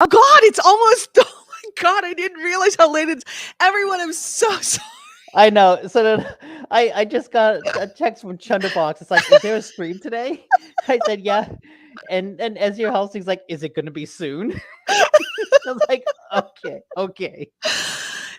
Oh God, it's almost. Oh my God, I didn't realize how late it's. Everyone, I'm so sorry. I know. So then I just got a text from Chunderbox. It's like, is there a stream today? I said, yeah. And as your hosting's like, is it gonna be soon? I was like, okay.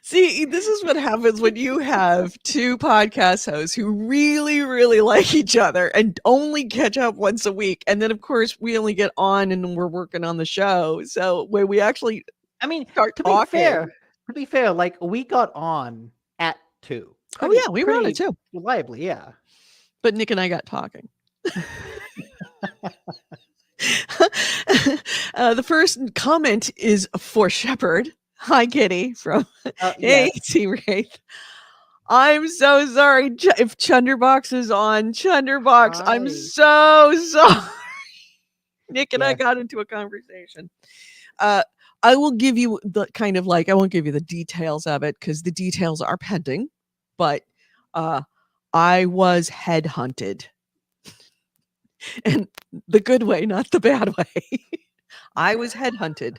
See, this is what happens when you have two podcast hosts who really, really like each other and only catch up once a week. And then, of course, we only get on and we're working on the show. So when we actually I mean, start to be talking. fair, like we got on at 2. Oh, yeah, we were on it Pretty too. reliably, yeah. But Nick and I got talking. The first comment is for Shepard. Hi, Kitty, from Hey, Yes. T Wraith. I'm so sorry if Chunderbox is on. Chunderbox, I'm Hi. so sorry. Nick and I Yes. got into a conversation. I will give you the kind of like, I won't give you the details of it because the details are pending, but I was headhunted. And the good way, not the bad way. I was headhunted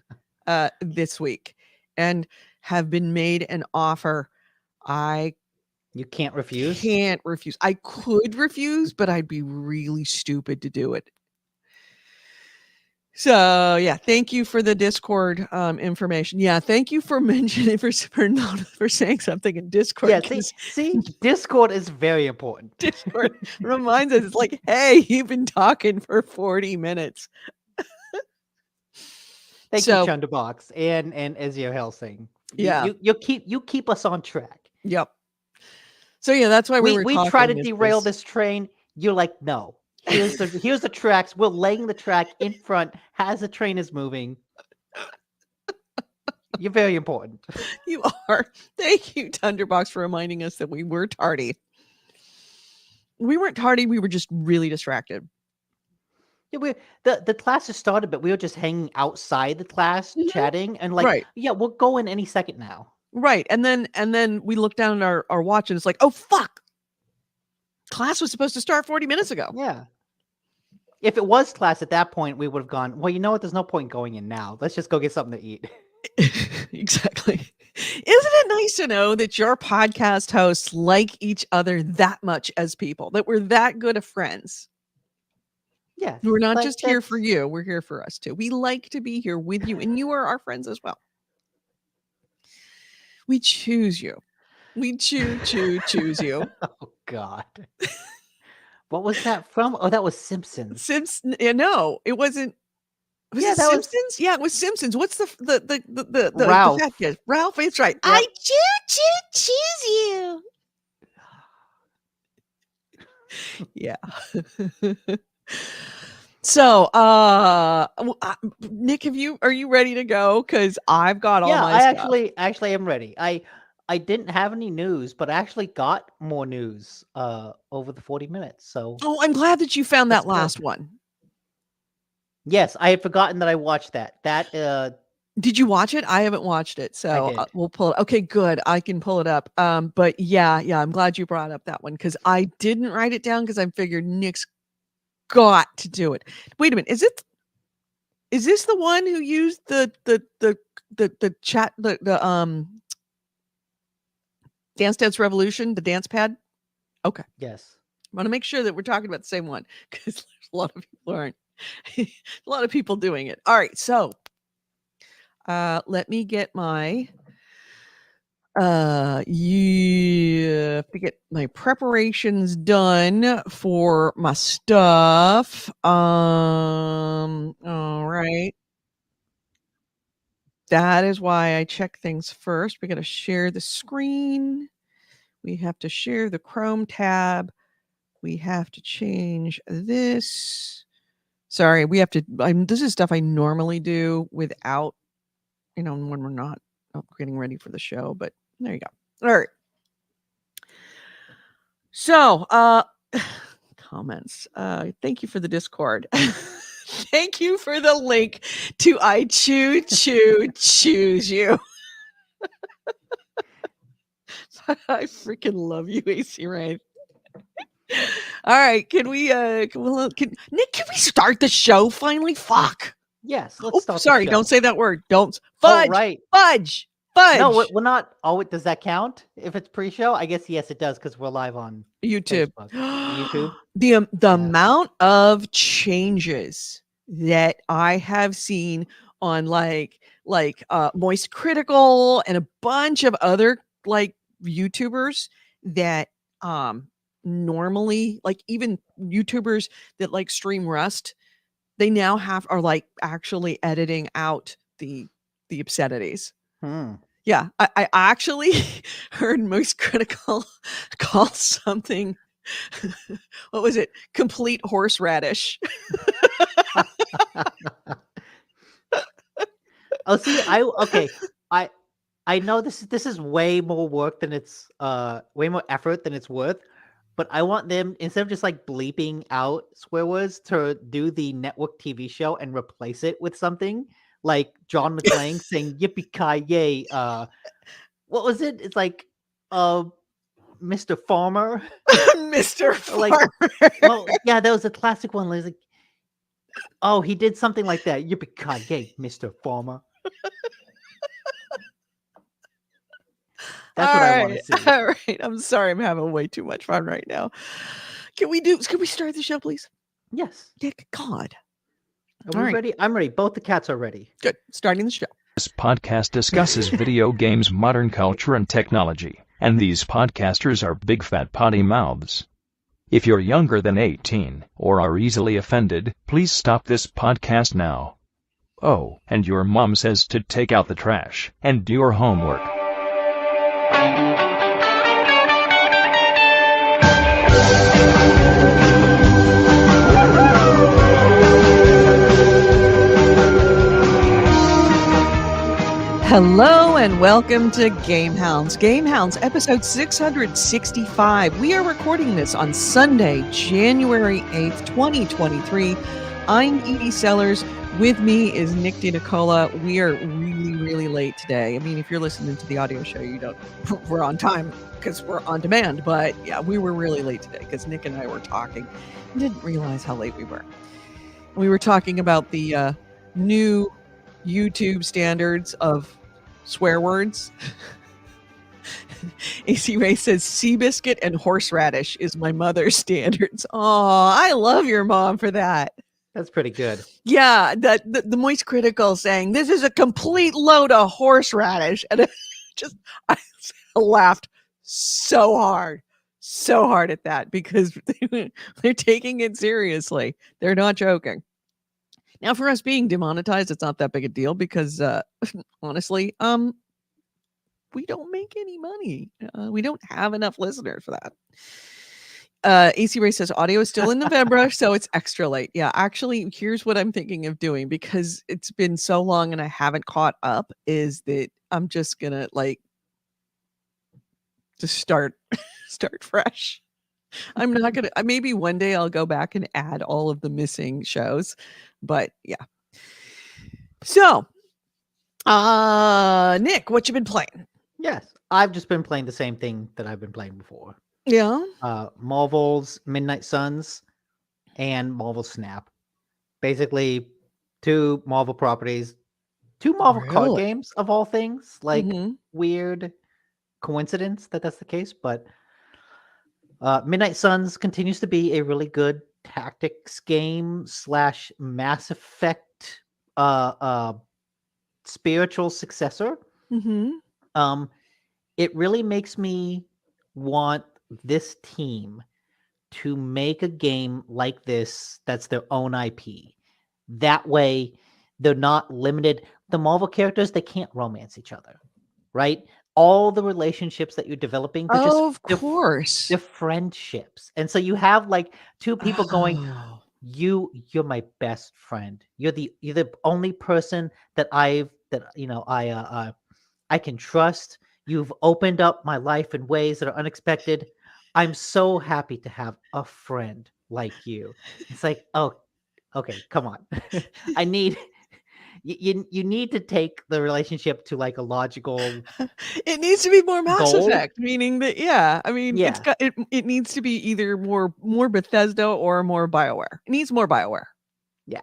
this week and have been made an offer I You can't refuse. can't refuse. I could refuse, but I'd be really stupid to do it. So yeah, thank you for the Discord information. Yeah, thank you for mentioning for saying something in Discord. Yeah, Because see, Discord is very important. Discord reminds us, it's like, hey, you've been talking for 40 minutes. Thank So you, Chunderbox and Ezio Helsing. yeah, You keep us on track. yep. So yeah, that's why we were We try to talking. derail this train. You're like, no. Here's the tracks. We're laying the track in front as the train is moving. You're very important. You are. Thank you, Thunderbox, for reminding us that we were tardy. We weren't tardy. We were just really distracted. Yeah, the class has started, but we were just hanging outside the class, chatting, and like, Right. yeah, we'll go in any second now. Right. And then we look down at our watch and it's like, oh fuck. Class was supposed to start 40 minutes ago. Yeah. If it was class at that point, we would have gone, well, you know what? There's no point going in now. Let's just go get something to eat. Exactly. Isn't it nice to know that your podcast hosts like each other that much as people, that we're that good of friends? Yeah. We're not just here for you, we're here for us too. We like to be here with you, and you are our friends as well. We choose you. We choose you. Oh, God. What was that from? Oh, that was Simpsons. No, it wasn't. Was Yeah, it that was Simpsons? Yeah, it was Simpsons. What's the Ralph. fat kid? Ralph, it's right. Yep. I choose you. Yeah. So, Nick, are you ready to go? Because I've got all my stuff. I actually am ready. I didn't have any news, but I actually got more news over the 40 minutes. So Oh, I'm glad that you found that Let's go. last one. yes, I had forgotten that I watched that. Did you watch it? I haven't watched it, so did. we'll pull it. Okay, good. I can pull it up. But yeah, I'm glad you brought up that one because I didn't write it down because I figured Nick's got to do it. Wait a minute, is this the one who used the chat the Dance Dance Revolution, the dance pad? Okay. Yes. I want to make sure that we're talking about the same one because there's a lot of people aren't. A lot of people doing it. All right, so let me get my you have to get my preparations done for my stuff. All right. That is why I check things first. We got to share the screen. We have to share the Chrome tab. We have to change this. Sorry, we have to. This is stuff I normally do without, when we're not getting ready for the show. But there you go. All right. So, comments. Thank you for the Discord. Thank you for the link to I choose you. I freaking love you, AC Rain. All right, can we Nick, can we start the show finally? Fuck. Yes, let's Oh, start the sorry, show. don't say that word. Don't Oh, fudge. right. Fudge. No, Fudge. we're not. Oh, does that count if it's pre-show? I guess yes, it does because we're live on YouTube. Facebook, YouTube. The Yeah. amount of changes that I have seen on Moist Critical and a bunch of other like YouTubers that normally, like, even YouTubers that like stream Rust, they now are like actually editing out the obscenities. Hmm. Yeah, I actually heard Moist Critical call something what was it? Complete horseradish. Oh, see, I know this is way more work than it's way more effort than it's worth, but I want them, instead of just like bleeping out swear words, to do the network TV show and replace it with something like John McClane saying "Yippee ki yay!" What was it? It's like, Mr. Farmer, Mr. like, Farmer. well, yeah, that was a classic one. Like, oh, he did something like that. Yippee ki yay, Mr. Farmer. That's what I want to see. All right. I'm sorry, I'm having way too much fun right now. Can we start the show, please? Yes. Yeah, God. Are All we right. ready? I'm ready. Both the cats are ready. Good. Starting the show. This podcast discusses video games, modern culture, and technology, and these podcasters are big fat potty mouths. If you're younger than 18 or are easily offended, please stop this podcast now. Oh, and your mom says to take out the trash and do your homework. Hello and welcome to GameHounds. GameHounds episode 665. We are recording this on Sunday, January 8th, 2023. I'm Edie Sellers. With me is Nick DiNicola. We are really, really late today. I mean, if you're listening to the audio show, we're on time because we're on demand. But yeah, we were really late today because Nick and I were talking and didn't realize how late we were. We were talking about the new YouTube standards of swear words. AC Ray says Seabiscuit and horseradish is my mother's standards. Oh, I love your mom for that. That's pretty good. Yeah, the Moist Critical saying this is a complete load of horseradish, and I laughed so hard at that because they're taking it seriously. They're not joking. Now, for us being demonetized, it's not that big a deal because, honestly, we don't make any money. We don't have enough listeners for that. AC Ray says audio is still in November, so it's extra late. Yeah, actually, here's what I'm thinking of doing because it's been so long and I haven't caught up. Is that I'm just gonna just start fresh. I'm not gonna. Maybe one day I'll go back and add all of the missing shows, but yeah. So, Nick, what you been playing? Yes, I've just been playing the same thing that I've been playing before. Yeah. Marvel's Midnight Suns and Marvel Snap. Basically, two Marvel properties, two Marvel card Really? games of all things. Like, Mhm. weird coincidence that that's the case, but Midnight Suns continues to be a really good tactics game / Mass Effect spiritual successor. Mhm. It really makes me want this team to make a game like this that's their own IP. That way, they're not limited. The Marvel characters, they can't romance each other, right? All the relationships that you're developing, they're just Of course. they're friendships. And so you have like two people going, Oh. you're my best friend. You're the only person that I can trust. You've opened up my life in ways that are unexpected. I'm so happy to have a friend like you. It's like, oh, okay, come on. I need you need to take the relationship to like a logical It needs to be more Mass goal. Effect, meaning that I mean Yeah. it's got it needs to be either more Bethesda or more BioWare. It needs more BioWare. Yeah.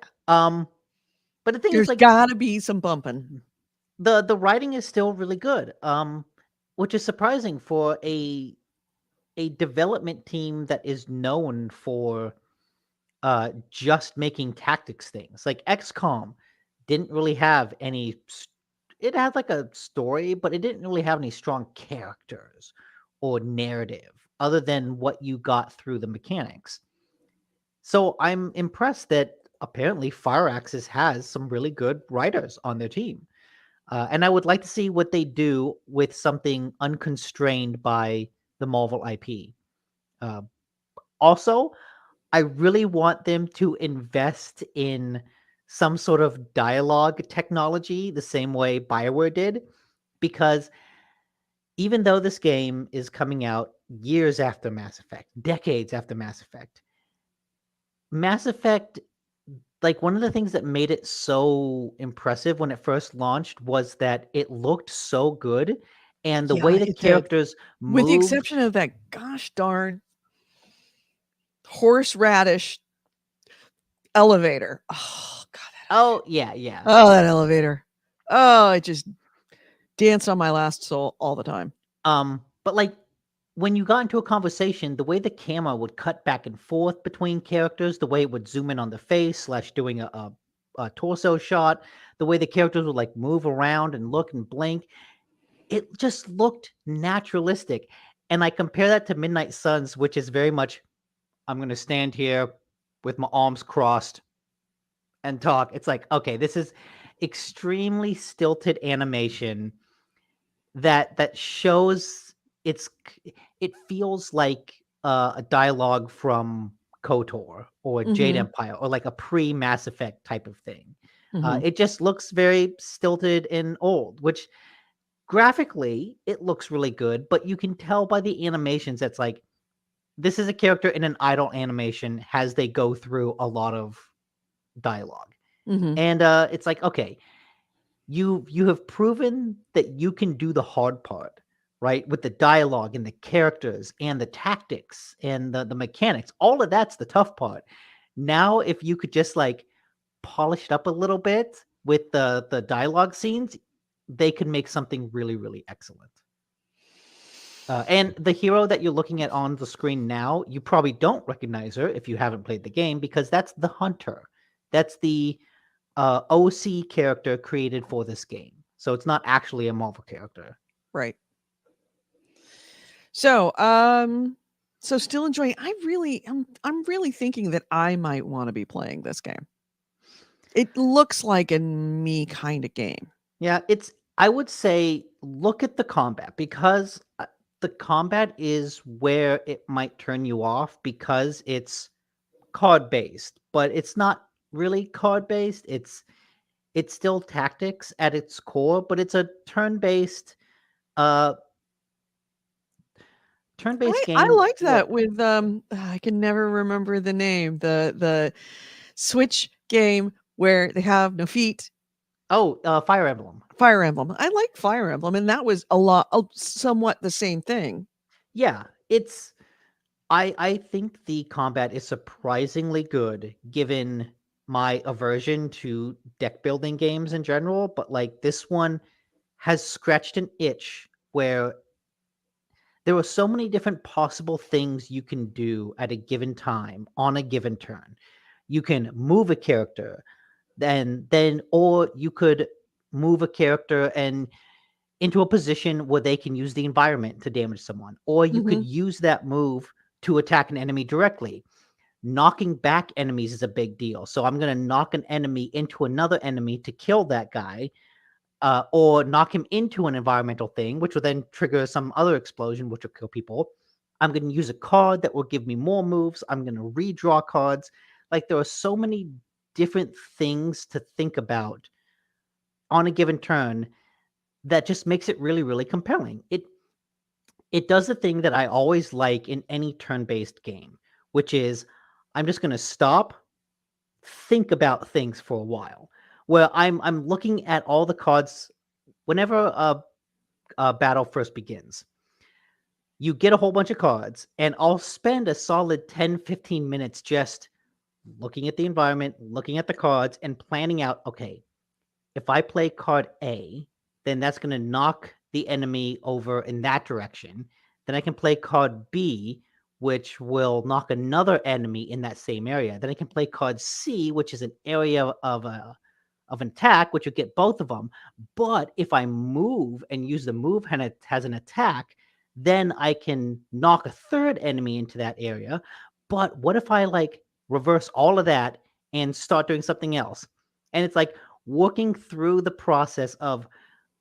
But the thing is, There's like, gotta be some bumping. the writing is still really good, which is surprising for a development team that is known for just making tactics things. Like XCOM didn't really have it had like a story, but it didn't really have any strong characters or narrative other than what you got through the mechanics. So I'm impressed that apparently Fireaxis has some really good writers on their team. And I would like to see what they do with something unconstrained by the Marvel IP. Uh, Also, I really want them to invest in some sort of dialogue technology the same way BioWare did, because even though this game is coming out years after Mass Effect, decades after Mass Effect, like one of the things that made it so impressive when it first launched was that it looked so good and the way Yeah, the it did. characters With the moved. exception of that gosh darn horseradish elevator. Oh god, Oh, yeah, yeah. that elevator. Oh, it just danced on my last soul all the time. But like when you got into a conversation, the way the camera would cut back and forth between characters, the way it would zoom in on the face slash doing a torso shot, the way the characters would like move around and look and blink, it just looked naturalistic. And I compare that to Midnight Suns, which is very much, I'm going to stand here with my arms crossed and talk. It's like, okay, this is extremely stilted animation that shows it feels like a dialogue from KOTOR or Jade Mhm, Empire or like a pre-Mass Effect type of thing. mhm. It just looks very stilted and old, which graphically it looks really good, but you can tell by the animations that's like this is a character in an idle animation as they go through a lot of dialogue. Mhm. And it's like, okay, you have proven that you can do the hard part, right? With the dialogue and the characters and the tactics and the mechanics. All of that's the tough part. Now, if you could just like polish it up a little bit with the dialogue scenes, they could make something really, really excellent. And the hero that you're looking at on the screen now, you probably don't recognize her if you haven't played the game because that's the Hunter. That's the OC character created for this game. So it's not actually a Marvel character. Right. So, so still enjoying I'm really thinking that I might wanna be playing this game. It looks like a me kinda game. Yeah, I would say look at the combat because the combat is where it might turn you off because it's card based, but it's not really card based. It's still tactics at its core, but it's a uh turn-based I game like where that with, I can never remember the name, the Switch game where they have no feet. Fire Emblem. Fire Emblem. I like Fire Emblem, and that was somewhat the same thing. Yeah, it's I think the combat is surprisingly good given my aversion to deck building games in general, but like this one has scratched an itch where there are so many different possible things you can do at a given time on a given turn. You can move a character, then or you could move a character and into a position where they can use the environment to damage someone, or you could Mhm, use that move to attack an enemy directly. Knocking back enemies is a big deal. So I'm going to knock an enemy into another enemy to kill that guy, or knock him into an environmental thing, which will then trigger some other explosion, which will kill people. I'm going to use a card that will give me more moves. I'm going to redraw cards. Like there are so many different things to think about on a given turn that just makes it really, really compelling. It does the thing that I always like in any turn-based game, which is I'm just going to stop, think about things for a while. Where I'm looking at all the cards whenever a battle first begins. You get a whole bunch of cards, and I'll spend a solid 10, 15 minutes just looking at the environment, looking at the cards, and planning out, okay, if I play card A, then that's going to knock the enemy over in that direction. Then I can play card B, which will knock another enemy in that same area. Then I can play card C, which is an area of an attack, which will get both of them. But if I move and use the move and it has an attack, then I can knock a third enemy into that area. But what if I like reverse all of that and start doing something else? And it's like working through the process of,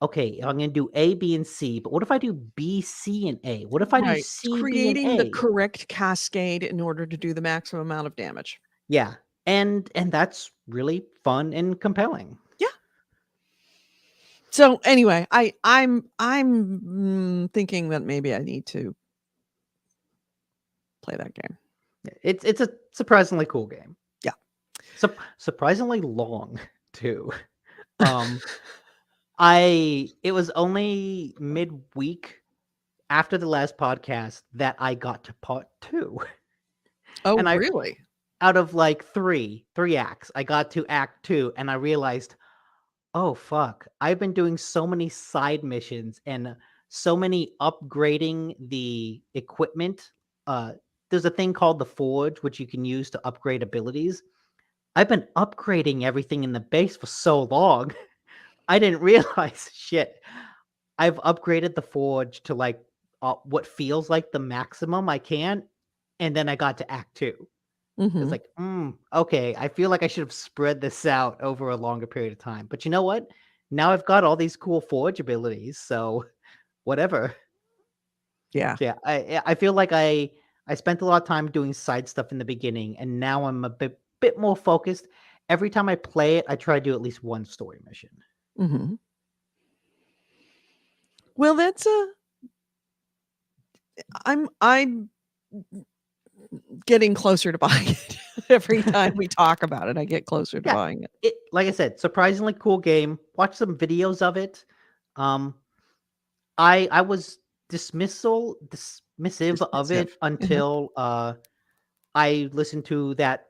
okay, I'm going to do A, B, and C, but what if I do B, C, and A? What if I do Right. C, B, and Creating the A? correct cascade in order to do the maximum amount of damage. Yeah. And that's really fun and compelling. Yeah. So anyway, I'm thinking that maybe I need to play that game. It's a surprisingly cool game. Yeah. Surprisingly long too. It was only midweek after the last podcast that I got to part 2. Oh, And I really? out of like three acts, I got to act 2 and I realized, oh fuck, I've been doing so many side missions and so many upgrading the equipment. There's a thing called the Forge, which you can use to upgrade abilities. I've been upgrading everything in the base for so long. I didn't realize shit. I've upgraded the Forge to like what feels like the maximum I can, and then I got to Act 2. Mhm. It's like, okay, I feel like I should have spread this out over a longer period of time. But you know what? Now I've got all these cool Forge abilities, so whatever. Yeah. So yeah, I feel like I spent a lot of time doing side stuff in the beginning, and now I'm a bit more focused. Every time I play it, I try to do at least one story mission. Mhm. Well, that's I'm getting closer to buying it. Every time we talk about it, I get closer to Yeah. buying it. It, like I said, surprisingly cool game. Watch some videos of it. I was dismissive of it Dismissive. until I listened to that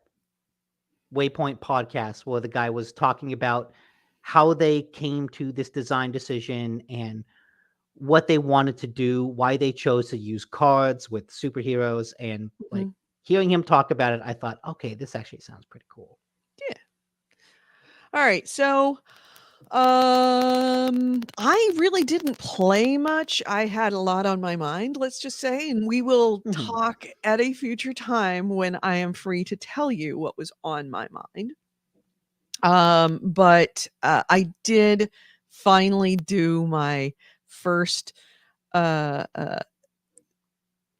Waypoint podcast where the guy was talking about how they came to this design decision and what they wanted to do, why they chose to use cards with superheroes, and like Mhm. hearing him talk about it, I thought, okay, this actually sounds pretty cool. All right. So, I really didn't play much. I had a lot on my mind, let's just say, and we will Mhm. talk at a future time when I am free to tell you what was on my mind. But I did finally do my first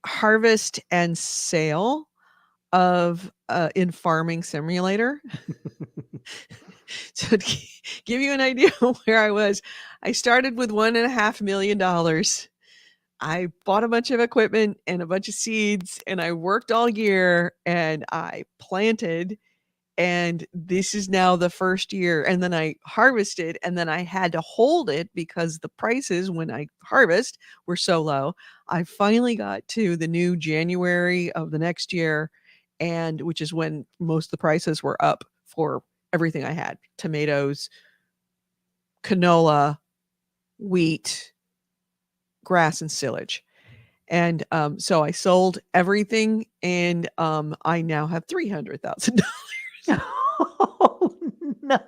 harvest and sale of in Farming Simulator. So to give you an idea of where I was, I started with $1.5 million. I bought a bunch of equipment and a bunch of seeds, and I worked all year and I planted. And this is now the first year. And then I harvested, and then I had to hold it because the prices when I harvest were so low. I finally got to the new January of the next year, and which is when most of the prices were up for everything I had: tomatoes, canola, wheat, grass, and silage. And so I sold everything, and I now have $300,000. Oh no.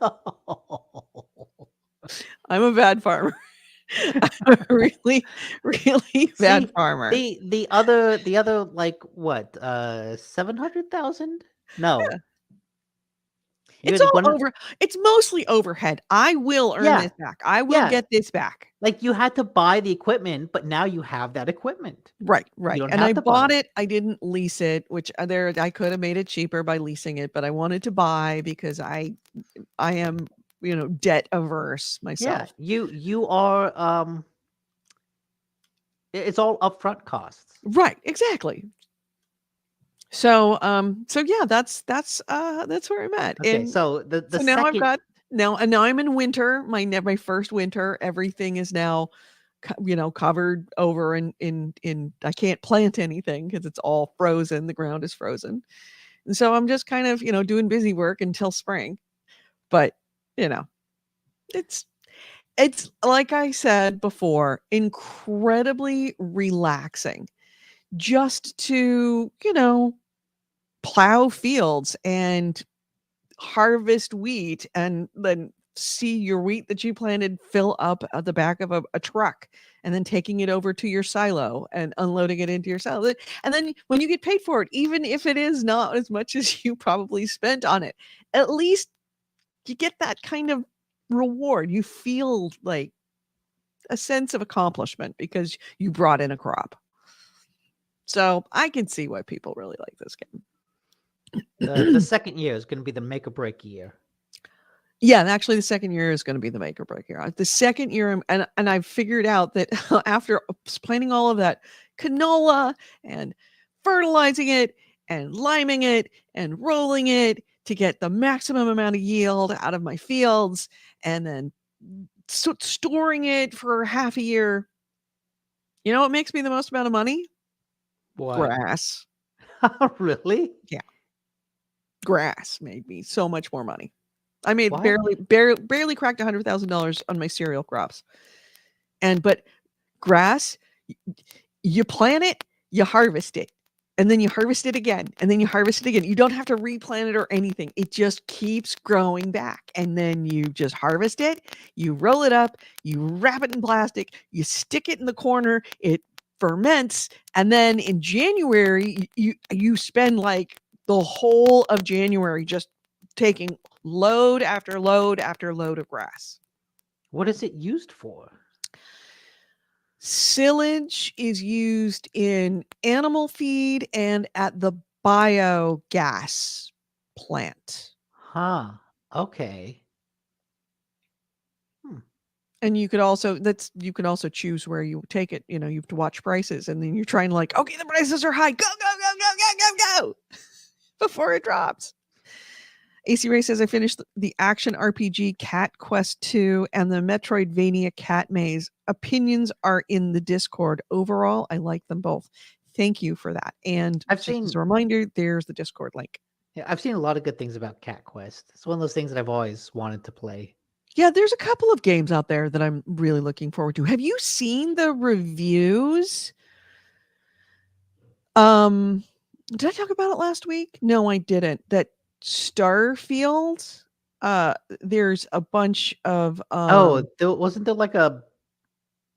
I'm a bad farmer. I'm a really, really bad See, farmer. the other like what 700,000? No, Yeah. you It's had all one. over. It's mostly overhead. I will earn Yeah, this back. I will yeah. get this back. Like you had to buy the equipment, but now you have that equipment. Right, You right. don't And I have to buy bought it. it. I didn't lease it, which there I could have made it cheaper by leasing it, but I wanted to buy because I am, debt averse Yeah, myself. you are. It's all upfront costs. Right, exactly. So yeah, that's where I'm at. Okay, And so the so now I've second. got now I'm in winter, my first winter. Everything is now covered over in I can't plant anything because it's all frozen. The ground is frozen. And so I'm just kind of, doing busy work until spring. But, you know, it's like I said before, incredibly relaxing just to, plow fields and harvest wheat and then see your wheat that you planted fill up at the back of a truck and then taking it over to your silo and unloading it into your silo. And then when you get paid for it, even if it is not as much as you probably spent on it, at least you get that kind of reward. You feel like a sense of accomplishment because you brought in a crop. So I can see why people really like this game. The second year is going to be the make or break year. Yeah, and actually the second year is going to be the make or break year. The second year, and I've figured out that after planting all of that canola and fertilizing it and liming it and rolling it to get the maximum amount of yield out of my fields and then storing it for half a year. You know what makes me the most amount of money? What? Grass. Really? Yeah. Grass made me so much more money. I made What? barely cracked $100,000 on my cereal crops. But grass, you plant it, you harvest it, and then you harvest it again, and then you harvest it again. You don't have to replant it or anything. It just keeps growing back. And then you just harvest it, you roll it up, you wrap it in plastic, you stick it in the corner, it ferments, and then in January, you spend like the whole of January just taking load after load after load of grass. What is it used for? Silage is used in animal feed and at the biogas plant. Huh. Okay. And you could also choose where you take it. You have to watch prices, and then you're trying to like, okay, the prices are high. Go, go, go, go, go, go, go before it drops. AC Ray says I finished the action RPG Cat Quest 2 and the Metroidvania Cat Maze. Opinions are in the Discord. Overall, I like them both. Thank you for that. And I've just seen- as a reminder, there's the Discord link. Yeah, I've seen a lot of good things about Cat Quest. It's one of those things that I've always wanted to play. Yeah, there's a couple of games out there that I'm really looking forward to. Have you seen the reviews? Did I talk about it last week? No, I didn't. That Starfield, there's a bunch of Wasn't there like a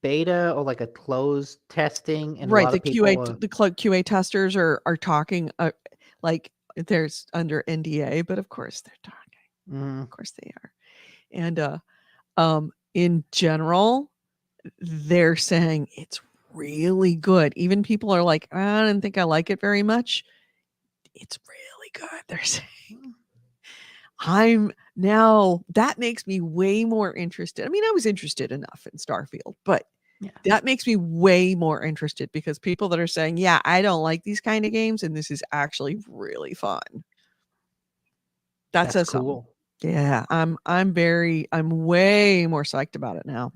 beta or like a closed testing? And a right, lot the of people QA testers are talking like there's under NDA, but of course they're talking. Mhm. Of course they are. And in general, they're saying it's really good. Even people are like, I don't think I like it very much. It's really good, they're saying. That makes me way more interested. I mean, I was interested enough in Starfield, but Yeah. that makes me way more interested because people that are saying, yeah, I don't like these kind of games, and this is actually really fun. That's cool. Yeah, I'm way more psyched about it now.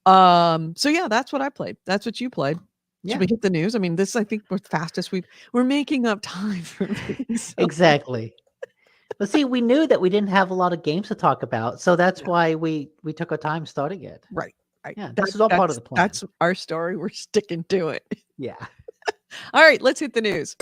So yeah, that's what I played. That's what you played. Yeah. Should we hit the news? I mean, this I think we're fastest we're making up time for things. So. Exactly. But see, we knew that we didn't have a lot of games to talk about, so that's why we took our time starting it. Right. Yeah, this is all part of the plan. That's our story. We're sticking to it. Yeah. All right, let's hit the news.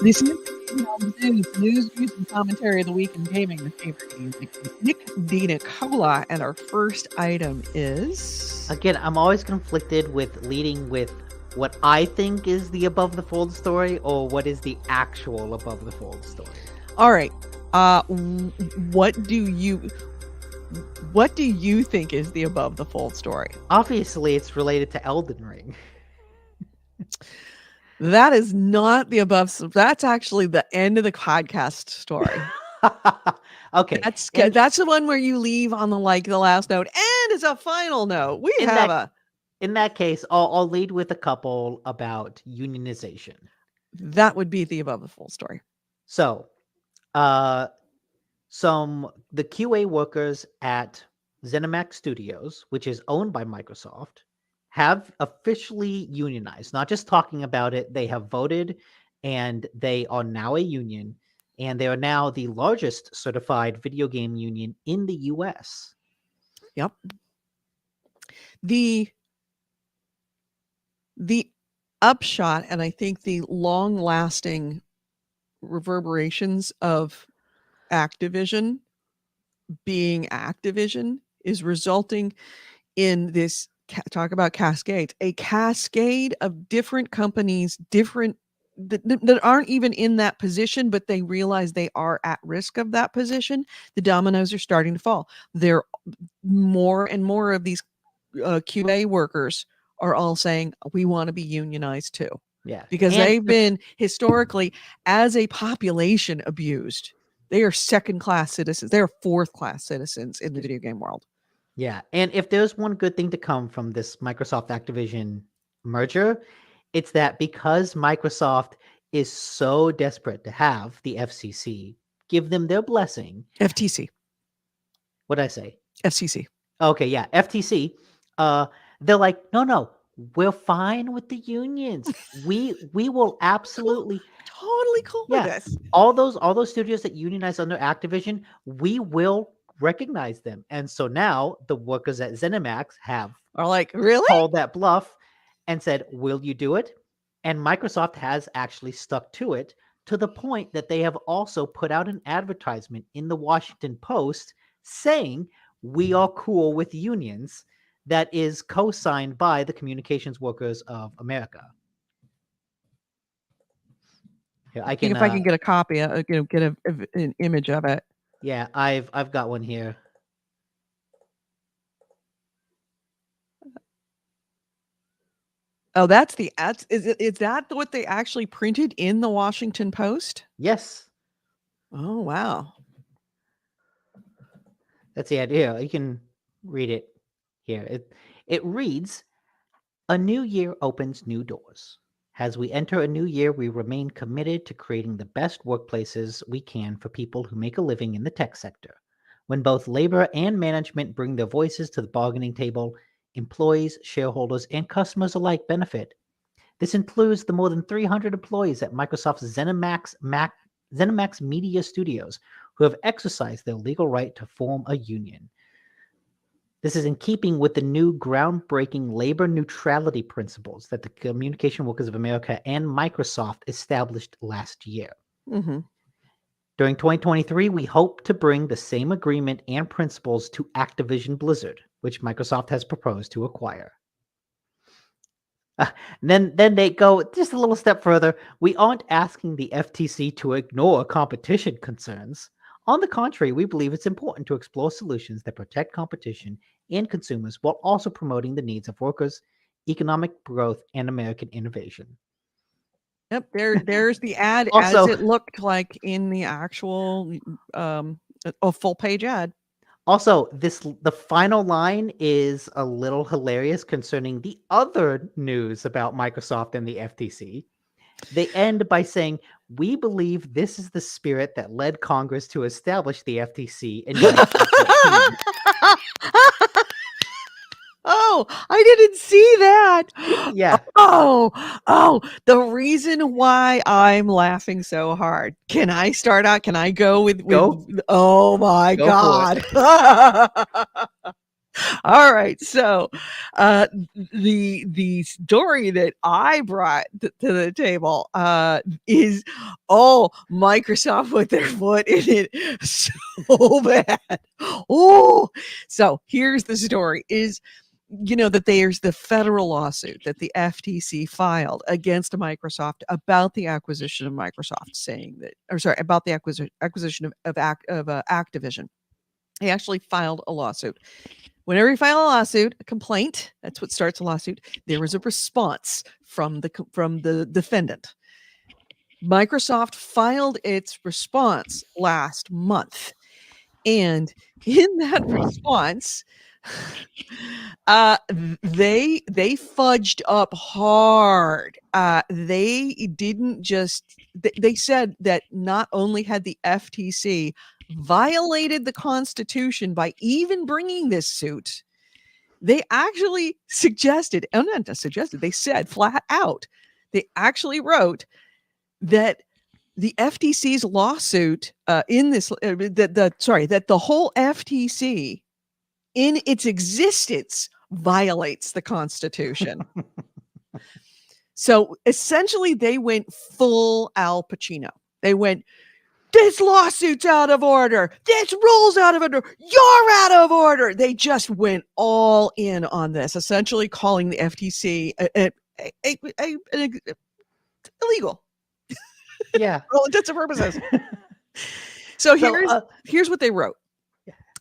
This is the news, and commentary of the week in gaming. The favorite Nick DiNicola, and our first item is Again, I'm always conflicted with leading with what I think is the above the fold story or what is the actual above the fold story. All right. What do you think is the above the fold story? Obviously, it's related to Elden Ring. That is not the above. That's actually the end of the podcast story. Okay. That's the one where you leave on the last note. And as a final note, in that case, I'll lead with a couple about unionization. That would be the above the fold story. So, the QA workers at ZeniMax Studios, which is owned by Microsoft, have officially unionized, not just talking about it. They have voted, and they are now a union, and they are now the largest certified video game union in the US. Yep. The upshot, and I think the long-lasting reverberations of Activision being Activision is resulting in this talk about cascades, a cascade of different companies, different that aren't even in that position, but they realize they are at risk of that position. The dominoes are starting to fall. There more and more of these QA workers are all saying we want to be unionized too. Yeah. Because And they've been historically, as a population, abused. They are second-class citizens. They are fourth-class citizens in the video game world. yeah, and if there's one good thing to come from this Microsoft Activision merger, it's that because Microsoft is so desperate to have the FCC give them their blessing. FTC. What did I say? FCC. Okay, yeah, FTC. They're like, no, we're fine with the unions. We will absolutely Totally cool with Yeah. this. all those studios that unionize under Activision, we will recognize them. And so now the workers at ZeniMax have Are like, really? called that bluff and said, "Will you do it?" And Microsoft has actually stuck to it, to the point that they have also put out an advertisement in the Washington Post saying, "We are cool with unions," that is co-signed by the Communications Workers of America. Here, I See can if I can get a copy, get an image of it. yeah, I've got one here. Oh, that's the ads. Is that what they actually printed in the Washington Post? Yes, Oh, wow. that's the idea. You can read it here. It reads, "A new year opens new doors. As we enter a new year, we remain committed to creating the best workplaces we can for people who make a living in the tech sector. When both labor and management bring their voices to the bargaining table, employees, shareholders, and customers alike benefit. This includes the more than 300 employees at Microsoft's ZeniMax Media Studios who have exercised their legal right to form a union. This is in keeping with the new groundbreaking labor neutrality principles that the Communication Workers of America and Microsoft established last year. Mm-hmm. During 2023, we hope to bring the same agreement and principles to Activision Blizzard, which Microsoft has proposed to acquire." Then they go just a little step further. "We aren't asking the FTC to ignore competition concerns. On the contrary, we believe it's important to explore solutions that protect competition and consumers while also promoting the needs of workers, economic growth, and American innovation." Yep, there's the ad Also- as it looked like in the actual a full page ad. Also, the final line is a little hilarious concerning the other news about Microsoft and the FTC. They end by saying, "We believe this is the spirit that led Congress to establish the FTC in 1914." Oh, I didn't see that. Yeah. Oh, the reason why I'm laughing so hard. Can I start out? Can I go with Go. oh my Go for God. All right. So the story that I brought to the table is Microsoft with their foot in it so bad. Oh, so here's the story is that there's the federal lawsuit that the FTC filed against Microsoft about the acquisition of Microsoft, saying that, about the acquisition of Activision. He actually filed a lawsuit. Whenever you file a lawsuit, a complaint, that's what starts a lawsuit, there is a response from the defendant. Microsoft filed its response last month. And in that response, they fudged up hard. They didn't just they said that not only had the FTC violated the Constitution by even bringing this suit, They actually suggested, oh, not just suggested, they said flat out, they actually wrote that the FTC's lawsuit in this, that the whole FTC in its existence violates the Constitution. So essentially, they went full Al Pacino. They went, this lawsuit's out of order. This rule's out of order. You're out of order. They just went all in on this, essentially calling the FTC illegal. Yeah. For all intents and purposes. So here's what they wrote.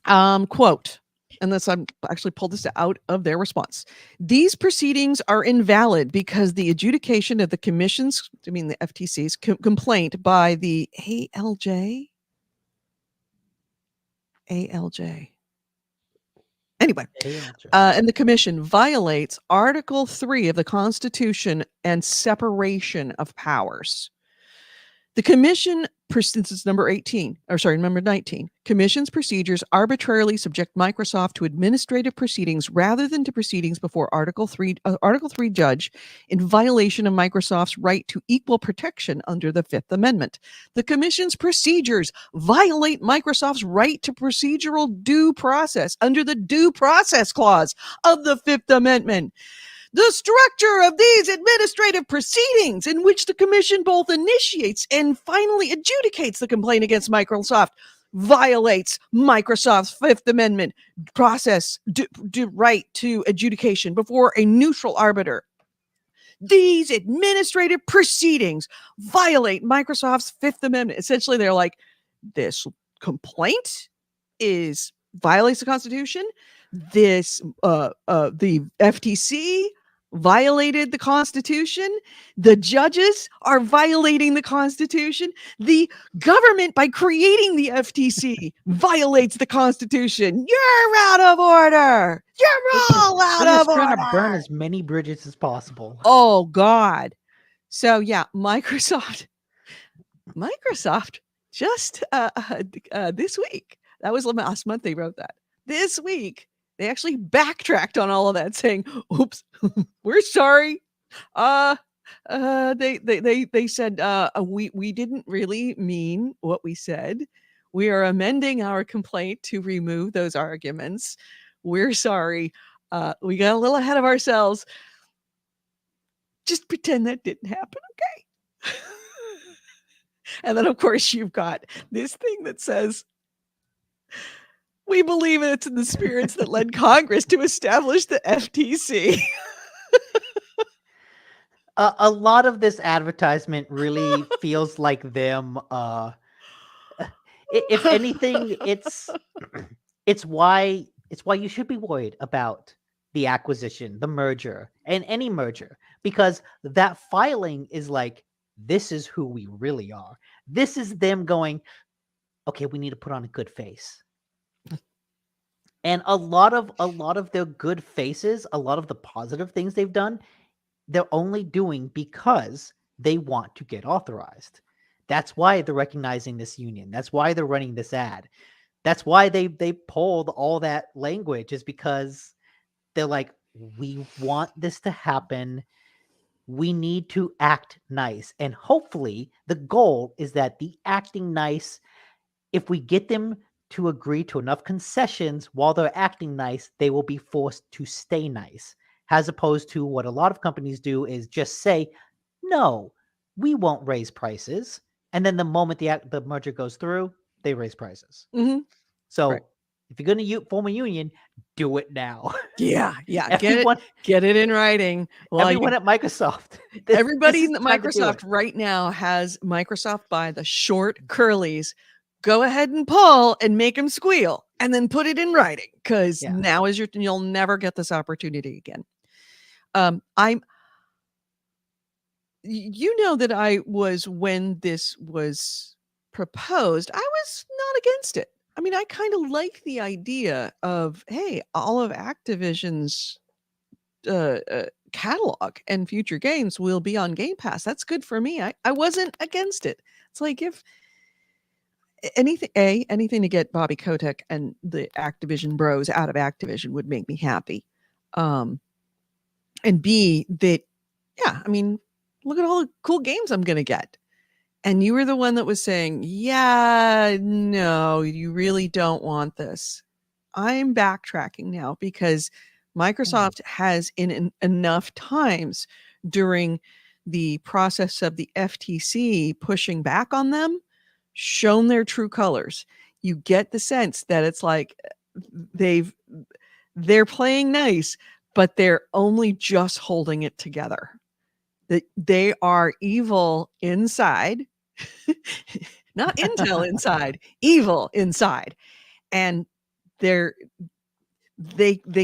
Quote, unless I'm actually pulled this out of their response. These proceedings are invalid because the adjudication of the commission's, the FTC's complaint by the ALJ. Anyway, and the commission violates Article 3 of the Constitution and separation of powers. The commission, this is number 19, commission's procedures arbitrarily subject Microsoft to administrative proceedings rather than to proceedings before Article 3 judge in violation of Microsoft's right to equal protection under the Fifth Amendment. The commission's procedures violate Microsoft's right to procedural due process under the Due Process Clause of the Fifth Amendment. The structure of these administrative proceedings in which the commission both initiates and finally adjudicates the complaint against Microsoft violates Microsoft's Fifth Amendment process right to adjudication before a neutral arbiter. These administrative proceedings violate Microsoft's Fifth Amendment. Essentially, they're like, this complaint violates the Constitution. The FTC violated the Constitution. The judges are violating the Constitution. The government, by creating the FTC, violates the Constitution. You're out of order. You're all out of order. We're trying to burn as many bridges as possible. Oh, God. So, yeah, Microsoft just this week, that was last month they wrote that. This week, they actually backtracked on all of that, saying, oops, we're sorry. They said, we didn't really mean what we said. We are amending our complaint to remove those arguments. We're sorry. We got a little ahead of ourselves. Just pretend that didn't happen, okay? And then, of course, you've got this thing that says, we believe it's in the spirits that led Congress to establish the FTC. A lot of this advertisement really feels like them. If anything, it's why you should be worried about the acquisition, the merger, and any merger, because that filing is like, this is who we really are. This is them going, okay, we need to put on a good face. And a lot of their good faces, a lot of the positive things they've done, they're only doing because they want to get authorized. That's why they're recognizing this union. That's why they're running this ad. That's why they pulled all that language, is because they're like, we want this to happen. We need to act nice. And hopefully the goal is that the acting nice, if we get them to agree to enough concessions while they're acting nice, they will be forced to stay nice, as opposed to what a lot of companies do is just say, no, we won't raise prices. And then the moment the merger goes through, they raise prices. Mm-hmm. So if you're going to form a union, do it now. Yeah. Get it in writing. Well, everyone at Microsoft. Everybody in Microsoft right now has Microsoft by the short curlies. Go ahead and pull and make them squeal, and then put it in writing, because now is you'll never get this opportunity again. You know that I was, when this was proposed, I was not against it. I mean, I kind of like the idea of, hey, all of Activision's catalog and future games will be on Game Pass. That's good for me. I wasn't against it. It's like, if anything to get Bobby Kotick and the Activision bros out of Activision would make me happy. And B, that, yeah, I mean, look at all the cool games I'm going to get. And you were the one that was saying, yeah, no, you really don't want this. I'm backtracking now because Microsoft has enough times during the process of the FTC pushing back on them, shown their true colors. You get the sense that it's like they're playing nice, but they're only just holding it together. That they are evil inside, not Intel inside, evil inside. And they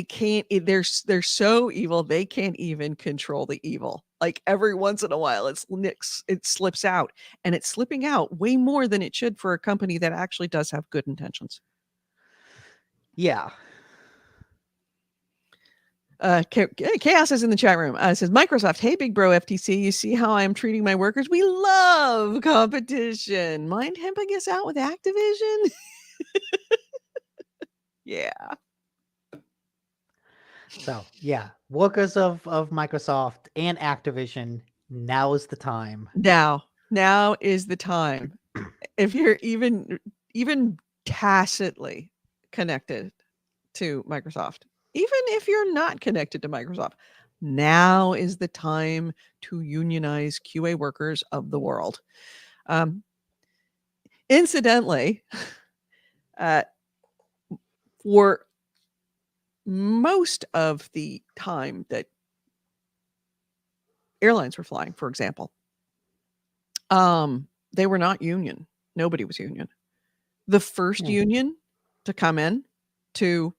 can't, they're so evil they can't even control the evil. Like every once in a while it slips out, and it's slipping out way more than it should for a company that actually does have good intentions. Yeah. Chaos is in the chat room. Says Microsoft, hey big bro FTC, you see how I'm treating my workers? We love competition. Mind hemping us out with Activision? Yeah. So yeah, workers of Microsoft and Activision, now is the time. Now is the time. If you're even tacitly connected to Microsoft, even if you're not connected to Microsoft, now is the time to unionize QA workers of the world. Incidentally, for most of the time that airlines were flying, for example, they were not union. Nobody was union. The first union to come in to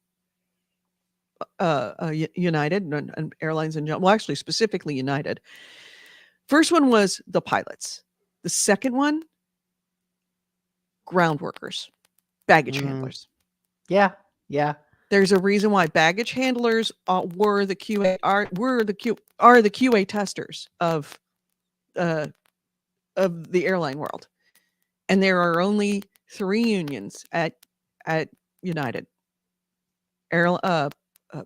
United and airlines in general, well, actually specifically United. First one was the pilots. The second one, ground workers, baggage handlers. Yeah. There's a reason why baggage handlers were the QA testers of the airline world, and there are only 3 unions at United: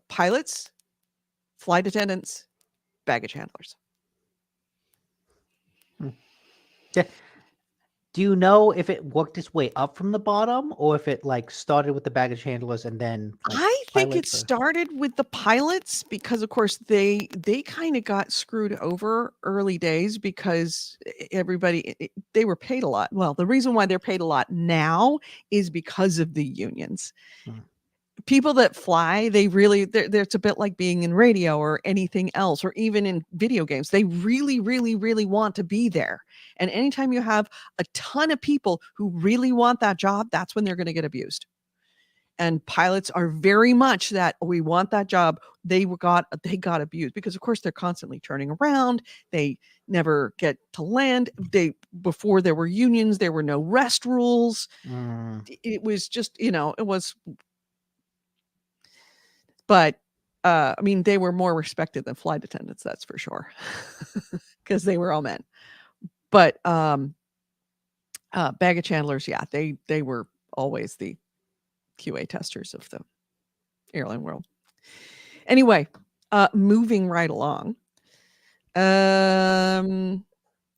pilots, flight attendants, baggage handlers. Yeah. Do you know if it worked its way up from the bottom, or if it like started with the baggage handlers and then I think it started with the pilots because, of course, they kind of got screwed over early days because they were paid a lot. Well, the reason why they're paid a lot now is because of the unions. People that fly, it's a bit like being in radio or anything else, or even in video games. They really, really, really want to be there. And anytime you have a ton of people who really want that job, that's when they're going to get abused. And pilots are very much that we want that job. They got abused because, of course, they're constantly turning around. They never get to land. Before there were unions, there were no rest rules. It was just, it was. But I mean, they were more respected than flight attendants, that's for sure, because they were all men. But baggage handlers, yeah, they were always the QA testers of the airline world. Anyway, moving right along.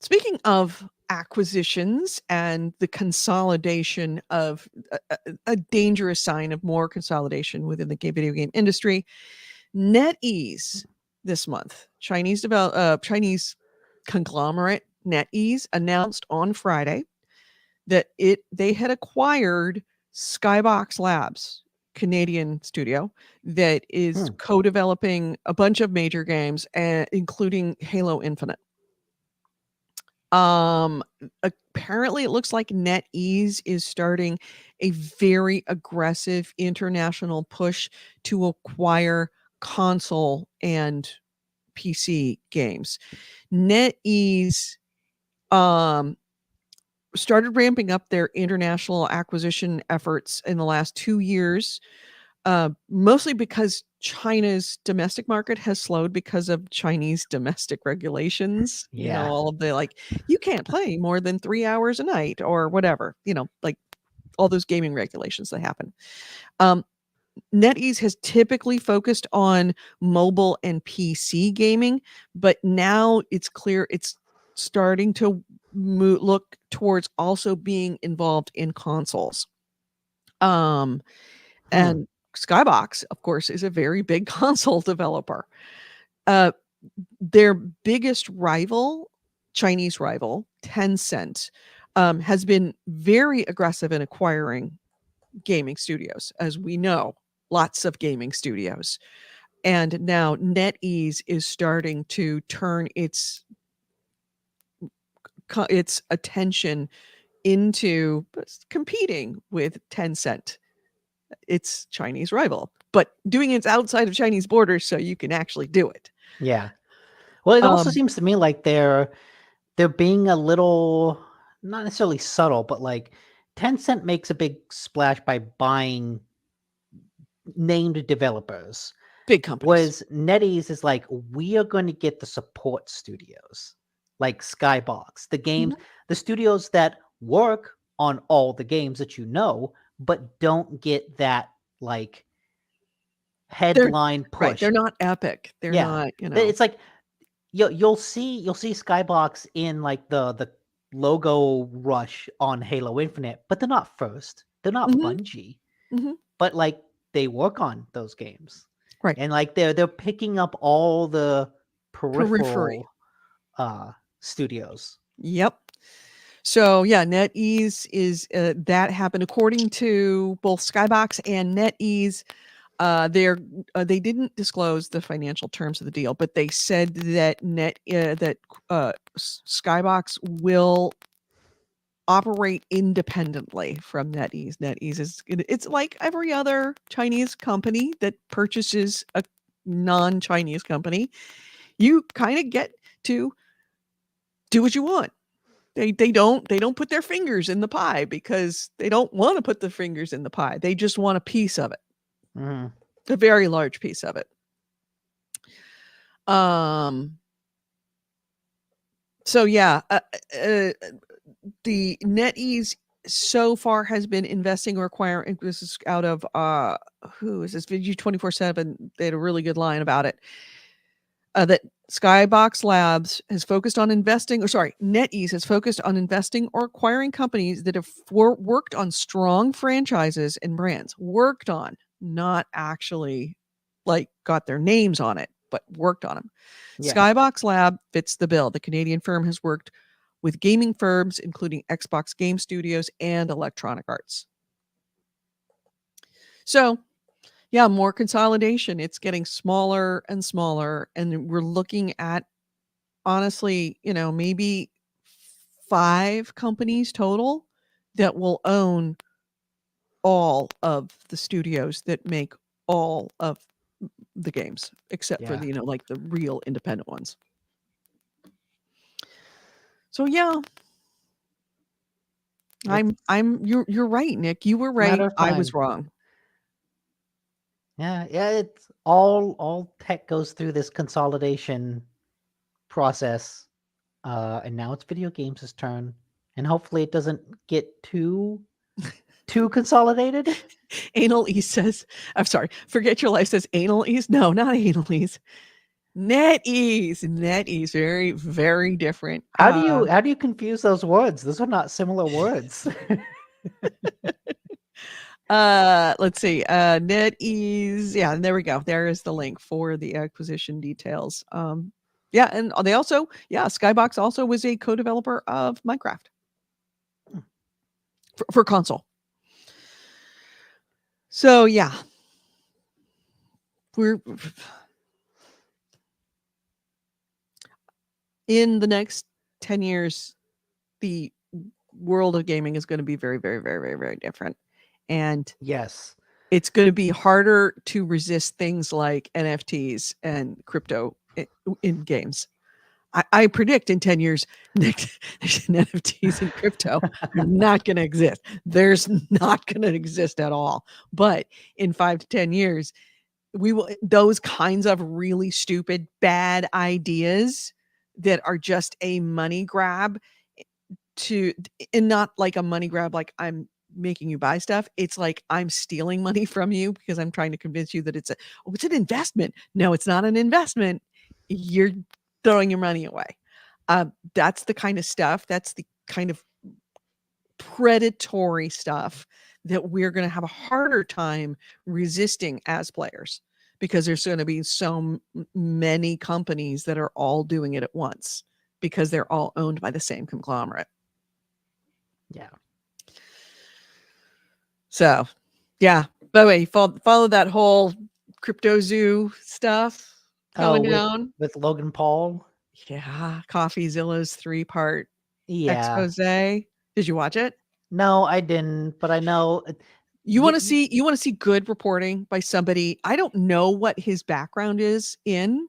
Speaking of acquisitions and the consolidation of a dangerous sign of more consolidation within the video game industry, NetEase this month, Chinese conglomerate NetEase announced on Friday that they had acquired Skybox Labs, Canadian studio that is co-developing a bunch of major games, including Halo Infinite. Apparently it looks like NetEase is starting a very aggressive international push to acquire console and PC games. NetEase started ramping up their international acquisition efforts in the last 2 years, mostly because China's domestic market has slowed because of Chinese domestic regulations. Yeah. All of the you can't play more than 3 hours a night or whatever, like all those gaming regulations that happen. NetEase has typically focused on mobile and PC gaming, but now it's clear it's starting to look towards also being involved in consoles. Hmm. And Skybox, of course, is a very big console developer. Uh, their biggest rival, Chinese rival, Tencent, has been very aggressive in acquiring gaming studios, as we know, lots of gaming studios. And now NetEase is starting to turn its attention into competing with Tencent, its Chinese rival, but doing it outside of Chinese borders so you can actually do it. Yeah. Well, it also Um, seems to me like they're being a little, not necessarily subtle, but like Tencent makes a big splash by buying named developers. Big companies. Was NetEase is like, we are going to get the support studios, like Skybox, Mhm. the studios that work on all the games that you know, but don't get that like They're headline right. push. They're not epic. They're Yeah, not, it's like you'll see Skybox in like the logo rush on Halo Infinite, but they're not first. They're not Mhm, Bungie, mhm. but like they work on those games. Right. And like they're picking up all the Periphery. peripheral studios. Yep. So yeah, NetEase is that happened according to both Skybox and NetEase. They didn't disclose the financial terms of the deal, but they said that Skybox will operate independently from NetEase. NetEase it's like every other Chinese company that purchases a non-Chinese company. You kind of get to do what you want. They don't put their fingers in the pie because they don't want to put the fingers in the pie. They just want a piece of it, Mhm. a very large piece of it. Um. So yeah, the NetEase so far has been investing or acquiring. This is out of who is this? Video 24/7. They had a really good line about it. That Skybox Labs has focused on investing, or sorry, NetEase has focused on investing or acquiring companies that have worked on strong franchises and brands. Worked on, not actually like got their names on it, but worked on them. Yeah. Skybox Lab fits the bill. The Canadian firm has worked with gaming firms, including Xbox Game Studios and Electronic Arts. So yeah, more consolidation. It's getting smaller and smaller. And we're looking at, honestly, maybe 5 companies total that will own all of the studios that make all of the games, except for Yeah. the, like the real independent ones. So yeah, you're right, Nick. You were It's a matter right. of I was time. wrong. Yeah, yeah, it's all tech goes through this consolidation process. And now it's video games' turn. And hopefully it doesn't get too consolidated. Anal Ease says, I'm sorry, Forget Your Life says Anal Ease. No, not Anal Ease. NetEase, very, very different. How do you confuse those words? Those are not similar words. Let's see. NetEase. Yeah, and there we go. There is the link for the acquisition details. Yeah, and they also, Skybox also was a co-developer of Minecraft for console. So yeah, we're in the next 10 years, the world of gaming is going to be very, very, very, very, very different. And Yes. it's going to be harder to resist things like NFTs and crypto in games. I predict in 10 years, NFTs and crypto are not going to exist. There's not going to exist at all. But in 5 to 10 years, those kinds of really stupid, bad ideas that are just a money grab and not like a money grab, like I'm making you buy stuff. It's like I'm stealing money from you because I'm trying to convince you that it's an investment. No, it's not an investment. You're throwing your money away. That's the kind of stuff. That's the kind of predatory stuff that we're going to have a harder time resisting as players, because there's going to be so many companies that are all doing it at once because they're all owned by the same conglomerate. Yeah. So, yeah. By the way, follow that whole crypto zoo stuff going down with Logan Paul. Yeah, CoffeeZilla's 3-part expose. Yeah. Did you watch it? No, I didn't, but I know you want to see good reporting by somebody. I don't know what his background is in,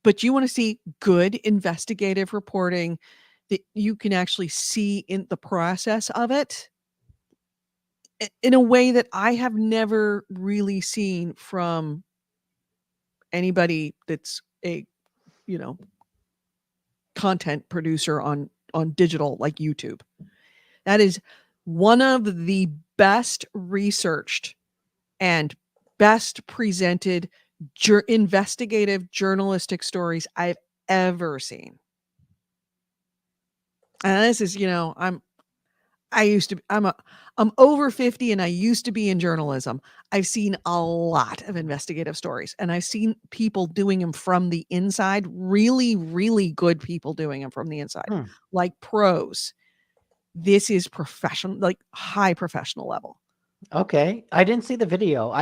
but you want to see good investigative reporting that you can actually see in the process of it in a way that I have never really seen from anybody that's a, content producer on digital like YouTube. That is one of the best researched and best presented investigative journalistic stories I've ever seen. And this is, I'm over 50 and I used to be in journalism. I've seen a lot of investigative stories, and I've seen people doing them from the inside, really, really good people doing them from the inside, like pros. This is professional, like high professional level. Okay. I didn't see the video.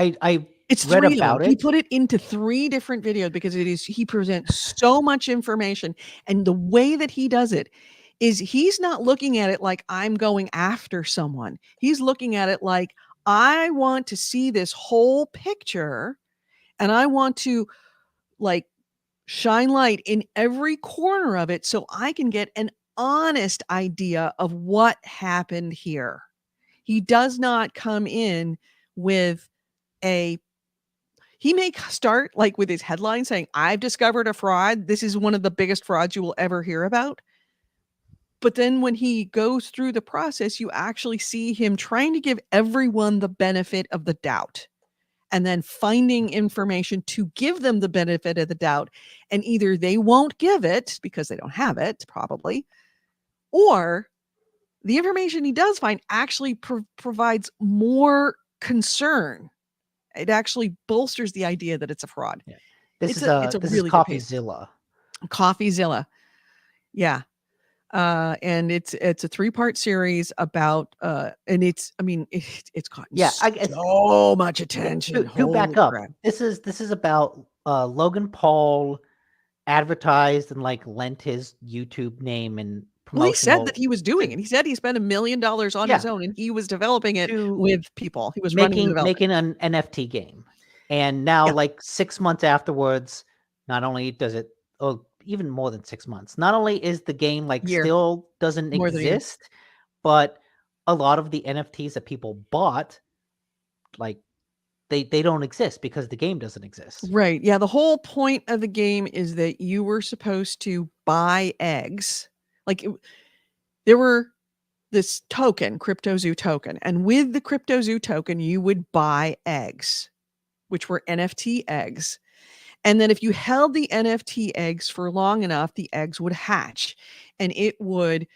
It's read 3 about of them. He put it into 3 different videos because he presents so much information, and the way that he does it is he's not looking at it like I'm going after someone. He's looking at it like I want to see this whole picture, and I want to like shine light in every corner of it so I can get an honest idea of what happened here. He does not come in with he may start like with his headline saying, I've discovered a fraud. This is one of the biggest frauds you will ever hear about. But then when he goes through the process, you actually see him trying to give everyone the benefit of the doubt, and then finding information to give them the benefit of the doubt. And either they won't give it because they don't have it, probably, or the information he does find actually provides more concern. It actually bolsters the idea that it's a fraud. Yeah. This is really CoffeeZilla. CoffeeZilla. Yeah. And it's a 3-part series about and it's gotten so much attention. To back up, this is about Logan Paul advertised and like lent his YouTube name and promotional. Well, he said that he was doing it. He said he spent $1 million on his own, and he was developing it with people. He was making an NFT game, and now like 6 months afterwards, not only does it, even more than 6 months, not only is the game like still doesn't exist, but a lot of the NFTs that people bought, like they don't exist because the game doesn't exist. Right. Yeah. The whole point of the game is that you were supposed to buy eggs. Like there were this token, CryptoZoo token. And with the CryptoZoo token, you would buy eggs, which were NFT eggs. And then if you held the NFT eggs for long enough, the eggs would hatch, and it would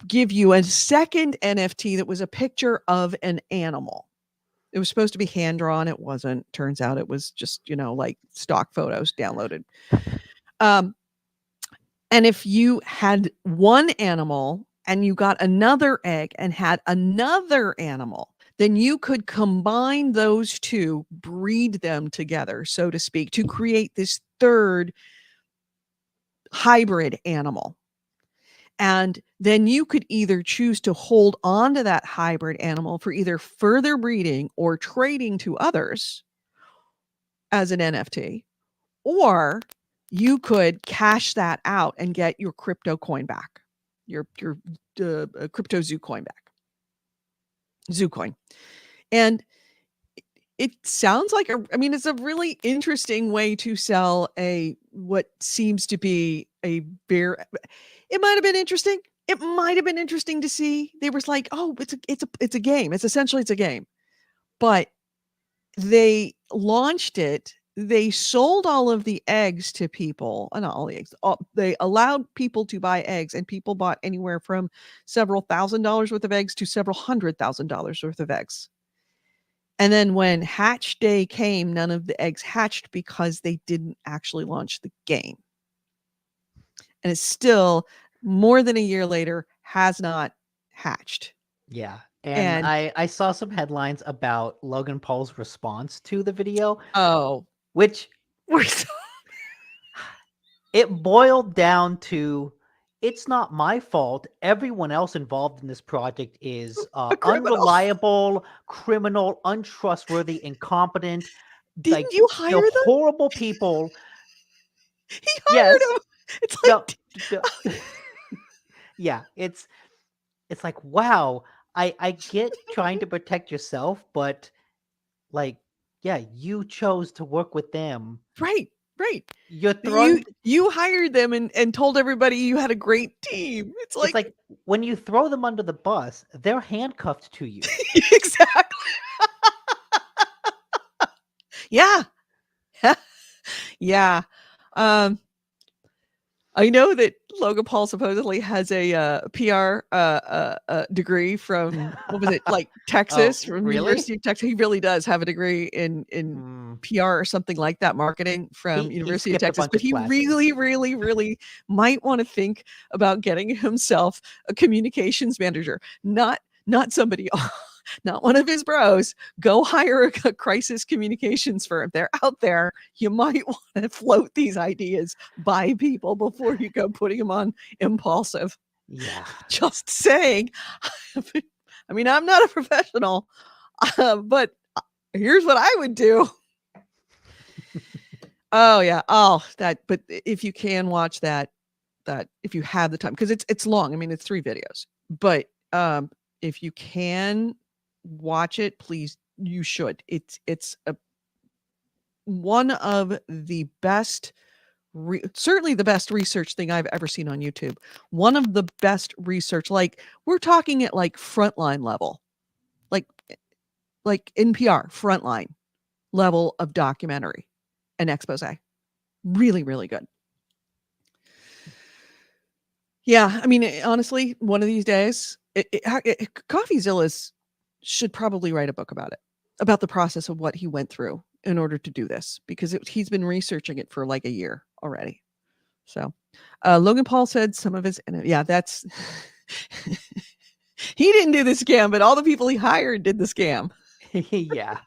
give you a second NFT that was a picture of an animal. It was supposed to be hand drawn. It wasn't. Turns out it was just, like stock photos downloaded. And if you had one animal and you got another egg and had another animal, then you could combine those two, breed them together, so to speak, to create this third hybrid animal. And then you could either choose to hold on to that hybrid animal for either further breeding or trading to others as an NFT, or you could cash that out and get your crypto coin back, your crypto zoo coin back, zoo coin. And it sounds like it's a really interesting way to sell what seems to be it might have been interesting. it might have been interesting to see. They were like, oh, it's a game. It's a game. But they launched it. They sold all of the eggs to people, not all the eggs. They allowed people to buy eggs, and people bought anywhere from several $1,000s worth of eggs to several $100,000 worth of eggs. And then when hatch day came, none of the eggs hatched because they didn't actually launch the game. And it's still more than a year later has not hatched. Yeah. And I saw some headlines about Logan Paul's response to the video, oh, which we're so it boiled down to, it's not my fault. Everyone else involved in this project is a criminal. unreliable, criminal, untrustworthy, incompetent, Didn't you hire them? horrible people. He hired Yes. them. It's like yeah, it's like, wow, I get trying to protect yourself, but like, yeah, you chose to work with them. right. You're throwing You hired them and told everybody you had a great team. It's like when you throw them under the bus, they're handcuffed to you. exactly. Yeah. Yeah. I know that Logan Paul supposedly has a PR degree from, what was it, like Texas, from the really? University of Texas. He really does have a degree in PR or something like that, marketing from University of Texas. But he really, really, really might want to think about getting himself a communications manager, not somebody not one of his bros. Go hire a crisis communications firm. They're out there. You might want to float these ideas by people before you go putting them on impulsive. Yeah. Just saying. I mean, I'm not a professional, but here's what I would do. Oh yeah. Oh, but if you can watch that if you have the time, because it's long. I mean, it's 3 videos, but if you can watch it, please, you should. It's one of the best, certainly the best research thing I've ever seen on YouTube. One of the best research, like we're talking at like frontline level, like NPR frontline level of documentary and expose. Really, really good. Yeah, I mean, honestly, one of these days, CoffeeZilla should probably write a book about it, about the process of what he went through in order to do this, because he's been researching it for like a year already. So Logan Paul said some of his, yeah, that's, he didn't do the scam, but all the people he hired did the scam. Yeah.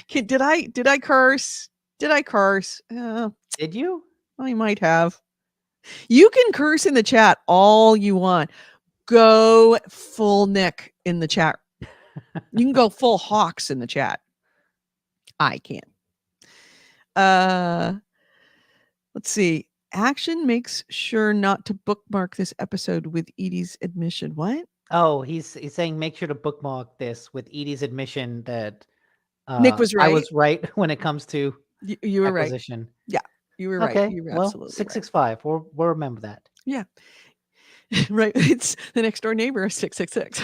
Did I curse? Did I curse? Did you? I might have. You can curse in the chat all you want. Go full Nick in the chat. You can go full Hawks in the chat. I can't. Let's see. Action makes sure not to bookmark this episode with Edie's admission. What? Oh, he's saying make sure to bookmark this with Edie's admission that Nick was right. I was right when it comes to you were acquisition. Right. Yeah, you were okay. right. You were absolutely 665. Right. We'll remember that. Yeah. Right. It's the next door neighbor is 666.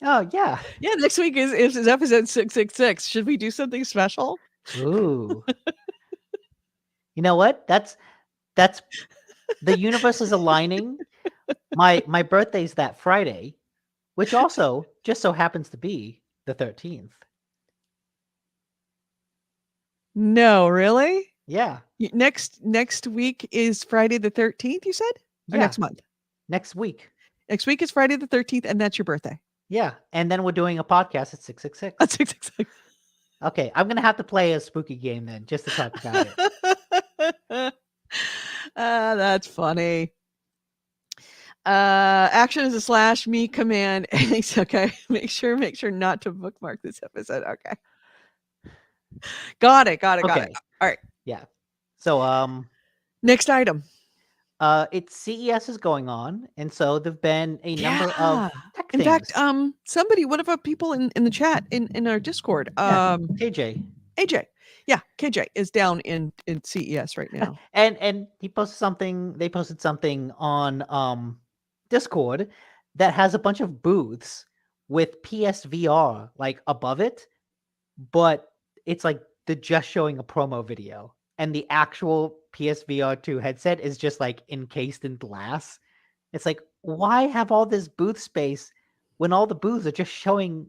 Oh yeah. Yeah. Next week is episode 666. Should we do something special? Ooh. You know what? That's the universe is aligning. My birthday's that Friday, which also just so happens to be the 13th. No, really? Yeah. Next week is Friday the 13th, you said? Or next month? Next week. Next week is Friday the 13th, and that's your birthday. Yeah. And then we're doing a podcast at 666. At 666. Okay. I'm going to have to play a spooky game then just to talk about it. That's funny. Action is a /me command. Okay. Make sure not to bookmark this episode. Okay. Got it. All right. Yeah. So next item. It's CES is going on, and so there've been a number of tech things. In fact, somebody, one of our people in the chat in our Discord, KJ. AJ. Yeah, KJ is down in CES right now. And he posted something, they posted something on Discord that has a bunch of booths with PSVR like above it, but it's like they're just showing a promo video, and the actual PSVR2 headset is just like encased in glass. It's like, why have all this booth space when all the booths are just showing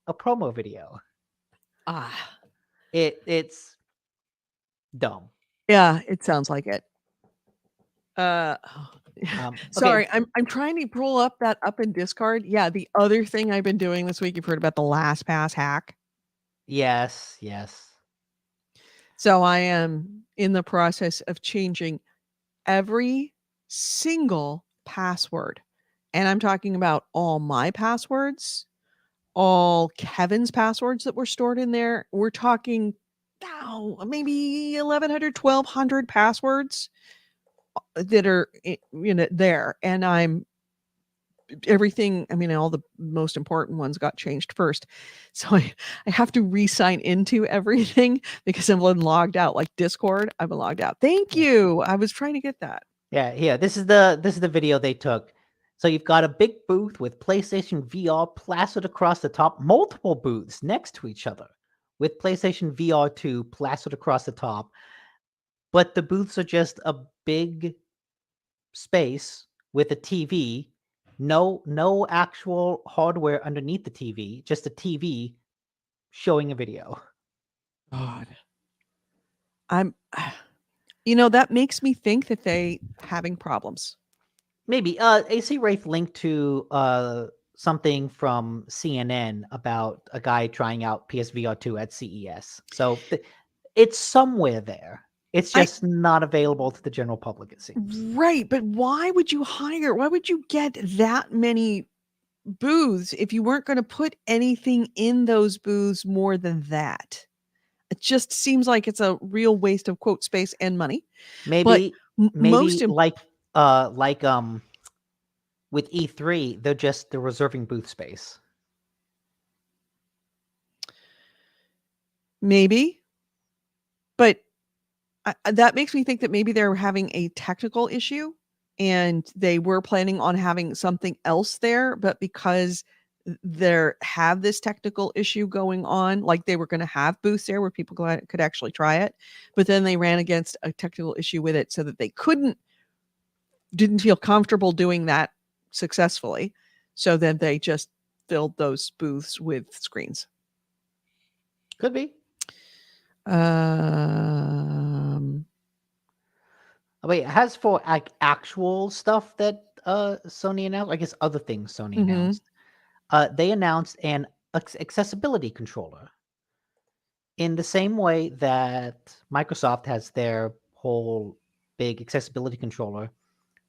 a promo video? Ah, It's dumb. yeah, it sounds like it. Okay. Sorry, I'm trying to pull up that up in Discord. Yeah, the other thing I've been doing this week, you've heard about the LastPass hack. Yes. So I am in the process of changing every single password. And I'm talking about all my passwords, all Kevin's passwords that were stored in there. We're talking maybe 1,100, 1,200 passwords that are there. And everything, I mean, all the most important ones got changed first. So I have to re-sign into everything because I've been logged out. Like Discord, I've been logged out. Thank you. I was trying to get that. Yeah. This is the video they took. So you've got a big booth with PlayStation VR plastered across the top, multiple booths next to each other with PlayStation VR 2 plastered across the top. But the booths are just a big space with a TV, no actual hardware underneath the TV, just a TV showing a video. God. That makes me think that they having problems. Maybe AC Wraith linked to something from CNN about a guy trying out PSVR 2 at CES. So it's somewhere there. It's just not available to the general public, it seems. Right, but why would you get that many booths if you weren't going to put anything in those booths more than that? It just seems like it's a real waste of quote space and money. Maybe like with E3, they're reserving booth space. Maybe, but that makes me think that maybe they're having a technical issue and they were planning on having something else there, but because have this technical issue going on, like they were going to have booths there where people could actually try it, but then they ran against a technical issue with it so that they didn't feel comfortable doing that successfully. So then they just filled those booths with screens. Could be. Wait, as for actual stuff that Sony announced, I guess other things Sony announced, they announced an accessibility controller. In the same way that Microsoft has their whole big accessibility controller,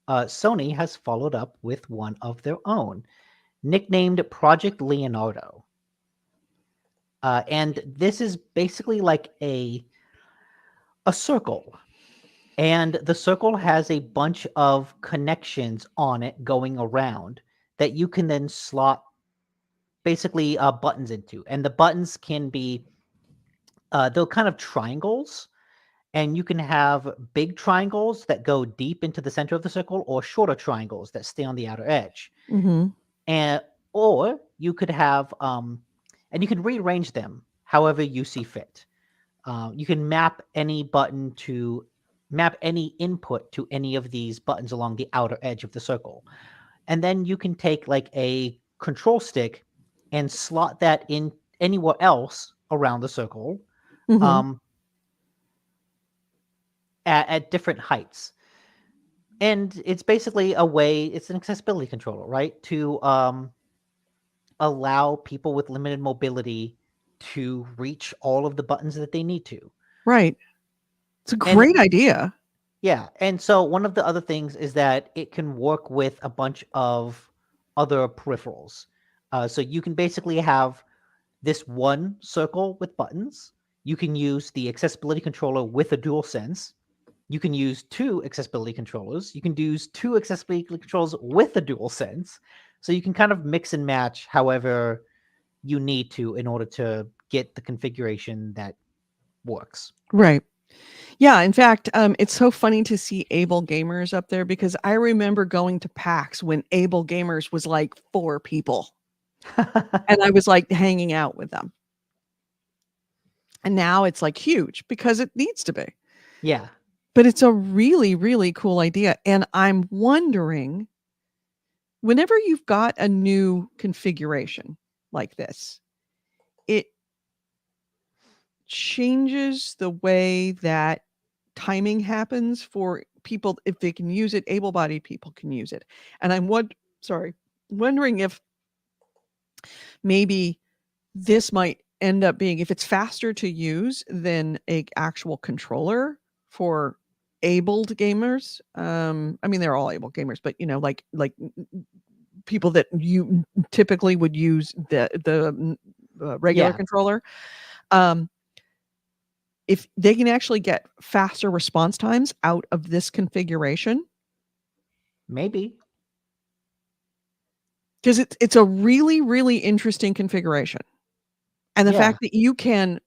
Sony has followed up with one of their own, nicknamed Project Leonardo. And this is basically like a circle. And the circle has a bunch of connections on it going around that you can then slot basically buttons into. And the buttons can be, they're kind of triangles. And you can have big triangles that go deep into the center of the circle or shorter triangles that stay on the outer edge. Or you could have, and you can rearrange them however you see fit. You can map any input to any of these buttons along the outer edge of the circle. And then you can take like a control stick and slot that in anywhere else around the circle at different heights. And it's basically it's an accessibility controller, right? To allow people with limited mobility to reach all of the buttons that they need to. Right. It's a great idea. Yeah. And so one of the other things is that it can work with a bunch of other peripherals. So you can basically have this one circle with buttons. You can use the accessibility controller with a DualSense. You can use 2 accessibility controllers. You can use 2 accessibility controllers with a DualSense. So you can kind of mix and match however you need to in order to get the configuration that works. Right. Yeah, in fact, it's so funny to see able gamers up there because I remember going to PAX when able gamers was like 4 people, and I was like hanging out with them. And now it's like huge because it needs to be. Yeah. But it's a really, really cool idea. And I'm wondering, whenever you've got a new configuration like this, it changes the way that timing happens for people. If they can use it, able-bodied people can use it. And I'm wondering if maybe this might end up being, if it's faster to use than a actual controller for abled gamers. I mean, they're all able gamers, but like people that you typically would use the regular Yeah. controller. Um, if they can actually get faster response times out of this configuration, Maybe. because it's a really, really interesting configuration. And the Yeah. fact that you can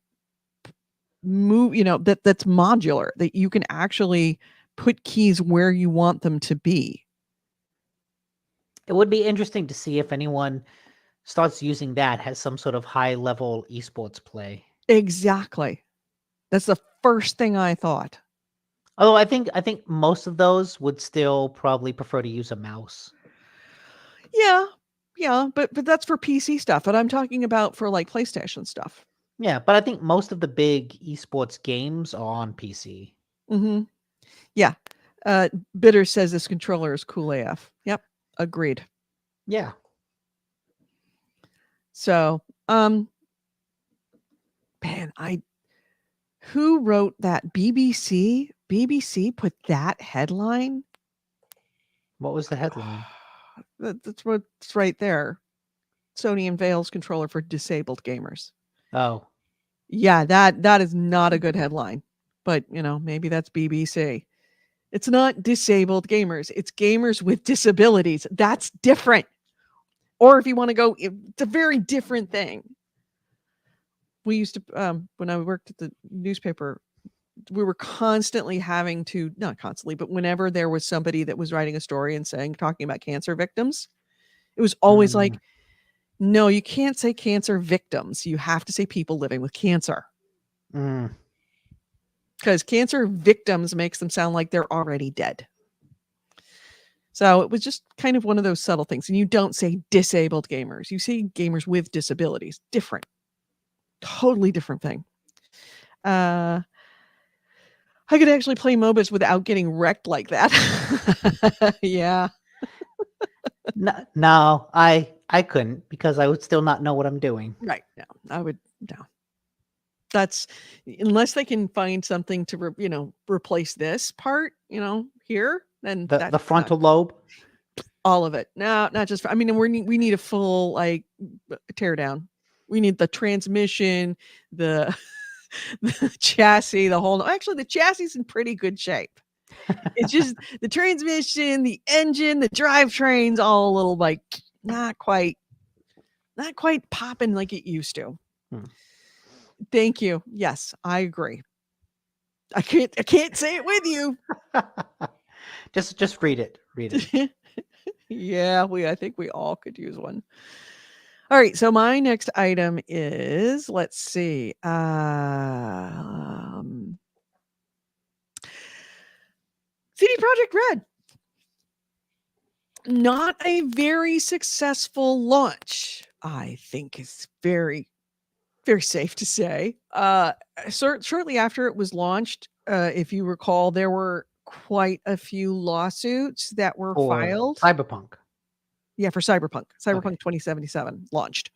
move, that's modular, that you can actually put keys where you want them to be. It would be interesting to see if anyone starts using that has some sort of high level esports play. Exactly. That's the first thing I thought. Although I think most of those would still probably prefer to use a mouse. Yeah. Yeah, but that's for PC stuff, but I'm talking about for like PlayStation stuff. Yeah, but I think most of the big esports games are on PC. Mhm. Yeah. Bitter says this controller is cool AF. Yep, agreed. Yeah. So, man, who wrote that? BBC? BBC put that headline? What was the headline? That's what's right there. Sony unveils controller for disabled gamers. Oh. Yeah, that is not a good headline. But, maybe that's BBC. It's not disabled gamers. It's gamers with disabilities. That's different. Or if you want to go, it's a very different thing. We used to, when I worked at the newspaper, we were constantly having to, not constantly, but whenever there was somebody that was writing a story and talking about cancer victims, it was always like, no, you can't say cancer victims. You have to say people living with cancer. Mm. Because cancer victims makes them sound like they're already dead. So it was just kind of one of those subtle things. And you don't say disabled gamers. You say gamers with disabilities. Different. Totally different thing. I could actually play MOBAs without getting wrecked like that. Yeah. No, I couldn't because I would still not know what I'm doing. Right. No, I would. No. That's unless they can find something to replace this part, here, then The that's frontal lobe. all of it. No, not just. I mean, we need a full tear down. We need the transmission, the the chassis, the whole. Actually, the chassis is in pretty good shape. It's just the transmission, the engine, the drivetrain's all a little like not quite popping like it used to. Hmm. Thank you. Yes, I agree. I can't say it with you. Just read it. Read it. Yeah, I think we all could use one. All right, so my next item is, let's see. CD Projekt Red. Not a very successful launch, I think is very, very safe to say. Shortly after it was launched, if you recall, there were quite a few lawsuits that were For filed. Cyberpunk. Yeah, for Cyberpunk. Cyberpunk Okay. 2077 launched.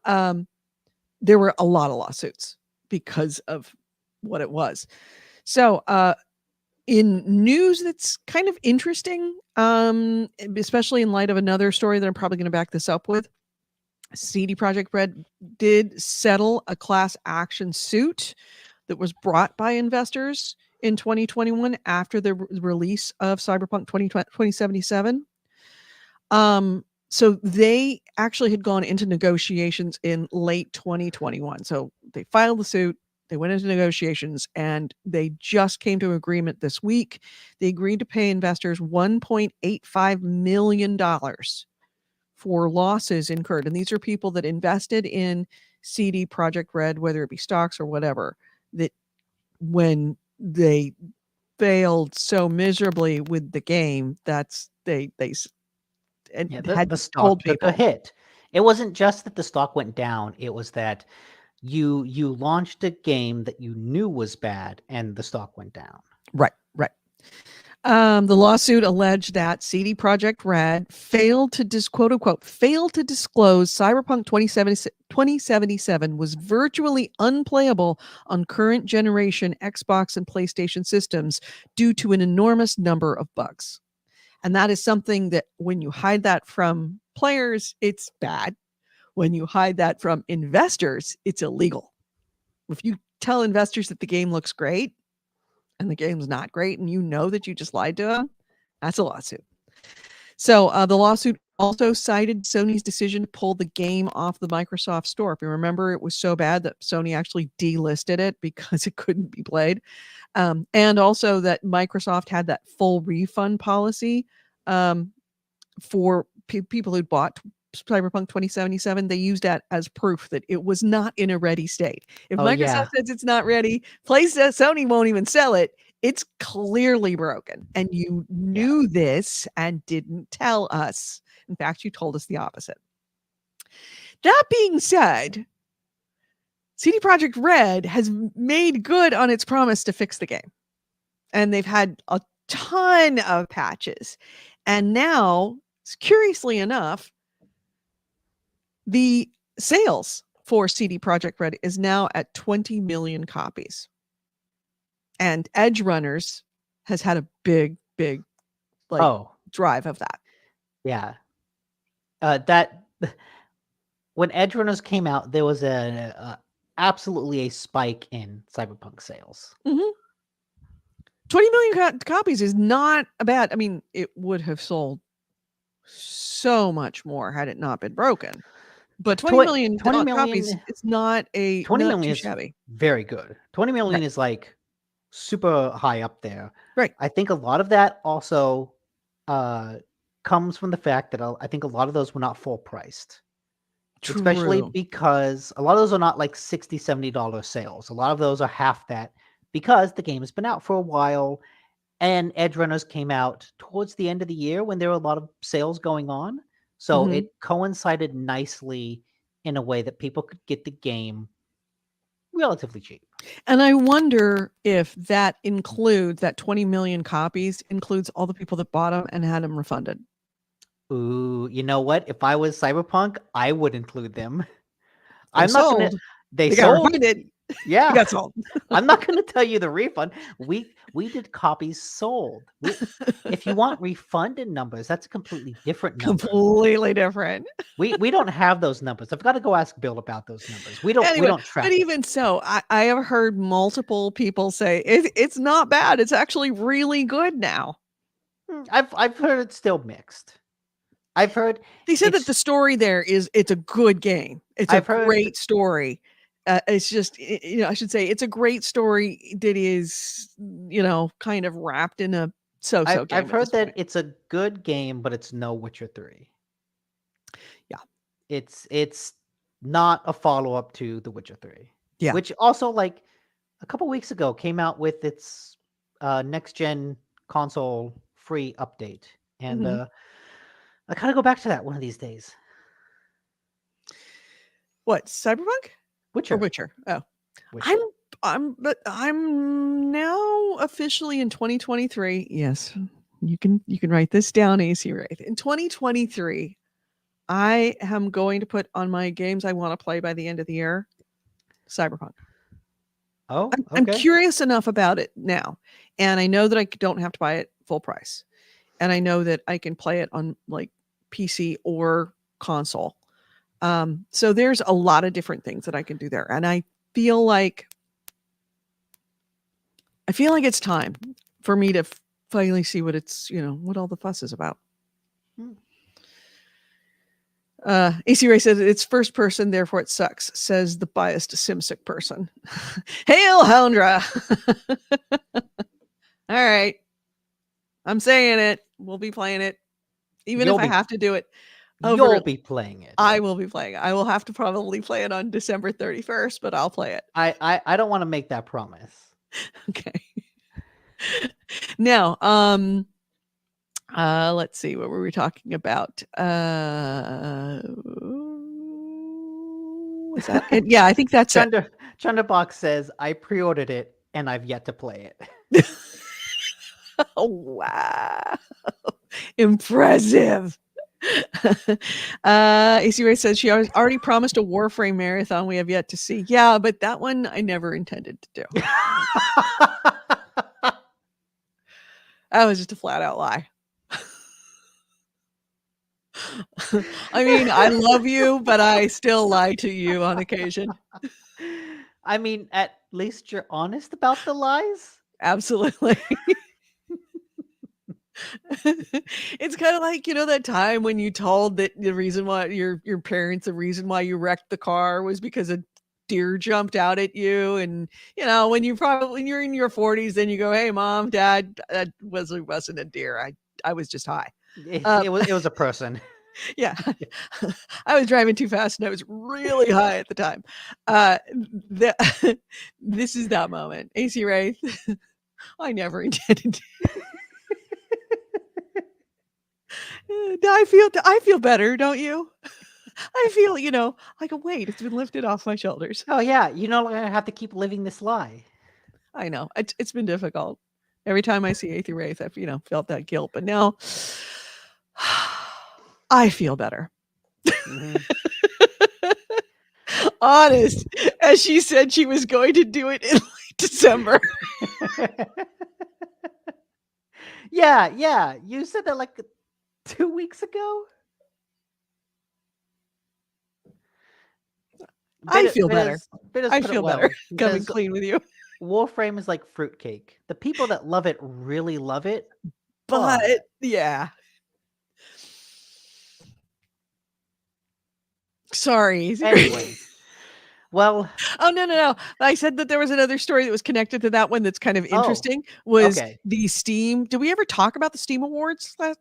There were a lot of lawsuits because of what it was. So, in news that's kind of interesting, especially in light of another story that I'm probably going to back this up with, CD Projekt Red did settle a class action suit that was brought by investors in 2021 after the release of Cyberpunk 2077. So they actually had gone into negotiations in late 2021. So they filed the suit They went into negotiations and they just came to agreement this week. They agreed to pay investors $1.85 million for losses incurred. And these are people that invested in CD Projekt Red, whether it be stocks or whatever, that when they failed so miserably with the game, that's they and Yeah, had the told stock took a people. hit. It wasn't just that the stock went down, it was that you launched a game that you knew was bad and the stock went down. Right. The lawsuit alleged that CD Projekt Red failed to quote unquote failed to disclose Cyberpunk 2077 was virtually unplayable on current generation Xbox and PlayStation systems due to an enormous number of bugs. And that is something that when you hide that from players, it's bad. When you hide that from investors, it's illegal. If you tell investors that the game looks great and the game's not great and you know that you just lied to them, that's a lawsuit. So the lawsuit also cited Sony's decision to pull the game off the Microsoft Store. If you remember, it was so bad that Sony actually delisted it because it couldn't be played. And also that Microsoft had that full refund policy for people who'd bought Cyberpunk 2077. They used that as proof that it was not in a ready state. If Oh, Microsoft yeah. says it's not ready, Sony won't even sell it. It's clearly broken. And you knew this and didn't tell us. In fact, you told us the opposite. That being said, CD Projekt Red has made good on its promise to fix the game. And they've had a ton of patches. And now, curiously enough, the sales for CD Projekt Red is now at 20 million copies. And Edge Runners has had a big drive of that. Yeah. That when Edge Runners came out, there was absolutely a spike in Cyberpunk sales. 20 million copies is not bad. I mean, it would have sold so much more had it not been broken. But 20 million copies, it's not 20 million too is shabby. Very good. 20 million is like super high up there. Right. I think a lot of that also comes from the fact that I think a lot of those were not full priced. True. Especially because a lot of those are not like $60, $70 sales. A lot of those are half that because the game has been out for a while and Edge Runners came out towards the end of the year when there were a lot of sales going on. So it coincided nicely in a way that people could get the game relatively cheap. And I wonder if that includes, that 20 million copies includes all the people that bought them and had them refunded. Ooh, you know what? If I was Cyberpunk, I would include them. I'm not going to. They got sold. refunded. Yeah, They got sold. I'm not going to tell you the refund. We did copies sold. If you want refunded numbers, that's a completely different number. Completely different. We don't have those numbers. I've got to go ask Bill about those numbers. We don't track. But even so, I have heard multiple people say it's not bad. It's actually really good now. I've heard it's still mixed. I've heard they said that the story there it's a good game. It's a great story. It's just, I should say it's a great story that is, kind of wrapped in a so-so game. I've heard that it's a good game, but it's no Witcher 3. Yeah. It's not a follow-up to The Witcher 3. Yeah. Which also, like, a couple weeks ago came out with its next-gen console free update. And I gotta go back to that one of these days. What, Cyberpunk? Witcher. Or Witcher. Oh. Witcher. I'm now officially in 2023. Yes. You can write this down, AC Wraith. In 2023, I am going to put on my games I want to play by the end of the year, Cyberpunk. Oh, okay. I'm curious enough about it now. And I know that I don't have to buy it full price. And I know that I can play it on like PC or console. So there's a lot of different things that I can do there. And I feel like it's time for me to finally see what it's, what all the fuss is about. AC Ray says it's first person, therefore it sucks, says the biased SimSick person. Hail Houndra! All right. I'm saying it. We'll be playing it. Even if I have to do it over. You'll be playing it. I will be playing it. I will have to probably play it on December 31st, but I'll play it. I don't want to make that promise. Okay. Now, let's see, what were we talking about? Was that it? Yeah, I think that's it. Chunderbox says, I pre-ordered it and I've yet to play it. Oh, wow. Impressive. AC Ray says she already promised a Warframe marathon we have yet to see. Yeah, but that one I never intended to do. That was just a flat out lie. I mean, I love you, but I still lie to you on occasion. I mean, at least you're honest about the lies. Absolutely. It's kind of like, that time when you told that the reason why your parents, the reason why you wrecked the car was because a deer jumped out at you. And, when you're in your 40s, then you go, hey, mom, dad, that wasn't a deer. I was just high. It was a person. Yeah. I was driving too fast and I was really high at the time. This is that moment. AC Ray, I never intended to. I feel better, don't you? I feel, like a weight. It's been lifted off my shoulders. Oh yeah, I have to keep living this lie. I know. It's been difficult. Every time I see Aether Wraith, I've felt that guilt. But now I feel better. Mm-hmm. Honest, as she said she was going to do it in late December. Yeah. You said that like 2 weeks ago. I feel better. I feel better coming clean with you. Warframe is like fruitcake. The people that love it really love it. But yeah. Sorry. Anyway. Well. Oh, no. I said that there was another story that was connected to that one that's kind of interesting. The Steam. Did we ever talk about the Steam Awards? I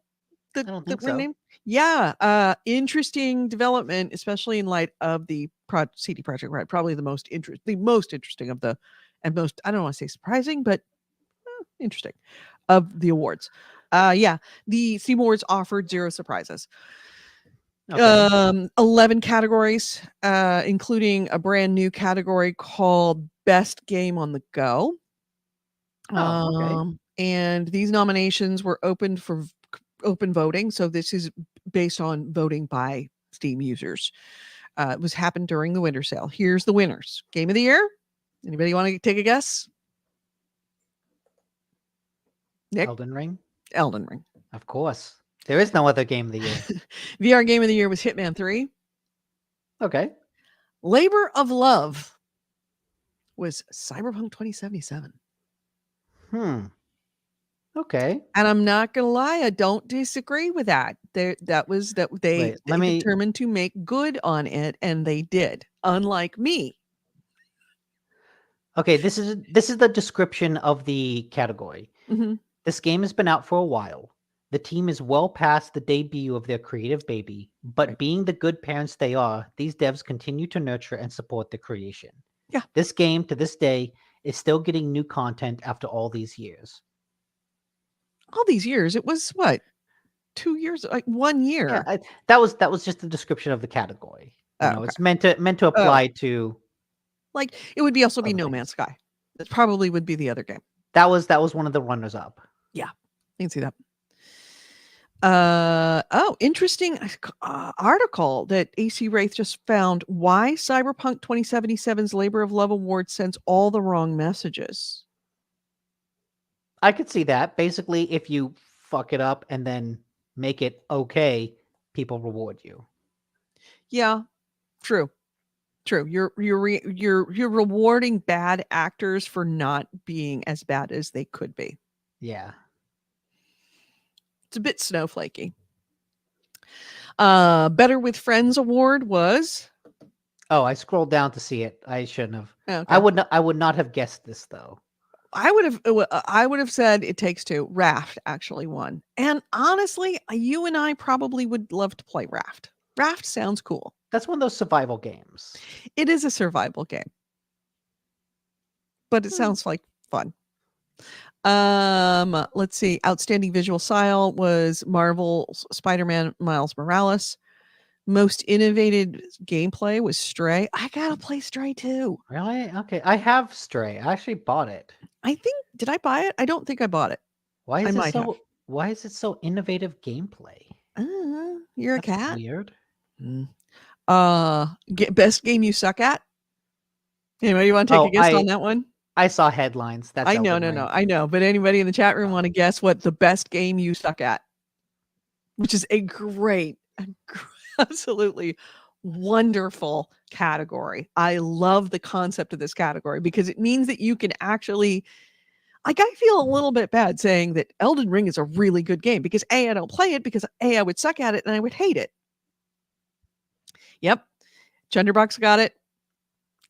don't think so. Named? Yeah. Interesting development, especially in light of the CD Projekt Red. Probably the most interesting of the, and most, I don't want to say surprising, but interesting of the awards. The Steam Awards offered 0 surprises. Okay. 11 categories, including a brand new category called Best Game on the Go. Okay. And these nominations were open for open voting. So this is based on voting by Steam users. It was happened during the winter sale. Here's the winners. Game of the year. Anybody want to take a guess? Nick? Elden Ring. Of course. There is no other game of the year. VR game of the year was Hitman 3. Okay. Labor of Love was Cyberpunk 2077. Okay. And I'm not gonna lie, I don't disagree with that. They determined to make good on it, and they did. Unlike me. Okay, this is the description of the category. Mm-hmm. This game has been out for a while. The team is well past the debut of their creative baby, but being the good parents they are, these devs continue to nurture and support the creation. Yeah. This game, to this day, is still getting new content after all these years. All these years? It was what? 2 years? Like 1 year? Yeah, that was just the description of the category. Okay. It's meant to apply to. Like it would also be No Man's Sky. That probably would be the other game. That was one of the runners up. Yeah, you can see that. Interesting article that AC Wraith just found. Why Cyberpunk 2077's Labor of Love Award sends all the wrong messages. I could see that. Basically, if you fuck it up and then make it okay, people reward you. Yeah, true. You're rewarding bad actors for not being as bad as they could be. Yeah. It's a bit snowflakey. Better with Friends award was Oh, I scrolled down to see it. I shouldn't have. okay. I would not have guessed this though. I would have said It Takes Two. Raft actually won. And honestly, you and I probably would love to play Raft. Raft sounds cool. That's one of those survival games. It is a survival game. But it Hmm. sounds like fun. Let's see. Outstanding visual style was Marvel's Spider-Man Miles Morales. Most innovative gameplay was Stray. I gotta play Stray too. Really? Okay. I have Stray. I actually bought it. I think did I buy it? I don't think I bought it. Why I is it might have. so why is it so innovative gameplay? You're a That's cat. weird. Best game you suck at? Anybody want to take a guess on that one? I saw headlines. That's I know, Elden no, Ring. I know. But anybody in the chat room want to guess what the best game you suck at? Which is a great, absolutely wonderful category. I love the concept of this category because it means that you can actually, like, I feel a little bit bad saying that Elden Ring is a really good game because A, I don't play it because A, I would suck at it and I would hate it. Yep. Chunderbox got it.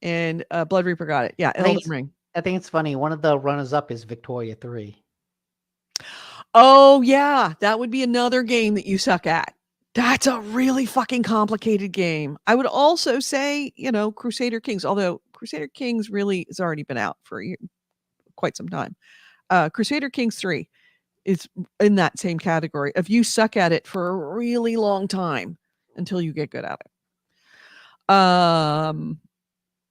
And Blood Reaper got it. Yeah, Elden Ring. I think it's funny. One of the runners up is Victoria 3. Oh, yeah. That would be another game that you suck at. That's a really fucking complicated game. I would also say, Crusader Kings, although Crusader Kings really has already been out for quite some time. Crusader Kings 3 is in that same category of you suck at it for a really long time until you get good at it.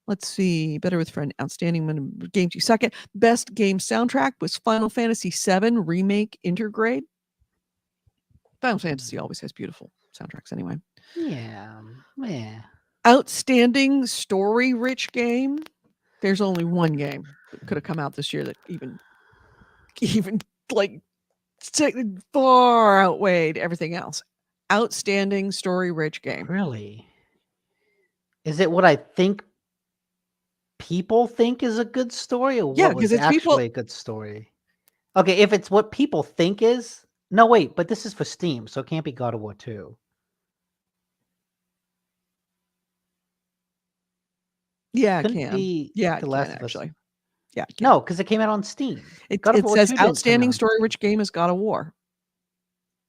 Let's see. Better with Friend. Outstanding games you suck at. Best game soundtrack was Final Fantasy VII Remake Intergrade. Final Fantasy always has beautiful soundtracks anyway. Yeah. Outstanding story-rich game. There's only one game that could have come out this year that even like far outweighed everything else. Outstanding story-rich game. Really? Is it what I think people think is a good story, or Yeah, what 'cause was it's people- actually a good story? Okay, if it's what people think is... No, wait, but this is for Steam, so it can't be God of War 2. Yeah, it Couldn't can. be Yeah, The it Last can of Us. actually. Yeah, it can. No, because it came out on Steam. It God of War says 2 didn't come outstanding out on story-rich game is God of War.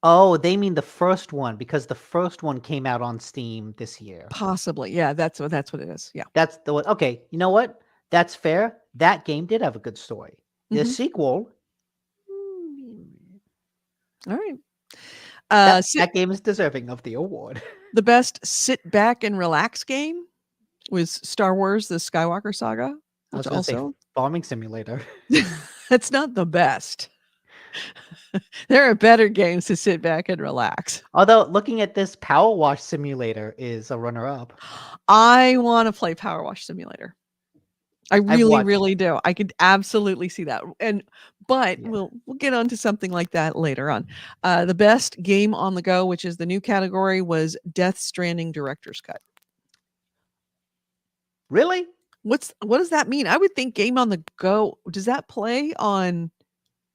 Oh, they mean the first one, because the first one came out on Steam this year. Possibly. Yeah, that's what it is. Yeah. That's the one. Okay, you know what? That's fair. That game did have a good story. The Mhm. sequel, All right. that game is deserving of the award. The best sit back and relax game was Star Wars: The Skywalker Saga. I was Which going to say also, Farming Simulator. it's not the best. There are better games to sit back and relax. Although looking at this, Power Wash Simulator is a runner-up. I want to play Power Wash Simulator. I really, watched really do. I could absolutely see that. But Yeah. we'll get onto something like that later on. The best game on the go, which is the new category, was Death Stranding Director's Cut. Really? What does that mean? I would think game on the go. Does that play on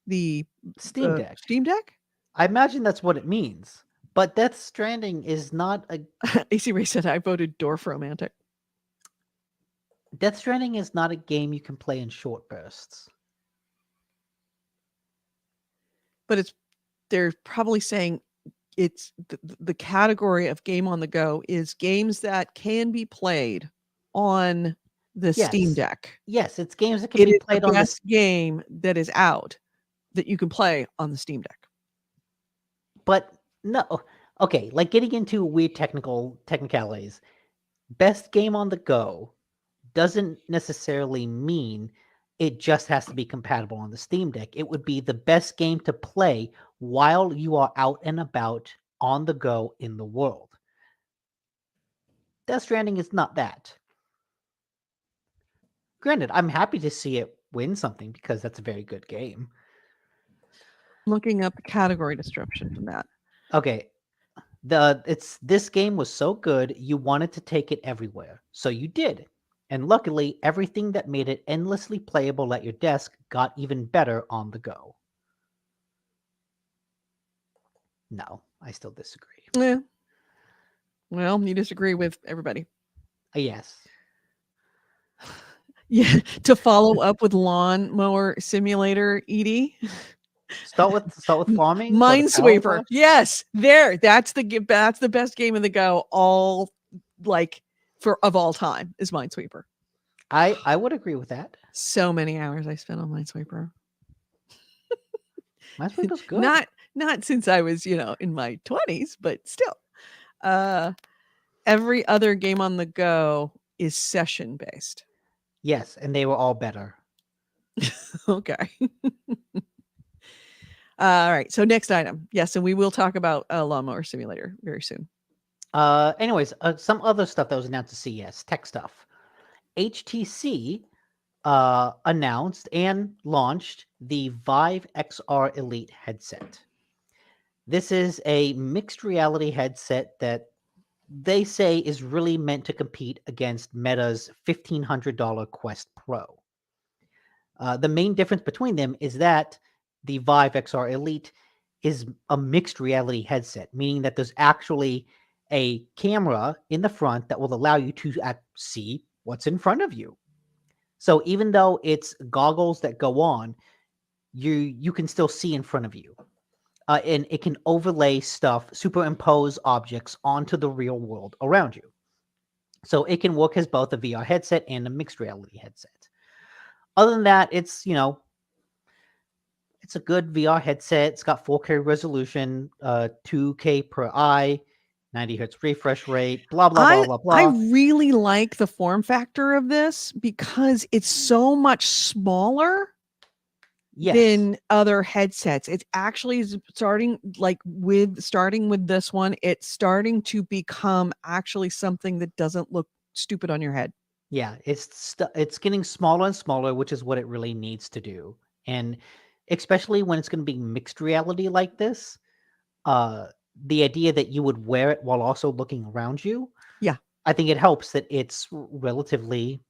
the Steam Deck. Steam Deck? I imagine that's what it means. But Death Stranding is not a... AC Ray said I voted Dorf Romantic. Death Stranding is not a game you can play in short bursts. But they're probably saying it's the category of game on the go is games that can be played on the Steam Yes. Deck. Yes, it's games that can It be is played the on best game that is out that you can play on the Steam Deck. But no, okay, like getting into weird technicalities. Best game on the go doesn't necessarily mean it just has to be compatible on the Steam Deck. It would be the best game to play while you are out and about on the go in the world. Death Stranding is not that. Granted, I'm happy to see it win something because that's a very good game. Looking up the category description from that. Okay. This game was so good, you wanted to take it everywhere. So you did. And luckily, everything that made it endlessly playable at your desk got even better on the go. No, I still disagree. Yeah. Well, you disagree with everybody. Yes. Yeah. To follow up with Lawnmower Simulator, Edie. Start with farming. Go to Power Minesweeper. Wash. Yes, there. That's the best game in the Go. All like of all time is Minesweeper. I would agree with that. So many hours I spent on Minesweeper. Minesweeper's good. Not since I was in my 20s, but still. Every other game on the Go is session based. Yes, and they were all better. Okay. All right. So next item. Yes, and we will talk about Lawnmower Simulator very soon. Anyways, some other stuff that was announced to CES, tech stuff. HTC announced and launched the Vive XR Elite headset. This is a mixed reality headset that they say is really meant to compete against Meta's $1,500 Quest Pro. The main difference between them is that the Vive XR Elite is a mixed reality headset, meaning that there's actually a camera in the front that will allow you to see what's in front of you. So even though it's goggles that go on, you can still see in front of you. And it can overlay stuff, superimpose objects onto the real world around you. So it can work as both a VR headset and a mixed reality headset. Other than that, it's a good VR headset. It's got 4K resolution, 2K per eye, 90 hertz refresh rate, blah, blah, blah, blah, blah. I really like the form factor of this because it's so much smaller than other headsets. It's actually starting with this one. It's starting to become actually something that doesn't look stupid on your head. Yeah, it's getting smaller and smaller, which is what it really needs to do. And especially when it's going to be mixed reality like this, the idea that you would wear it while also looking around you, yeah, I think it helps that it's relatively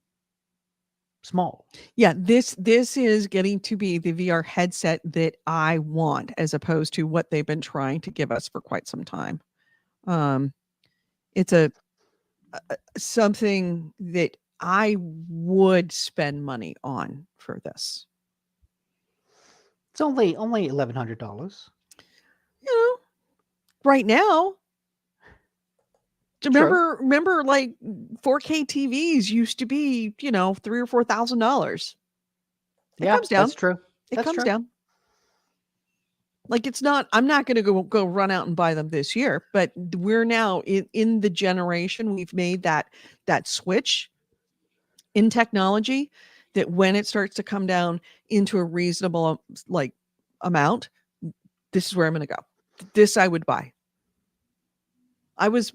small. Yeah, this is getting to be the VR headset that I want, as opposed to what they've been trying to give us for quite some time. It's a something that I would spend money on for this. It's only $1,100. Right now. Remember, like 4K TVs used to be, $3,000 or $4,000. It comes down. That's true. It comes down. Like I'm not going to go run out and buy them this year, but we're now in the generation we've made that switch in technology that when it starts to come down into a reasonable amount, this is where I'm going to go. This I would buy.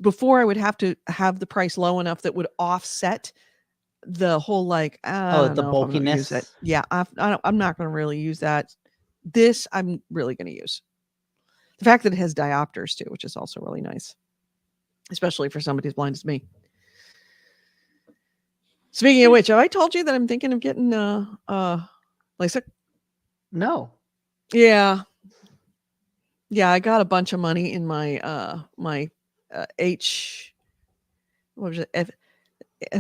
Before I would have to have the price low enough that would offset the whole the bulkiness. Yeah, I'm not going to really use that. This I'm really going to use. The fact that it has diopters too, which is also really nice, especially for somebody as blind as me. Speaking of which, have I told you that I'm thinking of getting LASIK? No. Yeah, I got a bunch of money in my what was it?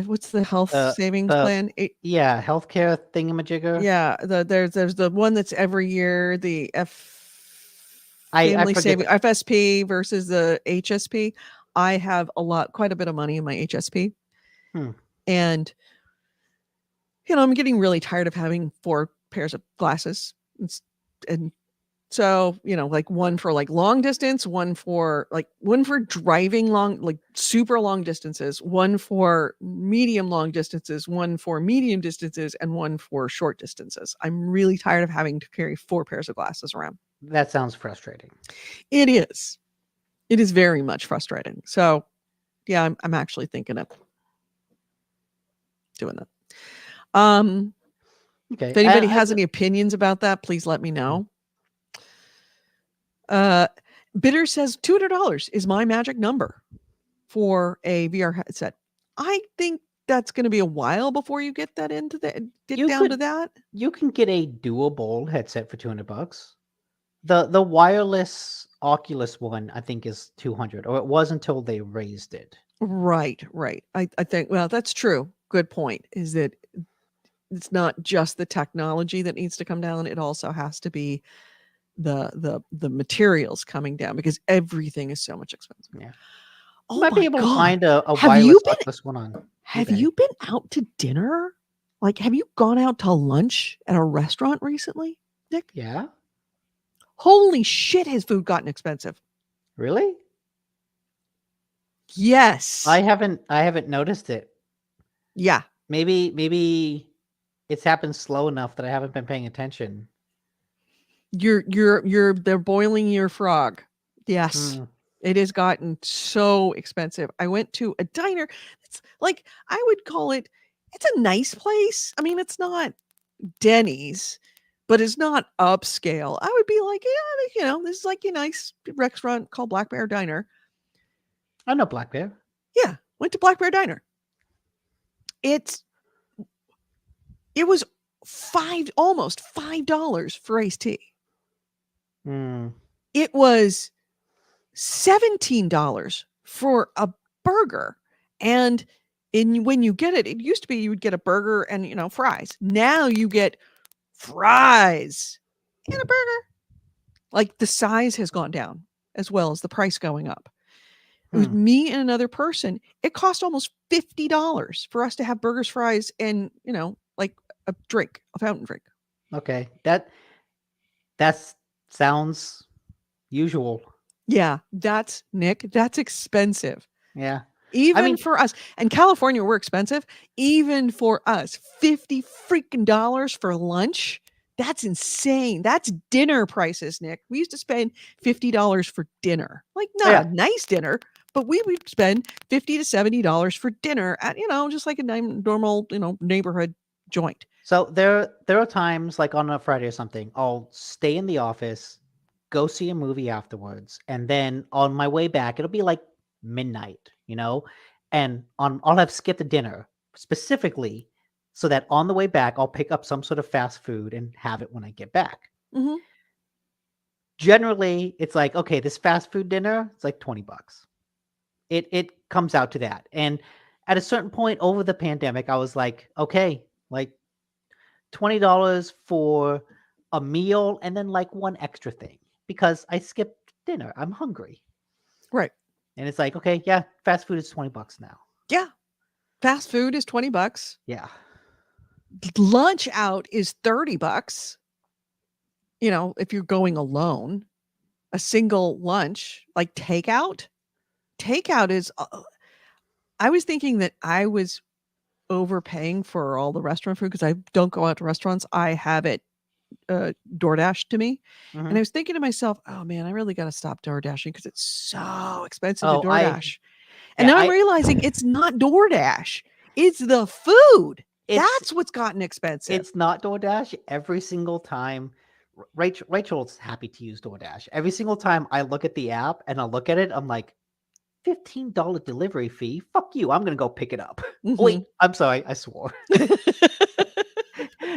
What's the health savings plan? Healthcare thingamajigger. Yeah, there's the one that's every year, the family saving FSP versus the HSP. I have quite a bit of money in my HSP, and I'm getting really tired of having 4 pairs of glasses, and so, one for long distance, one for driving long, super long distances, one for medium long distances, one for medium distances, and one for short distances. I'm really tired of having to carry 4 pairs of glasses around. That sounds frustrating. It is. It is very much frustrating. So, yeah, I'm actually thinking of doing that. Okay. If anybody has any opinions about that, please let me know. Bitter says $200 is my magic number for a VR headset. I think that's going to be a while before you get down to that. You can get a doable headset for $200. The wireless Oculus one, I think, is 200, or it was until they raised it. Right, right. I think, well, that's true. Good point. Is that it's not just the technology that needs to come down, it also has to be the materials coming down because everything is so much expensive. Yeah. Oh You might my be able to god. find a Have wireless you been Oculus one on have eBay. you been out to dinner? Like, have you gone out to lunch at a restaurant recently, Nick? Yeah? Holy shit, has food gotten expensive? Really? Yes. I haven't noticed it. Yeah. Maybe it's happened slow enough that I haven't been paying attention. They're boiling your frog. Yes. Hmm. It has gotten so expensive. I went to a diner. It's like, I would call it, it's a nice place. I mean, it's not Denny's, but it's not upscale. I would be like, yeah, this is like a nice restaurant called Black Bear Diner. I know Black Bear. Yeah, went to Black Bear Diner. It was almost $5 for iced tea. Hmm. It was $17 for a burger. And when you get it, it used to be you would get a burger and fries. Now you get fries and a burger. Like, the size has gone down as well as the price going up. It was me and another person. It cost almost $50 for us to have burgers, fries, and like a drink, a fountain drink. Okay. That sounds usual. Yeah, Nick, that's expensive. Yeah. Even for us. And California, we're expensive. Even for us, $50 freaking dollars for lunch. That's insane. That's dinner prices, Nick. We used to spend $50 for dinner. Like, not a nice dinner, but we would spend $50 to $70 for dinner at, just like a normal, neighborhood joint. So there are times, like on a Friday or something, I'll stay in the office, go see a movie afterwards, and then on my way back, it'll be like midnight, and I'll have skipped a dinner specifically so that on the way back, I'll pick up some sort of fast food and have it when I get back. Mm-hmm. Generally, it's like, okay, this fast food dinner, it's like $20. It comes out to that. And at a certain point over the pandemic, I was like, okay, like $20 for a meal and then like one extra thing because I skipped dinner. I'm hungry. Right. And it's like, okay, yeah, fast food is $20 now. Yeah. Fast food is $20. Yeah. Lunch out is $30. If you're going alone, a single lunch, like takeout is, I was thinking that I was overpaying for all the restaurant food because I don't go out to restaurants. I have it DoorDash to me. And I was thinking to myself, oh man, I really got to stop Door Dashing because it's so expensive to DoorDash. And now I'm realizing it's not DoorDash. It's the food. That's what's gotten expensive. It's not DoorDash. Every single time, Rachel's happy to use DoorDash. Every single time I look at the app and I look at it, I'm like, $15 delivery fee. Fuck you. I'm going to go pick it up. Mm-hmm. Wait, I'm sorry. I swore.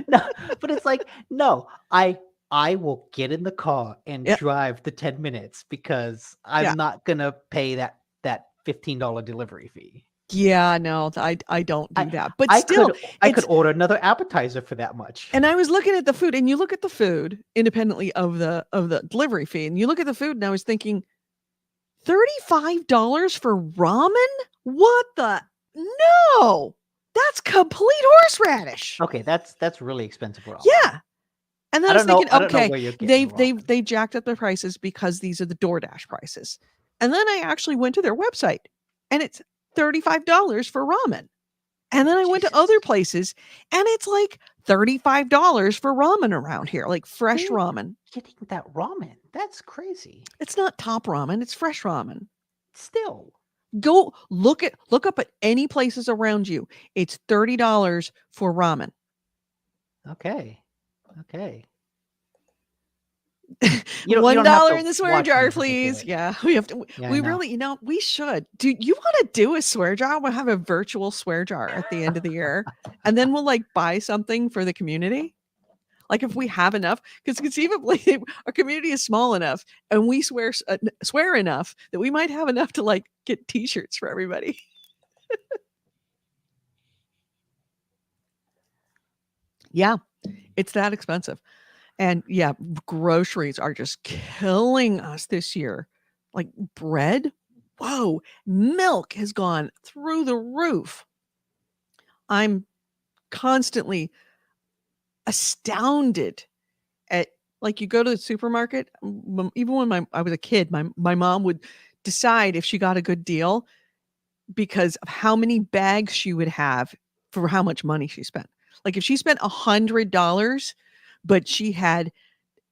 No, but it's like, no, I will get in the car and drive the 10 minutes because I'm not going to pay that $15 delivery fee. Yeah, no, I don't do that. But I still, I could order another appetizer for that much. And I was looking at the food, and you look at the food independently of the delivery fee, and you look at the food, and I was thinking, $35 for ramen? What the? No, that's complete horseradish. Okay, that's really expensive ramen. Yeah. And then I was thinking, okay, they jacked up their prices because these are the DoorDash prices. And then I actually went to their website, and it's $35 for ramen. And then I went to other places, and it's like $35 for ramen around here, like fresh ramen. Getting that ramen, that's crazy. It's not top ramen, it's fresh ramen. Still. Go look up at any places around you. It's $30 for ramen. Okay. $1 in the swear jar, please. Yeah, we have to. Yeah, we really, we should. Do you want to do a swear jar? We'll have a virtual swear jar at the end of the year, and then we'll buy something for the community. Like if we have enough, because conceivably our community is small enough and we swear enough that we might have enough to like get t-shirts for everybody. Yeah, it's that expensive. And yeah, groceries are just killing us this year. Like bread, whoa, milk has gone through the roof. I'm constantly astounded at, like, you go to the supermarket, even when I was a kid, my mom would decide if she got a good deal because of how many bags she would have for how much money she spent. Like if she spent $100, but she had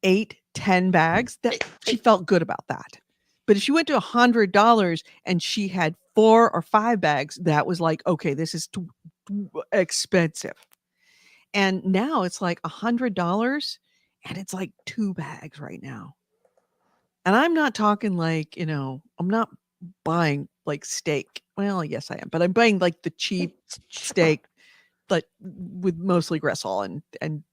8-10 bags, that she felt good about that. But if she went to $100 and she had 4 or 5 bags, that was like, okay, this is too expensive. And now it's like $100 and it's like 2 bags right now. And I'm not talking like, I'm not buying like steak. Well, yes I am, but I'm buying like the cheap steak, but with mostly gristle, and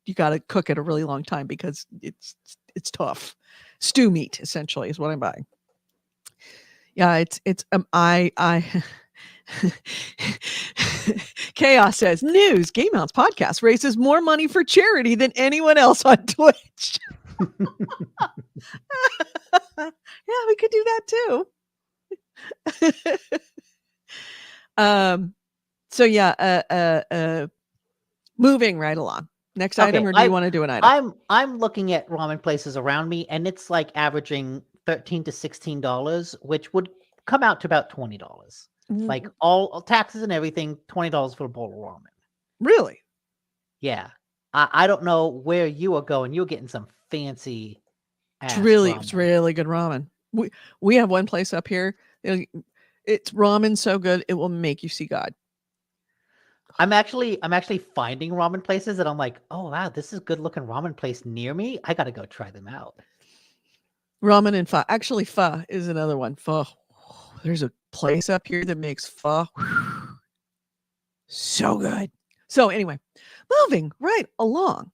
you got to cook it a really long time because it's tough. Stew meat essentially is what I'm buying. Yeah, I Chaos says, news, GameHounds podcast raises more money for charity than anyone else on Twitch. Yeah, we could do that too. So yeah, moving right along. Next item, or do you want to do an item? I'm looking at ramen places around me, and it's like averaging $13 to $16, which would come out to about $20. Like all taxes and everything, $20 for a bowl of ramen. Really? Yeah. I don't know where you are going. You're getting some fancy It's ass really ramen. good ramen. We have one place up here. It's ramen so good it will make you see God. I'm actually finding ramen places that I'm like, oh wow, this is good looking ramen place near me. I gotta go try them out. Ramen and pho. Actually, pho is another one. Pho. There's a place up here that makes pho. So good. So anyway, moving right along.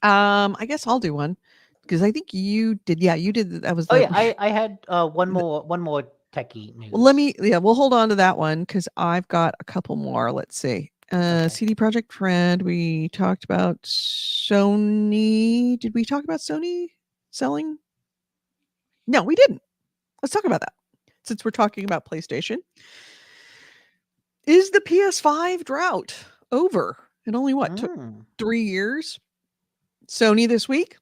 I guess I'll do one because I think you did. Yeah, you did. That was Oh the. yeah, I had one more techie news. Well, we'll hold on to that one because I've got a couple more. Let's see. Okay. CD Projekt Red. We talked about Sony. Did we talk about Sony selling? No, we didn't. Let's talk about that since we're talking about PlayStation. Is the PS5 drought over? It only took 3 years. Sony this week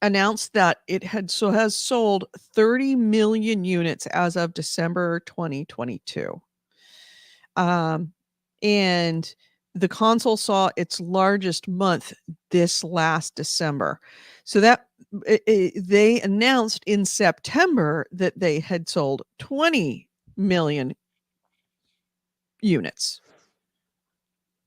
announced that it has sold 30 million units as of December 2022. And the console saw its largest month this last December. So that they announced in September that they had sold 20 million units.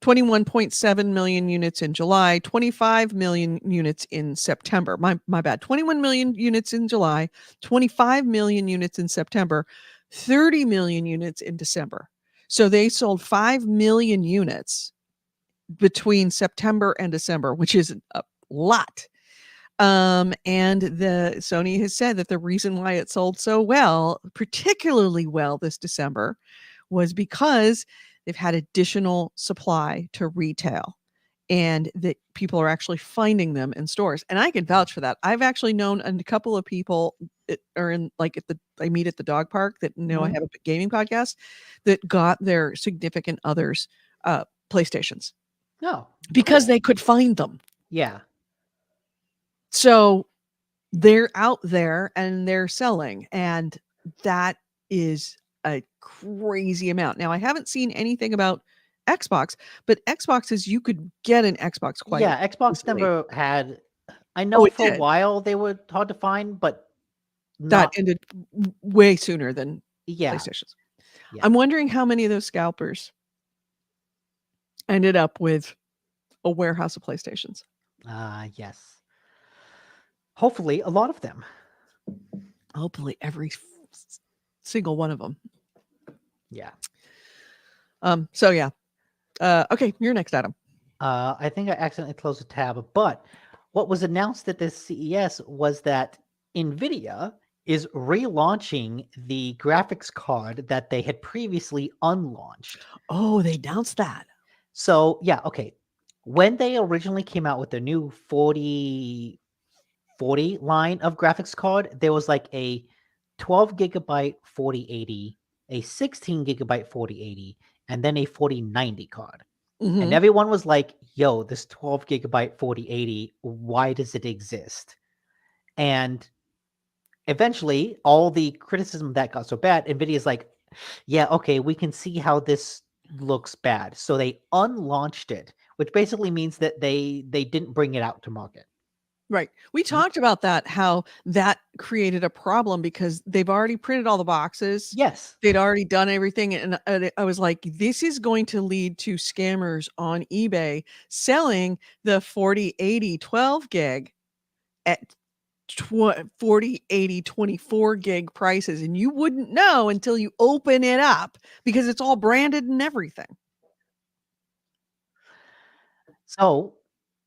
21.7 million units in July, 25 million units in September. My bad. 21 million units in July, 25 million units in September, 30 million units in December. So they sold 5 million units between September and December, which is a lot. And the Sony has said that the reason why it sold so well, particularly well this December, was because they've had additional supply to retail and that people are actually finding them in stores. And I can vouch for that. I've actually known a couple of people that are in I meet at the dog park that know I have a gaming podcast that got their significant others PlayStations. No. Because they could find them. Yeah. So they're out there and they're selling, and that is a crazy amount. Now, I haven't seen anything about Xbox, but Xboxes, you could get an Xbox quite Xbox easily. never had. I know it for a did. while they were hard to find, but That ended way sooner than PlayStations. Yeah. I'm wondering how many of those scalpers ended up with a warehouse of PlayStations. Yes. Hopefully, a lot of them. Hopefully, every single one of them. Yeah. So yeah. Okay, your next item. I think I accidentally closed a tab, but what was announced at this CES was that NVIDIA is relaunching the graphics card that they had previously unlaunched. Oh, they announced that. So, yeah, okay. When they originally came out with the new 4040 line of graphics card, there was like a 12 gigabyte 4080, a 16 gigabyte 4080, and then a 4090 card. And Mhm. everyone was like, yo, this 12 gigabyte 4080, why does it exist? And eventually, all the criticism that got so bad, NVIDIA's like, yeah, okay, we can see how this looks bad. So they unlaunched it, which basically means that they didn't bring it out to market. Right. We talked about that, how that created a problem because they've already printed all the boxes. Yes. They'd already done everything. And I was like, this is going to lead to scammers on eBay selling the 4080 12 gig at 4080 24 gig prices. And you wouldn't know until you open it up because it's all branded and everything. So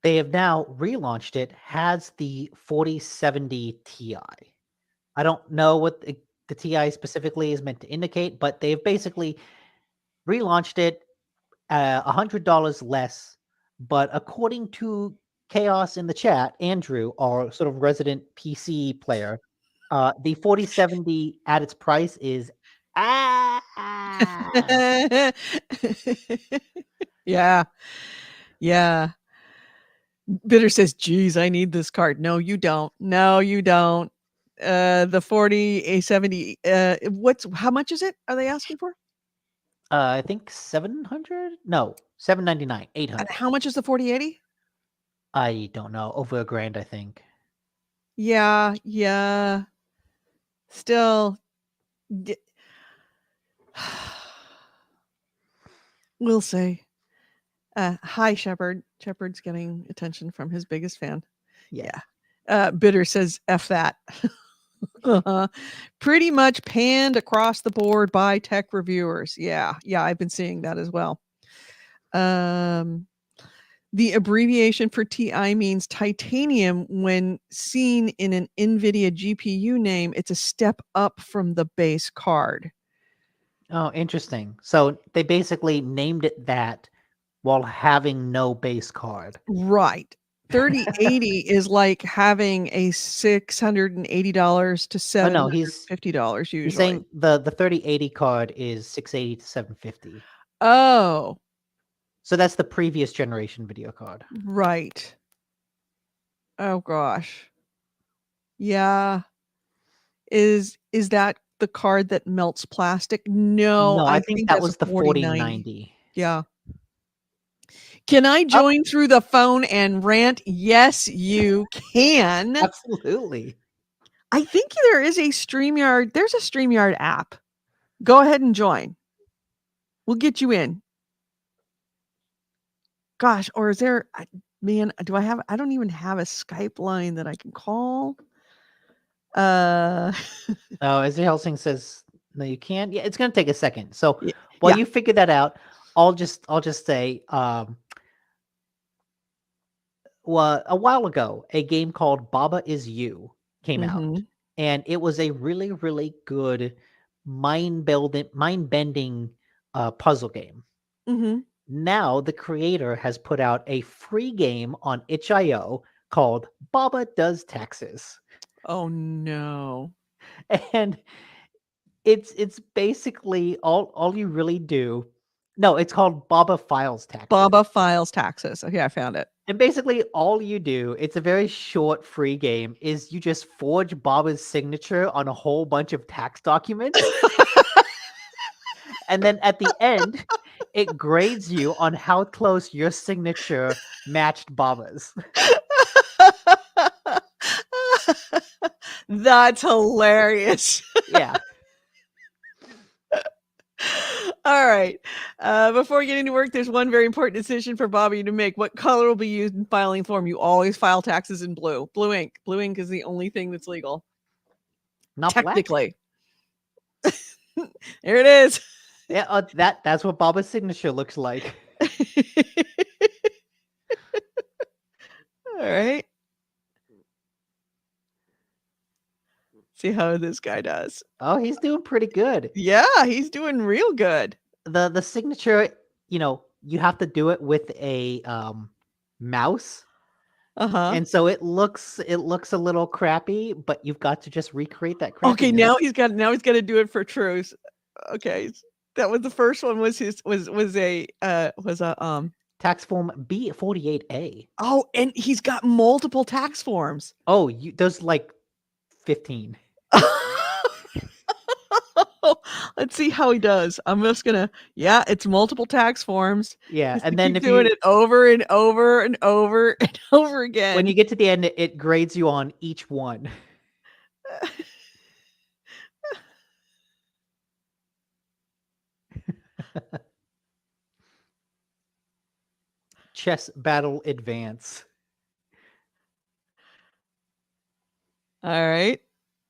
they have now relaunched it, has the 4070 Ti. I don't know what the Ti specifically is meant to indicate, but they've basically relaunched it $100 less. But according to Chaos in the chat, Andrew, our sort of resident PC player, the 4070 at its price is Yeah. Yeah. Bitter says, geez, I need this card. No, you don't. No, you don't. The 40 A70, how much is it? Are they asking for? I think 700? No, 799, And 800. how much is the 4080? I don't know, over $1,000, I think. Yeah, yeah. Still, d- we'll see. Hi, Shepard. Shepard's getting attention from his biggest fan. Yeah. Bitter says, F that. Pretty much panned across the board by tech reviewers. Yeah, I've been seeing that as well. The abbreviation for TI means titanium. When seen in an NVIDIA GPU name, it's a step up from the base card. Oh, interesting. So they basically named it that while having no base card. Right. 3080 is like having a $680 to Oh no, he's $750 usually. saying the 3080 card is 680 to 750. Oh, So that's the previous generation video card. right. Oh gosh. Yeah. Is that the card that melts plastic? No, No, I I think think that that's a was the 4090. 4090. Yeah. Can I Oh, join through the phone and rant? Yes, you can. absolutely. I think there is a StreamYard. There's a StreamYard app. Go ahead and join. We'll get you in. Gosh, or is there, man, I don't even have a Skype line that I can call. Oh, Ezra Helsing says, no, you can't. Yeah, it's going to take a second. So Yeah, while yeah. you figure that out, I'll just say, well, a while ago, a game called Baba Is You came out, Mhm. and it was a really, really good mind-bending puzzle game. Mhm. Now the creator has put out a free game on itch.io called Baba Does Taxes, Oh no. and it's basically all you really do. No, it's called Baba Files Taxes. Baba files taxes. Okay, I found it. And basically all you do, it's a very short free game, is you just forge Baba's signature on a whole bunch of tax documents. And then at the end, it grades you on how close your signature matched Baba's. That's hilarious. Yeah. All right. Before we get into work, there's one very important decision for Bobby to make. What color will be used in filing form? You always file taxes in blue. Blue ink. Blue ink is the only thing that's legal. Not black? Technically. There it is. Yeah, that's what Baba's signature looks like. right. See how this guy does. Oh, he's doing pretty good. Yeah, he's doing real good. The signature, you have to do it with a mouse. Uh-huh. And so it looks a little crappy, but you've got to just recreate that crappiness. Okay, now he's got to do it for truth. Okay. That was the first one was a Tax form B48A. oh, and he's got multiple tax forms. Oh, there's like 15. Let's see how he does. I'm just gonna, it's multiple tax forms. Yeah, Just and to then keep if doing it over and over and over and over again. when you get to the end, it grades you on each one. Chess battle advance. All right.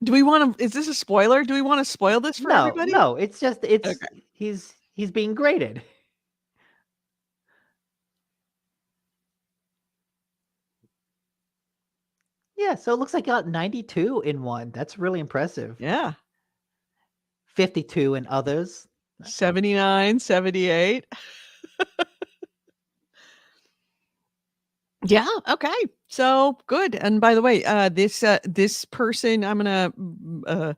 Do we want to? Is this a spoiler? Do we want to spoil this for everybody? No, it's just Okay. he's being graded. Yeah, so it looks like I got 92 in one. That's really impressive. Yeah. 52 in others. 79, 78. Yeah. Okay. So good. And by the way, this person, I'm gonna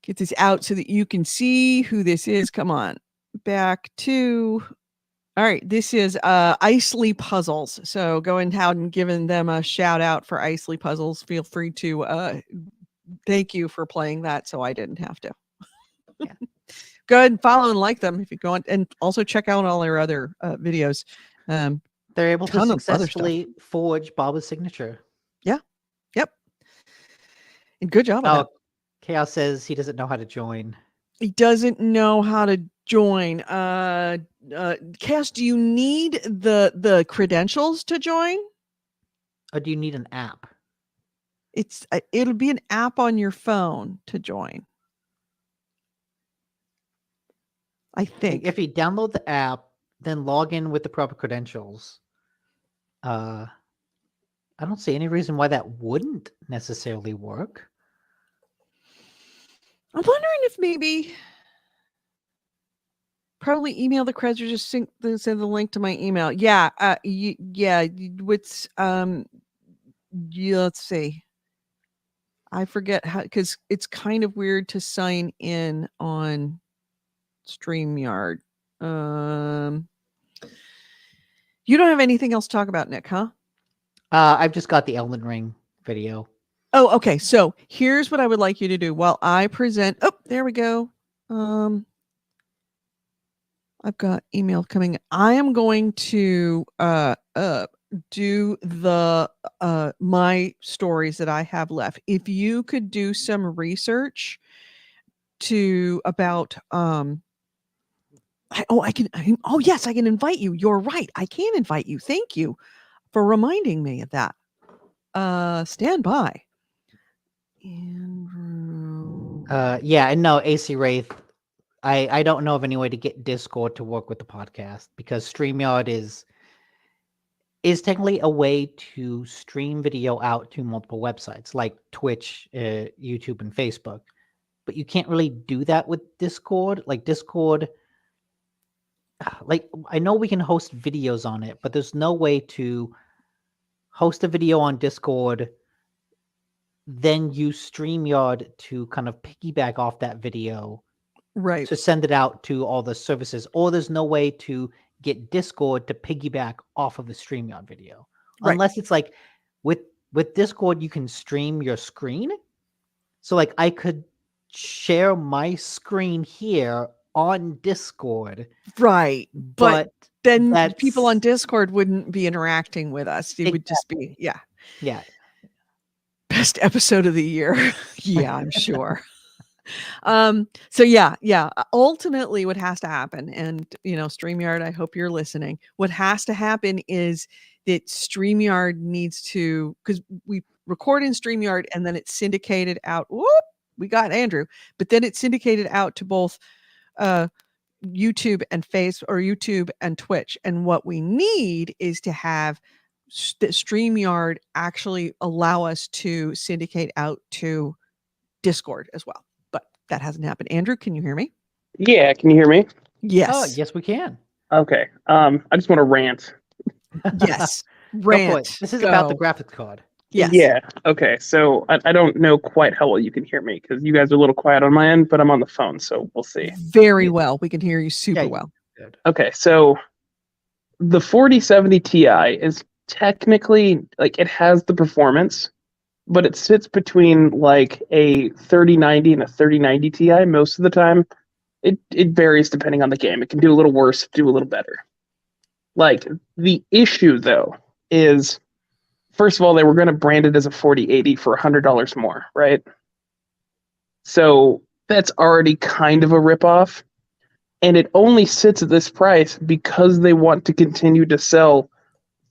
get this out so that you can see who this is. Come on, back to. All right, this is Isley Puzzles. So go ahead and giving them a shout out for Isley Puzzles. Feel free to thank you for playing that, so I didn't have to. Yeah. Go ahead and follow and like them if you go on, and also check out all their other videos. They're able to ton of other stuff. successfully forge Bob's signature. Yeah. Yep. And good job on that. Chaos says he doesn't know how to join. He doesn't know how to join. Chaos, do you need the credentials to join? Or do you need an app? It'll be an app on your phone to join. I think if you download the app, then log in with the proper credentials. I don't see any reason why that wouldn't necessarily work. I'm wondering if maybe probably email the creds or just send the link to my email. Yeah. What's let's see. I forget how, because it's kind of weird to sign in on StreamYard. You don't have anything else to talk about, Nick, huh? I've just got the Elden Ring video. Oh, okay. So here's what I would like you to do while I present. Oh, there we go. I've got email coming. I am going to do the my stories that I have left. If you could do some research about I can invite you. You're right. I can invite you. Thank you for reminding me of that. Stand by. Andrew. Yeah, and no, AC Wraith. I don't know of any way to get Discord to work with the podcast because StreamYard is technically a way to stream video out to multiple websites like Twitch, YouTube, and Facebook. But you can't really do that with Discord. Like Discord, like I know we can host videos on it, but there's no way to host a video on Discord, then use StreamYard to kind of piggyback off that video, right, to send it out to all the services, or there's no way to get Discord to piggyback off of the StreamYard video. Right. Unless it's like with Discord, you can stream your screen. So like I could share my screen here on Discord. Right. But then people on Discord wouldn't be interacting with us. It would just be, yeah. Best episode of the year. Yeah, I'm sure. So yeah. Ultimately what has to happen, and StreamYard, I hope you're listening. What has to happen is that StreamYard needs to, because we record in StreamYard and then it's syndicated out. Whoop, we got Andrew, but then it's syndicated out to both YouTube and YouTube and Twitch. And what we need is to have StreamYard actually allow us to syndicate out to Discord as well. But that hasn't happened. Andrew, can you hear me? Yeah, can you hear me? Yes. Oh, yes, we can. Okay. I just want to rant. Yes. Go for Rant. it. This is about the graphics card. Yes. Yeah. Okay. So I don't know quite how well you can hear me because you guys are a little quiet on my end, but I'm on the phone, so we'll see. Very well. We can hear you super Yeah, well. Good. Okay. So the 4070 Ti is technically like it has the performance, but it sits between like a 3090 and a 3090 Ti most of the time. It varies depending on the game. It can do a little worse, do a little better. Like the issue though is, first of all, they were going to brand it as a 4080 for $100 more, right? So that's already kind of a ripoff. And it only sits at this price because they want to continue to sell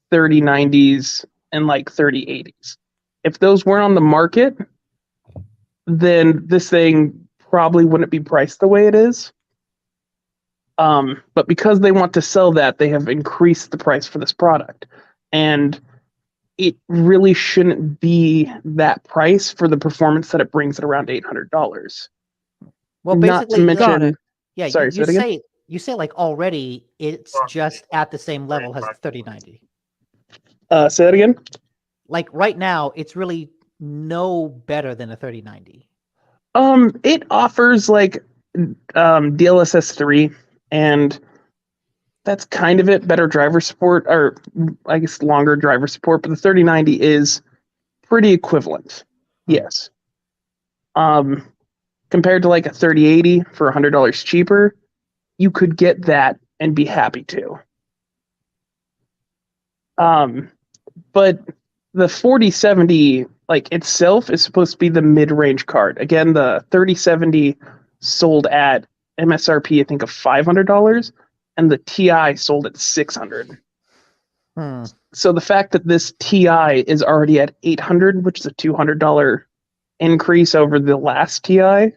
3090s and like 3080s. If those weren't on the market, then this thing probably wouldn't be priced the way it is. But because they want to sell that, they have increased the price for this product. And it really shouldn't be that price for the performance that it brings at around $800. Well, Not to basically, mention, yeah, sorry, say it again? you say like already it's just at the same level as the 3090. Say that again? Like right now, it's really no better than a 3090. It offers like DLSS 3, and that's kind of it. Better driver support, or I guess longer driver support, but the 3090 is pretty equivalent. Yes. Compared to like a 3080 for $100 cheaper, you could get that and be happy to. But the 4070 like itself is supposed to be the mid-range card. Again, the 3070 sold at MSRP I think of $500, and the Ti sold at $600. So the fact that this Ti is already at $800, which is a $200 increase over the last Ti,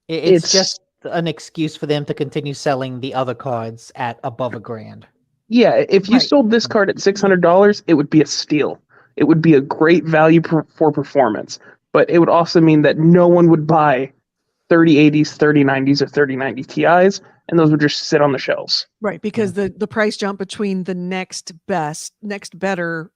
it's just an excuse for them to continue selling the other cards at above $1,000. Yeah, if you sold this card at $600, it would be a steal. It would be a great value for performance, but it would also mean that no one would buy 3080s, 3090s, or 3090 Ti's, and those would just sit on the shelves. Right, because the price jump between the next better,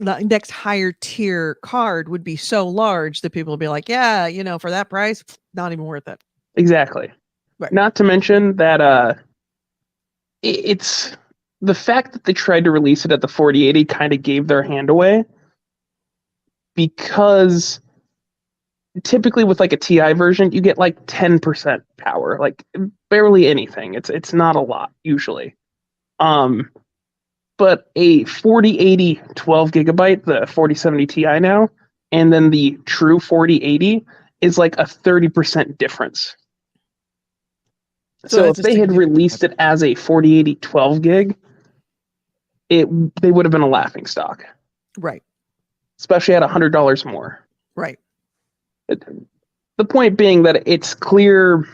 next higher tier card would be so large that people would be like, yeah, for that price, not even worth it. Exactly. Right. Not to mention that it's the fact that they tried to release it at the 4080 kind of gave their hand away, because typically with like a Ti version, you get like 10% power, like barely anything. It's not a lot usually. But a 4080 12 gigabyte, the 4070 Ti now, and then the true 4080 is like a 30% difference. So if they had released it as a 4080 12 gig, they would have been a laughing stock. Right. Especially at $100 more. Right. The point being that it's clear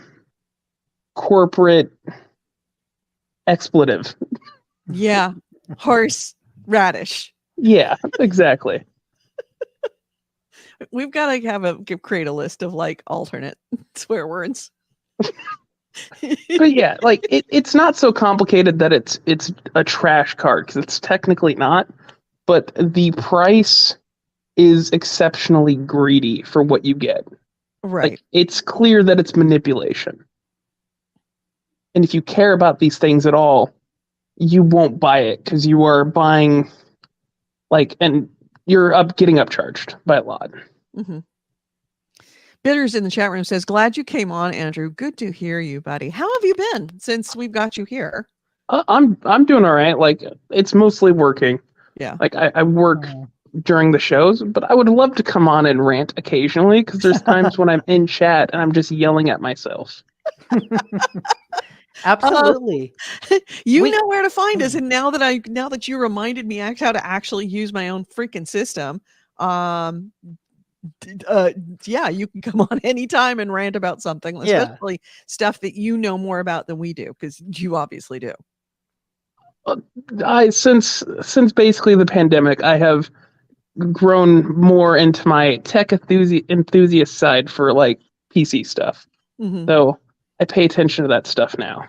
corporate expletive. Yeah. Horse radish. Yeah, exactly. We've got to create a list of like alternate swear words. But yeah, like it's not so complicated that it's a trash card, because it's technically not, but the price is exceptionally greedy for what you get. Right. Like, it's clear that it's manipulation. And if you care about these things at all, you won't buy it, because you are buying and you're getting upcharged by a lot. Mm-hmm. Bitters in the chat room says, glad you came on, Andrew. Good to hear you, buddy. How have you been since we've got you here? I'm doing all right. Like, it's mostly working. Yeah. Like, I work during the shows, but I would love to come on and rant occasionally, because there's times when I'm in chat and I'm just yelling at myself. Absolutely. You know where to find us. And now that you reminded me how to actually use my own freaking system, yeah, you can come on anytime and rant about something, especially stuff that you know more about than we do, because you obviously do. Since basically the pandemic, I have grown more into my tech enthusiast side for like PC stuff. Mhm. So I pay attention to that stuff now.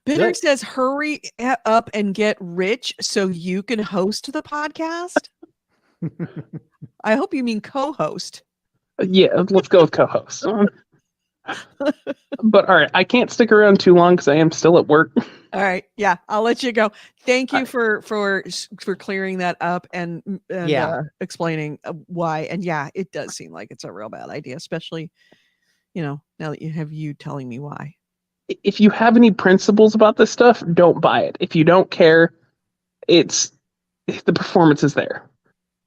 Bitter Good. says, hurry up and get rich so you can host the podcast. I hope you mean co-host. Yeah, let's go with co-host. But all right, I can't stick around too long because I am still at work. All right. Yeah, I'll let you go. Thank you All for clearing that up and Yeah. explaining why. And yeah, it does seem like it's a real bad idea, especially now that you have you telling me why. If you have any principles about this stuff, don't buy it. If you don't care, the performance is there.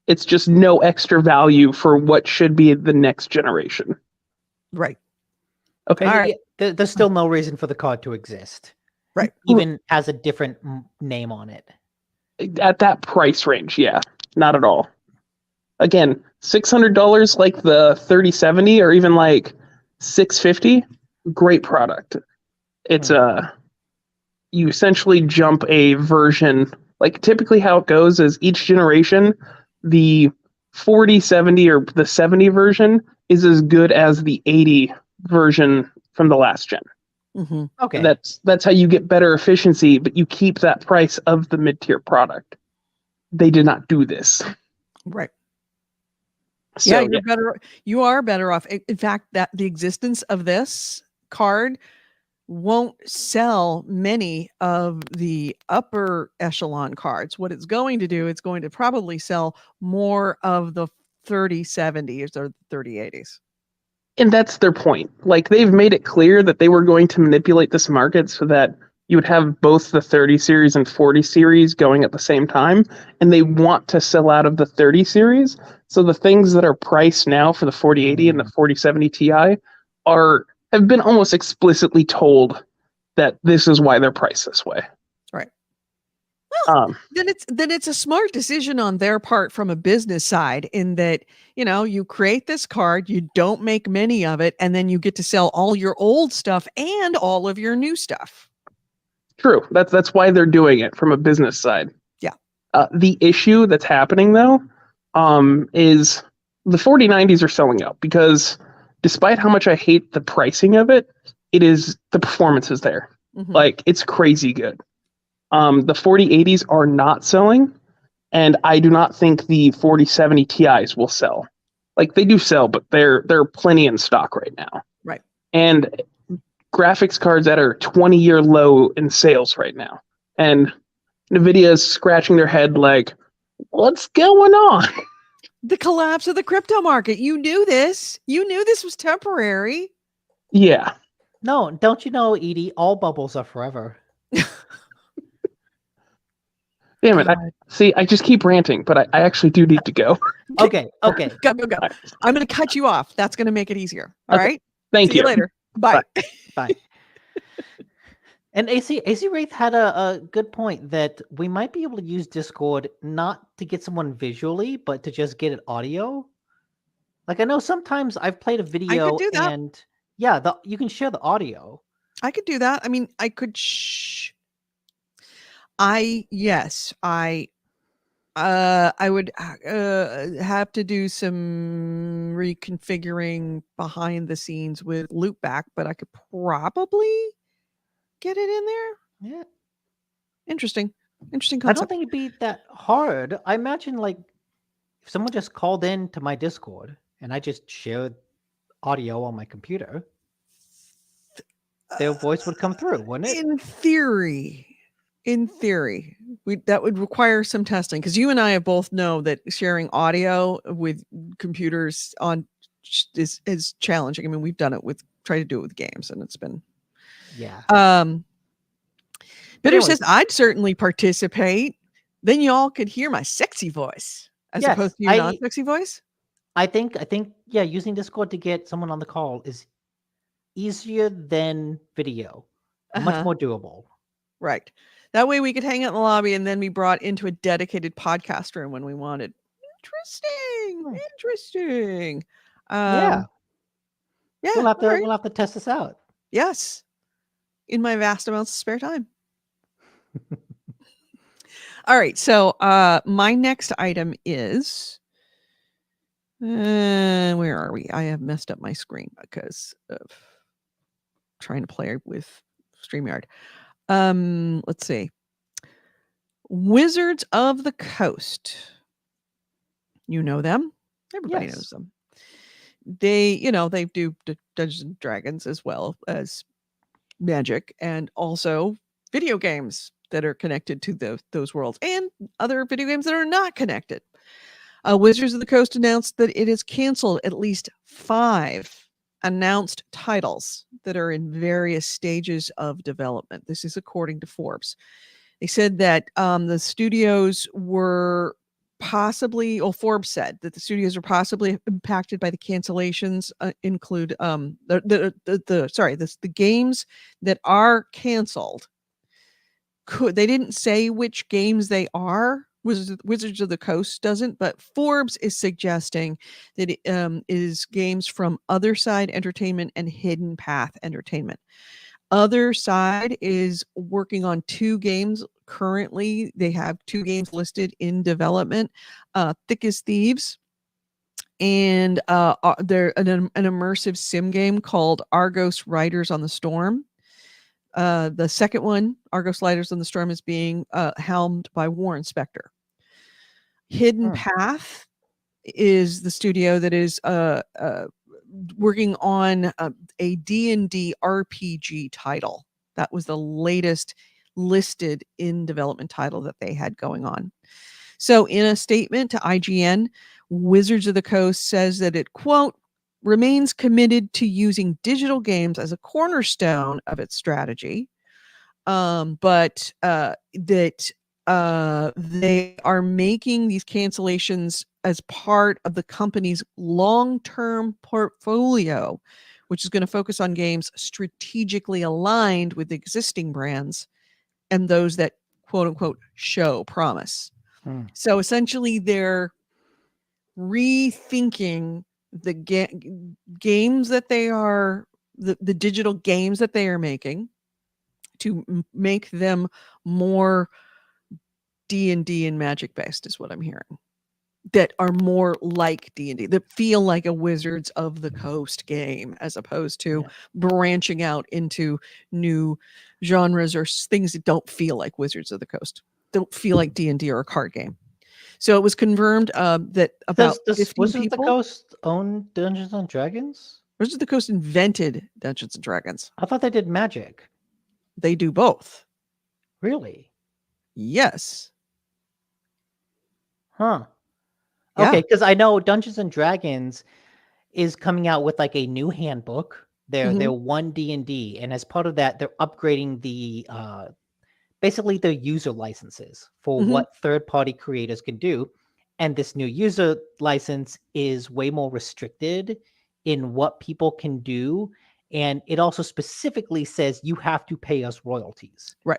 It's just no extra value for what should be the next generation. Right. Okay. All right. There's still no reason for the card to exist. Right. Even has a different name on it. At that price range, yeah, not at all. Again, $600 like the 3070 or even like $650, great product. It's you essentially jump a version. Like typically how it goes is each generation, the 4070 or the 70 version is as good as the 80 version from the last gen. Mm-hmm. Okay. That's how you get better efficiency, but you keep that price of the mid-tier product. They did not do this. Right. So, yeah, you are better off. In fact, that the existence of this card won't sell many of the upper echelon cards. What it's going to do, it's going to probably sell more of the 3070s or 3080s. And that's their point. Like they've made it clear that they were going to manipulate this market so that you would have both the 30 series and 40 series going at the same time, and they want to sell out of the 30 series. So the things that are priced now for the 4080 and the 4070 Ti have been almost explicitly told that this is why they're priced this way. Right. Well, then it's a smart decision on their part from a business side in that, you create this card, you don't make many of it, and then you get to sell all your old stuff and all of your new stuff. True. That's why they're doing it from a business side. Yeah. The issue that's happening though, is the 4090s are selling out because despite how much I hate the pricing of it, the performance is there. Mm-hmm. Like it's crazy good. The 4080s are not selling, and I do not think the 4070 Ti's will sell. Like they do sell, but they're plenty in stock right now. Right. And graphics cards that are 20-year low in sales right now. And Nvidia is scratching their head like, what's going on? The collapse of the crypto market. You knew this. You knew this was temporary. Yeah. No, don't you know, Edie, all bubbles are forever. Damn it. I just keep ranting, but I actually do need to go. Okay. Go. I'm going to cut you off. That's going to make it easier. All right. Thank See you later. Bye. Bye. And AC Wraith had a good point that we might be able to use Discord not to get someone visually, but to just get it audio. Like I know sometimes I've played a video I could do that. and you can share the audio. I could do that. I mean, I could I would have to do some reconfiguring behind the scenes with loopback, but I could probably get it in there. Yeah. Interesting concept. I don't think it'd be that hard. I imagine like if someone just called in to my Discord and I just shared audio on my computer, their voice would come through, wouldn't it? In theory, that would require some testing because you and I both know that sharing audio with computers is challenging. I mean, we've done it tried to do it with games, and it's been Bitter says I'd certainly participate. Then y'all could hear my sexy voice as opposed to your non-sexy voice. I think using Discord to get someone on the call is easier than video. Much more doable. Right. That way we could hang out in the lobby and then be brought into a dedicated podcast room when we wanted. Interesting. Yeah. Yeah. We'll have to test this out. Yes. In my vast amounts of spare time. All right. So my next item is where are we? I have messed up my screen because of trying to play with StreamYard. Let's see. Wizards of the Coast. You know them. Everybody Yes. knows them. They do Dungeons and Dragons as well as Magic, and also video games that are connected to those worlds, and other video games that are not connected. Wizards of the Coast announced that it has canceled at least 5 announced titles that are in various stages of development. This is according to Forbes. They said that the studios were possibly, Forbes said that the studios were possibly impacted by the cancellations. Include the games that are canceled. They didn't say which games they are. Wizards of the Coast doesn't, but Forbes is suggesting that it is games from Other Side Entertainment and Hidden Path Entertainment. Other Side is working on 2 games currently. They have 2 games listed in development, Thick as Thieves, and they're an immersive sim game called Argos Riders on the Storm. The second one, Argos Riders on the Storm, is being helmed by Warren Spector. Hidden Path is the studio that is working on a D&D RPG title. That was the latest listed in development title that they had going on. So in a statement to IGN, Wizards of the Coast says that it, quote, remains committed to using digital games as a cornerstone of its strategy, but that they are making these cancellations as part of the company's long-term portfolio, which is going to focus on games strategically aligned with existing brands and those that, quote unquote, show promise. So essentially they're rethinking the games that they are, the digital games that they are making, to make them more D&D and Magic based, is what I'm hearing. That are more like D&D, that feel like a Wizards of the Coast game, as opposed to branching out into new genres or things that don't feel like Wizards of the Coast, don't feel like D&D or a card game. So it was confirmed that about does 15 Wizards people. of the Coast own Dungeons and Dragons? Wizards of the Coast invented Dungeons and Dragons. I thought they did Magic. They do both. Really? Yes. Huh. Yeah. Okay, because I know Dungeons and Dragons is coming out with like a new handbook. They're 1 D&D, and as part of that, they're upgrading the basically their user licenses for what third-party creators can do. And this new user license is way more restricted in what people can do. And it also specifically says you have to pay us royalties. Right.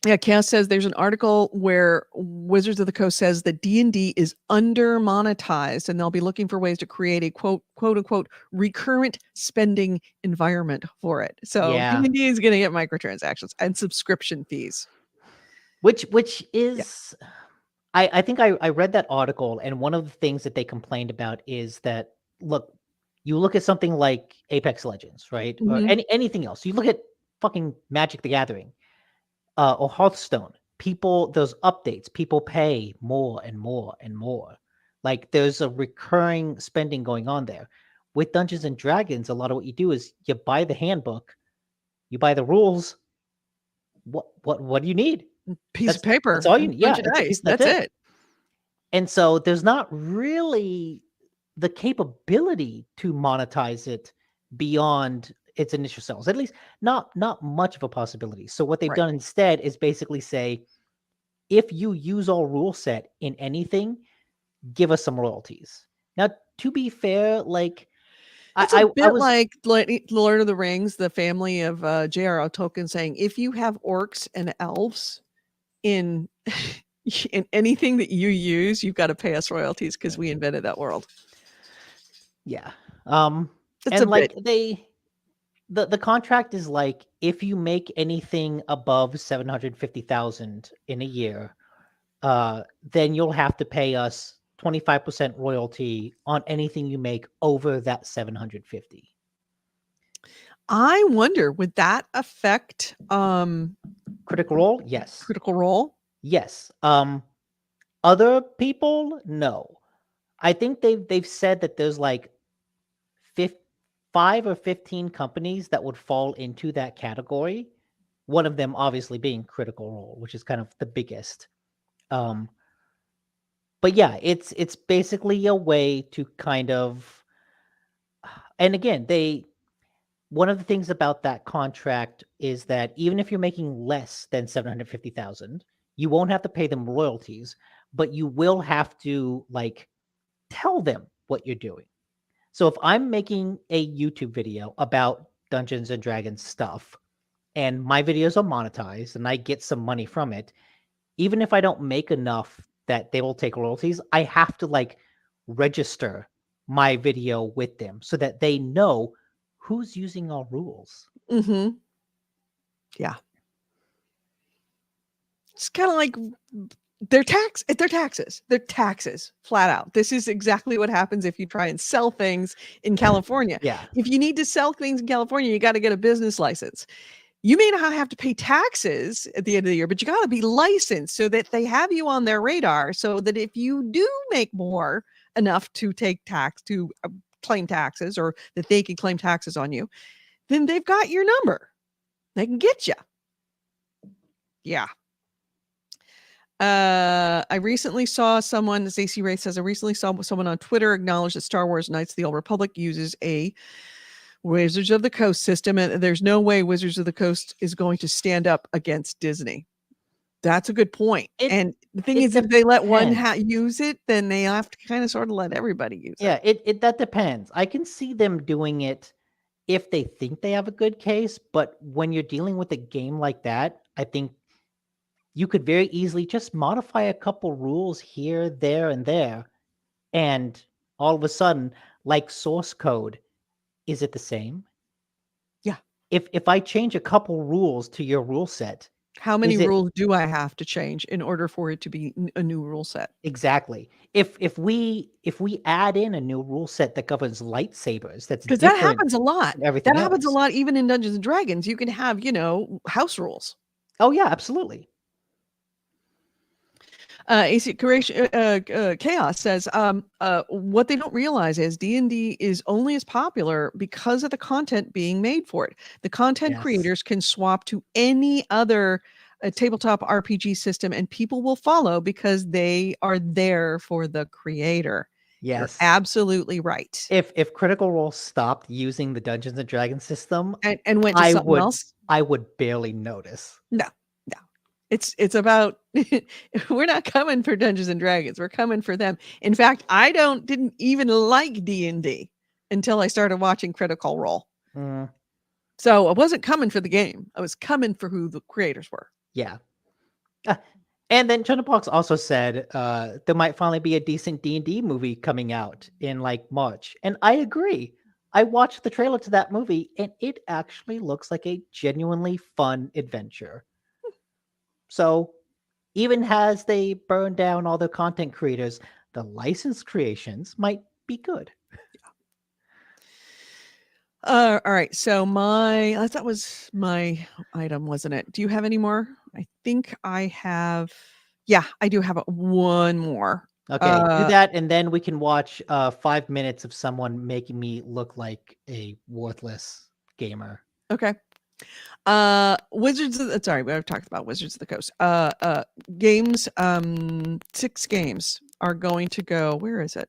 Yeah, Cass says there's an article where Wizards of the Coast says that D&D is under monetized, and they'll be looking for ways to create a quote unquote recurrent spending environment for it. So D&D is going to get microtransactions and subscription fees, which is I think I read that article, and one of the things that they complained about is that, look, you look at something like Apex Legends, right, or anything else. You look at fucking Magic the Gathering. Or Hearthstone, those updates, people pay more and more and more. Like there's a recurring spending going on there. With Dungeons and Dragons, a lot of what you do is you buy the handbook, you buy the rules. What do you need? Piece of paper. That's all you need. Yeah, that's it. And so there's not really the capability to monetize it beyond its initial sales, at least not much of a possibility. So what they've done instead is basically say, if you use our rule set in anything, give us some royalties. Now, to be fair, like it's a bit like Lord of the Rings, the family of J.R.R. Tolkien saying, if you have orcs and elves in anything that you use, you've got to pay us royalties because we invented that world. Yeah. It's and like bit. The contract is like, if you make anything above 750,000 in a year, then you'll have to pay us 25% royalty on anything you make over that 750. I wonder, would that affect Critical Role, yes. Critical Role? Yes. Other people, no. I think they've said that there's like 5 or 15 companies that would fall into that category. One of them obviously being Critical Role, which is kind of the biggest. But yeah, it's basically a way to kind of, and again, one of the things about that contract is that even if you're making less than 750,000, you won't have to pay them royalties, but you will have to like tell them what you're doing. So if I'm making a YouTube video about Dungeons and Dragons stuff and my videos are monetized and I get some money from it, even if I don't make enough that they will take royalties, I have to like register my video with them so that they know who's using our rules. Mm-hmm. Yeah. It's kind of like they're taxes. They're taxes, flat out. This is exactly what happens if you try and sell things in California. Yeah. If you need to sell things in California, you got to get a business license. You may not have to pay taxes at the end of the year, but you got to be licensed so that they have you on their radar, so that if you do make more enough to take tax, to claim taxes, or that they can claim taxes on you, then they've got your number. They can get you. Yeah. I recently saw someone, as AC Ray says, I recently saw someone on Twitter acknowledge that Star Wars Knights of the Old Republic uses a Wizards of the Coast system, and there's no way Wizards of the Coast is going to stand up against Disney. That's a good point. And the thing is, if they let one use it, then they have to kind of sort of let everybody use it. Yeah, it that depends. I can see them doing it if they think they have a good case, but when you're dealing with a game like that, I think you could very easily just modify a couple rules here, there, and there, and all of a sudden, like source code, is it the same? Yeah. If I change a couple rules to your rule set, how many rules do I have to change in order for it to be a new rule set? Exactly. If we add in a new rule set that governs lightsabers, that's because that happens a lot. Everything that happens a lot, even in Dungeons and Dragons. You can have, house rules. Oh yeah, absolutely. AC Chaos says, what they don't realize is D&D is only as popular because of the content being made for it. The content creators can swap to any other tabletop RPG system and people will follow because they are there for the creator. Yes. You're absolutely right. If Critical Role stopped using the Dungeons and Dragons system and went to something else, I would barely notice. No. It's about we're not coming for Dungeons and Dragons. We're coming for them. In fact, I didn't even like D&D until I started watching Critical Role. So I wasn't coming for the game. I was coming for who the creators were. Yeah. And then Chunderbox also said there might finally be a decent D&D movie coming out in like March. And I agree. I watched the trailer to that movie and it actually looks like a genuinely fun adventure. So even as they burn down all their content creators, the licensed creations might be good. All right. So that was my item, wasn't it? Do you have any more? I think I have. Yeah, I do have one more. Okay, do that, and then we can watch 5 minutes of someone making me look like a worthless gamer. Okay. Sorry, we've talked about Wizards of the Coast. Games, 6 games are going to go. Where is it?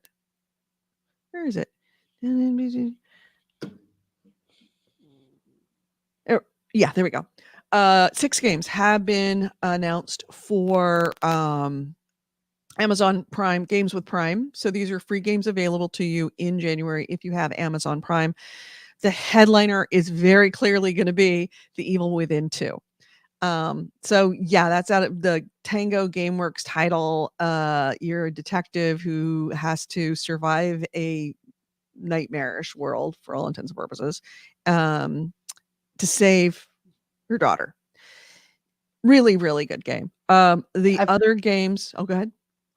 Yeah, there we go. 6 games have been announced for Amazon Prime, games with Prime. So these are free games available to you in January if you have Amazon Prime. The headliner is very clearly going to be The Evil Within 2. So yeah, that's out of the Tango Gameworks title. You're a detective who has to survive a nightmarish world for all intents and purposes. to save her daughter. Really, really good game. The I've other games. Oh, go ahead.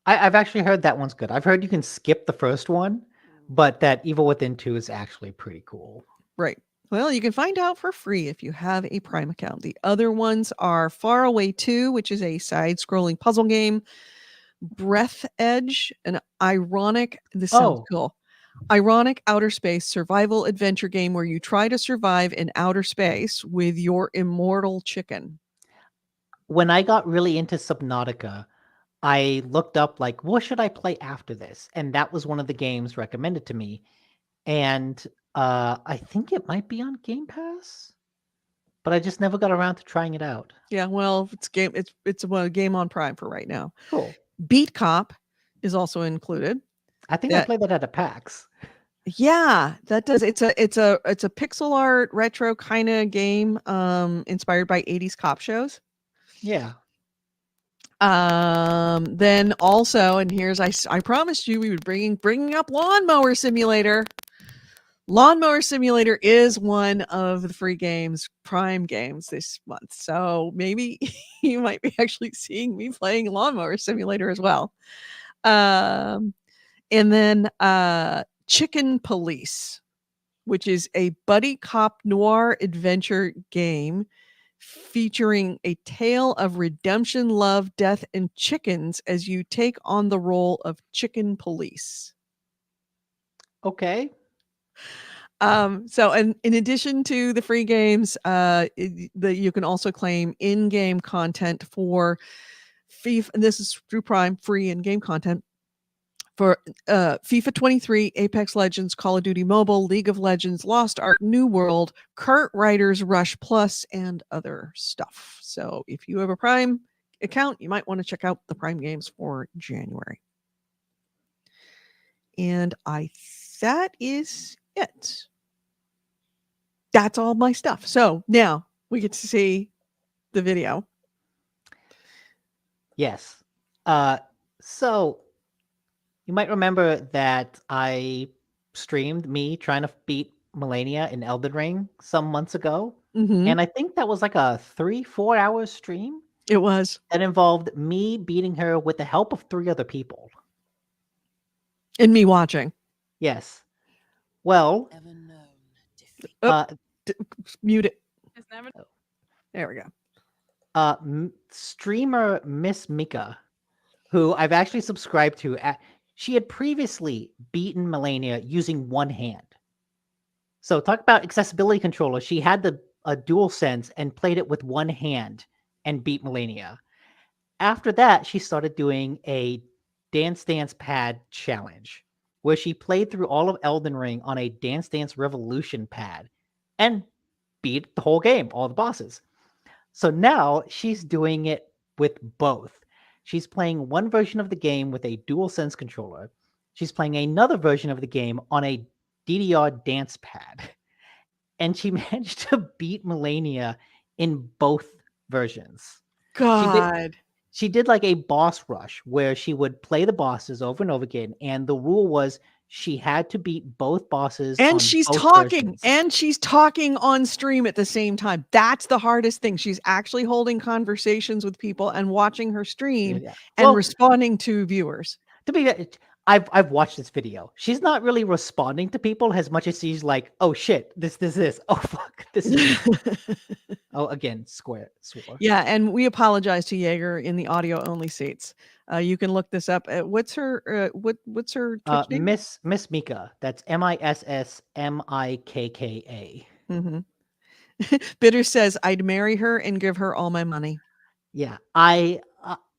I've actually heard that one's good. I've heard you can skip the first one, but that Evil Within 2 is actually pretty cool. Right. Well, you can find out for free if you have a Prime account. The other ones are Far Away 2, which is a side-scrolling puzzle game. Breath Edge, this sounds Oh, cool. Ironic outer space survival adventure game where you try to survive in outer space with your immortal chicken. when I got really into Subnautica, I looked up like what should I play after this, and that was one of the games recommended to me. And I think it might be on Game Pass, but I just never got around to trying it out. Yeah, well, it's a game on Prime for right now. Cool. Beat Cop is also included. I think I That played that at a PAX. Yeah, that does. It's a pixel art retro kind of game, inspired by 80s cop shows. Yeah. Then also, and here's I promised you we would bringing up Lawnmower Simulator. Lawnmower Simulator is one of the free games, Prime games this month. So maybe you might be actually seeing me playing Lawnmower Simulator as well. And then Chicken Police, which is a buddy cop noir adventure game featuring a tale of redemption, love, death, and chickens as you take on the role of chicken police. Okay. So, and in addition to the free games, you can also claim in-game content for FIFA, and this is through Prime, free in-game content for FIFA 23, Apex Legends, Call of Duty Mobile, League of Legends, Lost Ark, New World, Kart Riders Rush Plus, and other stuff. So if you have a Prime account, you might want to check out the Prime games for January. And that is it. That's all my stuff. So now we get to see the video. Yes. So you might remember that I streamed me trying to beat Melania in Elden Ring some months ago. Mm-hmm. And I think that was like a 3-4 hour stream It was. that involved me beating her with the help of 3 other people. And me watching. Yes. Well, Mute it. There we go. Streamer Miss Mika, who I've actually subscribed to, she had previously beaten Melania using one hand. So talk about accessibility controller. She had a DualSense and played it with one hand and beat Melania. After that, she started doing a Dance Dance Pad challenge, where she played through all of Elden Ring on a Dance Dance Revolution pad and beat the whole game, all the bosses. So now she's doing it with both. She's playing one version of the game with a DualSense controller. She's playing another version of the game on a DDR dance pad. And she managed to beat Melania in both versions. God. She did like a boss rush where she would play the bosses over and over again. And the rule was she had to beat both bosses. And on she's both talking. versions. And she's talking on stream at the same time. That's the hardest thing. She's actually holding conversations with people and watching her stream and responding to viewers. To be fair, I've watched this video. She's not really responding to people as much as she's like, oh shit, this. Oh fuck, this is oh again, swore. Yeah, and we apologize to Jaeger in the audio only seats. You can look this up. What's her what's her Twitch name? Miss Mika. That's MISSMIKKA. Mm-hmm. Bitter says I'd marry her and give her all my money. Yeah, I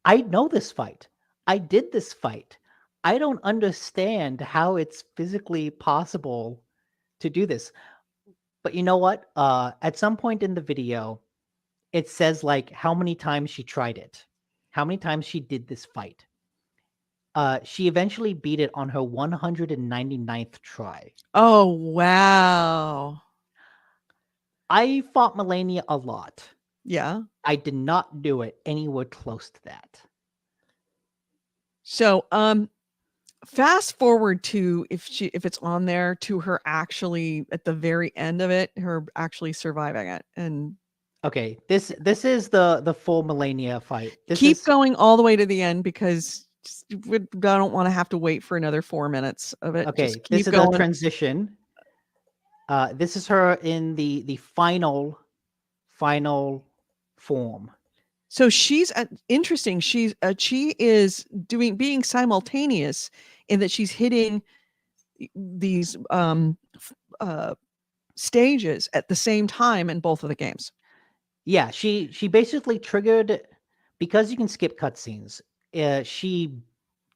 know this fight. I did this fight. I don't understand how it's physically possible to do this. But you know what? At some point in the video, it says like how many times she tried it, how many times she did this fight. She eventually beat it on her 199th try. Oh, wow. I fought Melania a lot. Yeah. I did not do it anywhere close to that. So, fast forward to if it's on there to her actually at the very end of it, her actually surviving it, and Okay, this is the full Melania fight. This keep is going all the way to the end because I don't want to have to wait for another 4 minutes of it. okay. Just keep This is going. the transition. This is her in the final form. So she's interesting. She is being simultaneous in that she's hitting these stages at the same time in both of the games. Yeah, she basically triggered, because you can skip cutscenes. She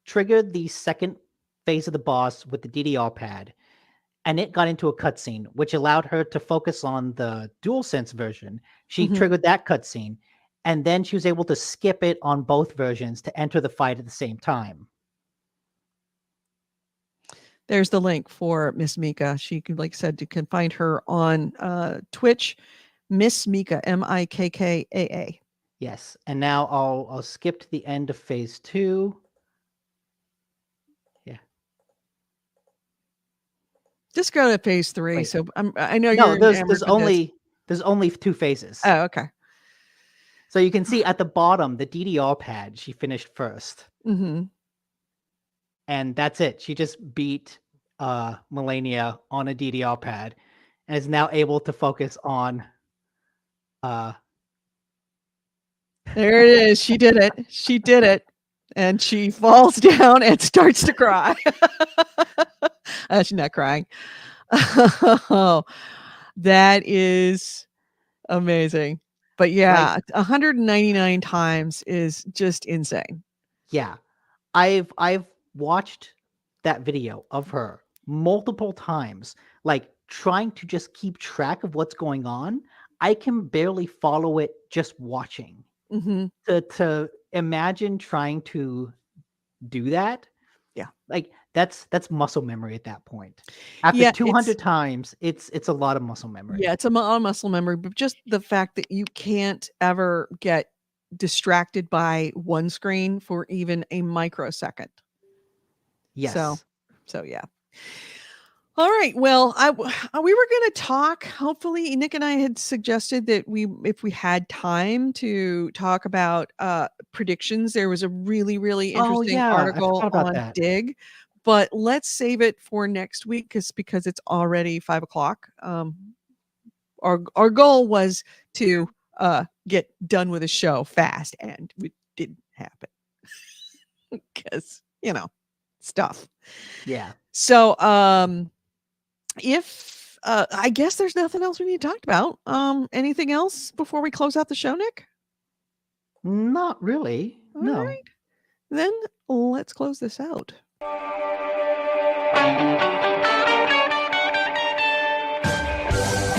triggered the second phase of the boss with the DDR pad, and it got into a cutscene, which allowed her to focus on the DualSense version. She Mhm. triggered that cutscene, and then she was able to skip it on both versions to enter the fight at the same time. There's the link for Miss Mika. She can, like I said, you can find her on Twitch, Miss Mika, Mikkaa. Yes, and now I'll skip to the end of phase 2. Just go to phase 3. Wait. So I know No, you're there's enamored with this. only 2 phases. Oh, okay. So you can see at the bottom the DDR pad she finished first. Mm-hmm. And that's it. She just beat Melania on a DDR pad and is now able to focus on There it is. She did it. She did it. And she falls down and starts to cry. She's not crying. Oh, that is amazing. But yeah, 199 times is just insane. Yeah. I've watched that video of her multiple times, like trying to just keep track of what's going on. I can barely follow it just watching. Mm-hmm. To imagine trying to do that, yeah, like that's muscle memory at that point. After 200 times, it's a lot of muscle memory. Yeah, it's a lot of muscle memory, but just the fact that you can't ever get distracted by one screen for even a microsecond. Yes. So yeah. All right. Well, we were going to talk. Hopefully, Nick and I had suggested that if we had time to talk about predictions. There was a really, really interesting article on that. Dig, but let's save it for next week because it's already 5:00. Our goal was to get done with the show fast, and it didn't happen because stuff. Yeah. So if I guess there's nothing else we need to talk about. Anything else before we close out the show, Nick? Not really. No. All right. Then let's close this out.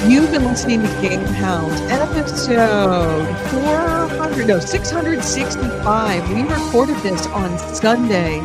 You've been listening to GameHounds, episode 665. We recorded this on Sunday,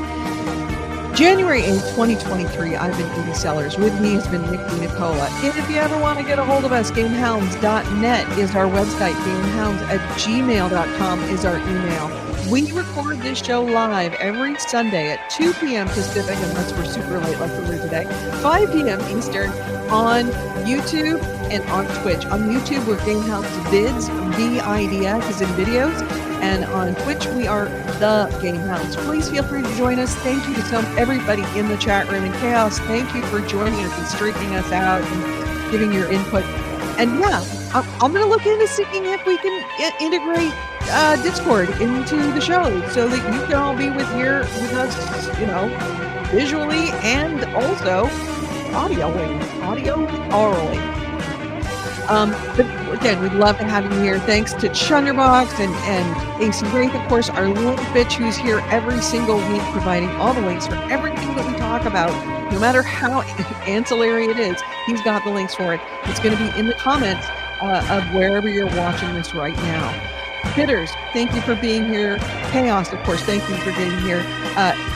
January 8th, 2023. I've been Edie Sellers. With me has been Nick Nicola. And if you ever want to get a hold of us, gamehounds.net is our website. Gamehounds@gmail.com is our email. We record this show live every Sunday at 2 p.m. Pacific, unless we're super late like we were today, 5 p.m. Eastern on YouTube and on Twitch. On YouTube, we're GameHounds Vids, V-I-D-S is in videos. And on Twitch, we are the GameHounds. Please feel free to join us. Thank you to everybody in the chat room. And Chaos, thank you for joining us and streaking us out and giving your input. And yeah, I'm going to look into seeing if we can integrate Discord into the show so that you can all be with us, visually and also audio orally. But again, we'd love to have you here. Thanks to Chunderbox and AC Wraith, of course, our little bitch who's here every single week providing all the links for everything that we talk about, no matter how ancillary it is. He's got the links for it. It's going to be in the comments of wherever you're watching this right now. Bitters, thank you for being here. Chaos, of course, thank you for being here.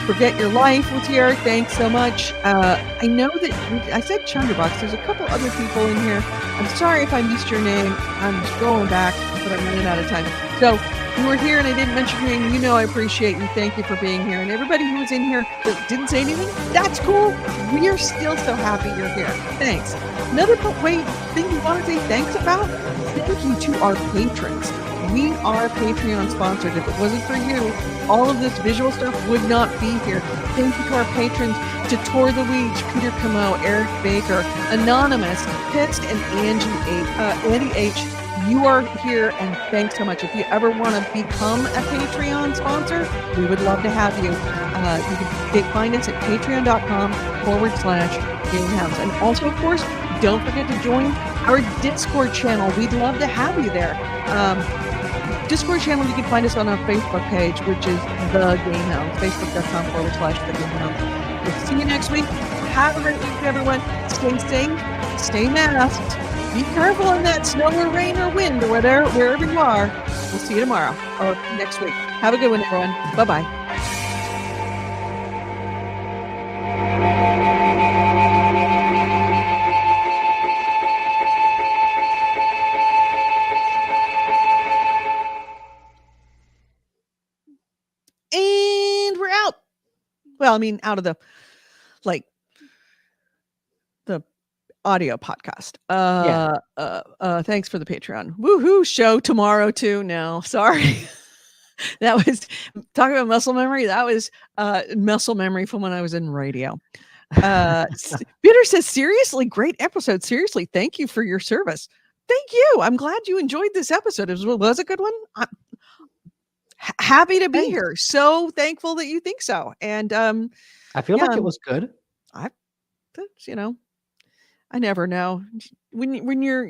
Forget Your Life was here. Thanks so much. I know that I said Chunderbox. There's a couple other people in here. I'm sorry if I missed your name. I'm scrolling back, but I'm running out of time. So you were here and I didn't mention your name. You know I appreciate you. Thank you for being here. And everybody who was in here that didn't say anything, that's cool. We are still so happy you're here. Thanks. Another thing we want to say thanks about, thank you to our patrons. We are Patreon sponsored. If it wasn't for you, all of this visual stuff would not be here. Thank you to our patrons, to Tor the Weege, Peter Camo, Eric Baker, Anonymous, Pitst, and Andy H. You are here, and thanks so much. If you ever want to become a Patreon sponsor, we would love to have you. You can find us at patreon.com/GameHounds. And also, of course, don't forget to join our Discord channel. We'd love to have you there. Discord channel, you can find us on our Facebook page, which is The GameHounds, facebook.com/The GameHounds. We'll see you next week. Have a great week, everyone. Stay safe, stay masked. Be careful in that snow or rain or wind or wherever you are. We'll see you tomorrow or next week. Have a good one, everyone. Bye-bye. And we're out. Well, I mean, out of the audio podcast. Thanks for the Patreon. Woohoo show tomorrow too. No, sorry. That was talking about muscle memory. That was muscle memory from when I was in radio. Peter says, seriously, great episode. Seriously, thank you for your service. Thank you. I'm glad you enjoyed this episode. It was a good one. I'm happy to be here. So thankful that you think so. And I feel like it was good. I never know when you're,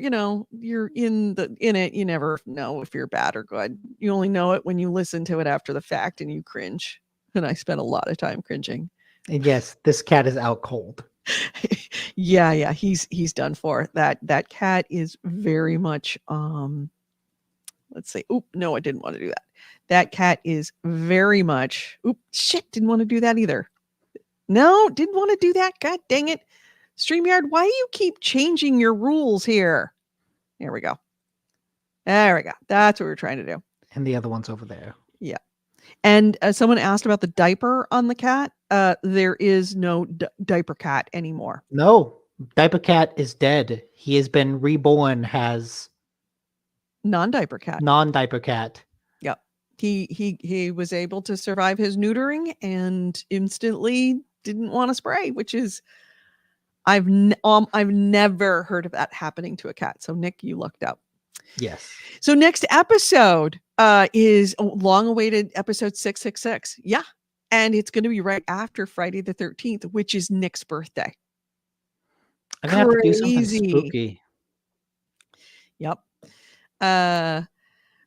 you're in it, you never know if you're bad or good. You only know it when you listen to it after the fact and you cringe. And I spent a lot of time cringing. And yes, this cat is out cold. Yeah. He's done for. That cat is very much, let's see. Oop, no, I didn't want to do that. That cat is very much, didn't want to do that either. No, didn't want to do that. God dang it. StreamYard, why do you keep changing your rules here? There we go. That's what we're trying to do. And the other one's over there. Yeah. And someone asked about the diaper on the cat. There is no diaper cat anymore. No, diaper cat is dead. He has been reborn as non-diaper cat. Yep. He was able to survive his neutering and instantly didn't want to spray, which is I've never heard of that happening to a cat. So Nick, you lucked out. Yes. So next episode is a long-awaited episode 666. Yeah. And it's going to be right after Friday the 13th, which is Nick's birthday. I'm going to have to do something spooky. Yep.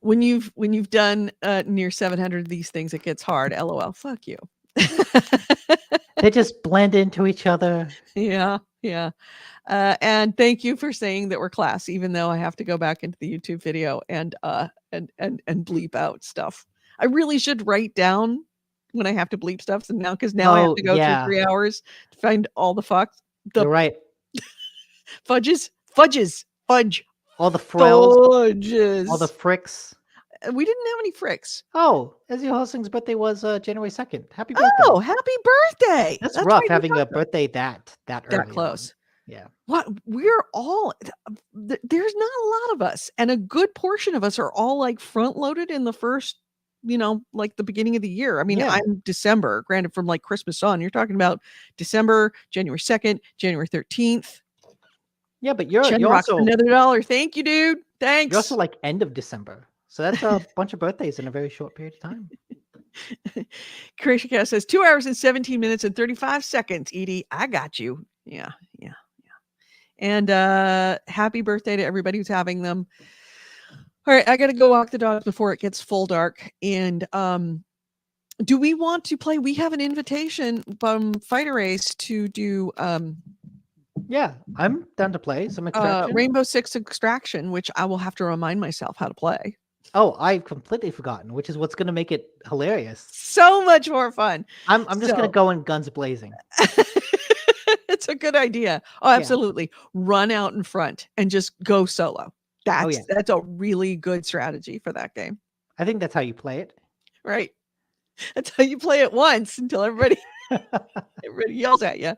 When you've done near 700 of these things, it gets hard. LOL. Fuck you. They just blend into each other. Yeah. And thank you for saying that we're class, even though I have to go back into the YouTube video and bleep out stuff. I really should write down when I have to bleep stuff. And now, because I have to go through 3 hours to find all the fucks. You're right. Fudge. All the frills. Fudges. All the fricks. We didn't have any fricks. Oh, Ezio Helsing's birthday was January 2nd. Happy birthday. Oh, happy birthday. That's rough having a birthday that early. That close. Yeah. What we're all, there's not a lot of us. And a good portion of us are all like front loaded in the first, like the beginning of the year. I mean, I'm December, granted from like Christmas on. You're talking about December, January 2nd, January 13th. Yeah, but you're also another $1. Thank you, dude. Thanks. You're also like end of December. So that's a bunch of birthdays in a very short period of time. Creation Cast says 2 hours and 17 minutes and 35 seconds. Edie, I got you. Yeah. And happy birthday to everybody who's having them. All right, I got to go walk the dogs before it gets full dark. And do we want to play? We have an invitation from Fighter Ace to do. Yeah, I'm down to play some Extraction. Rainbow Six Extraction, which I will have to remind myself how to play. Oh, I've completely forgotten, which is what's going to make it hilarious. So much more fun. I'm just going So- to go in guns blazing. It's a good idea. Oh, Yeah. absolutely. Run out in front and just go solo. yeah. That's a really good strategy for that game. I think that's how you play it. Right. That's how you play it once until everybody yells at you.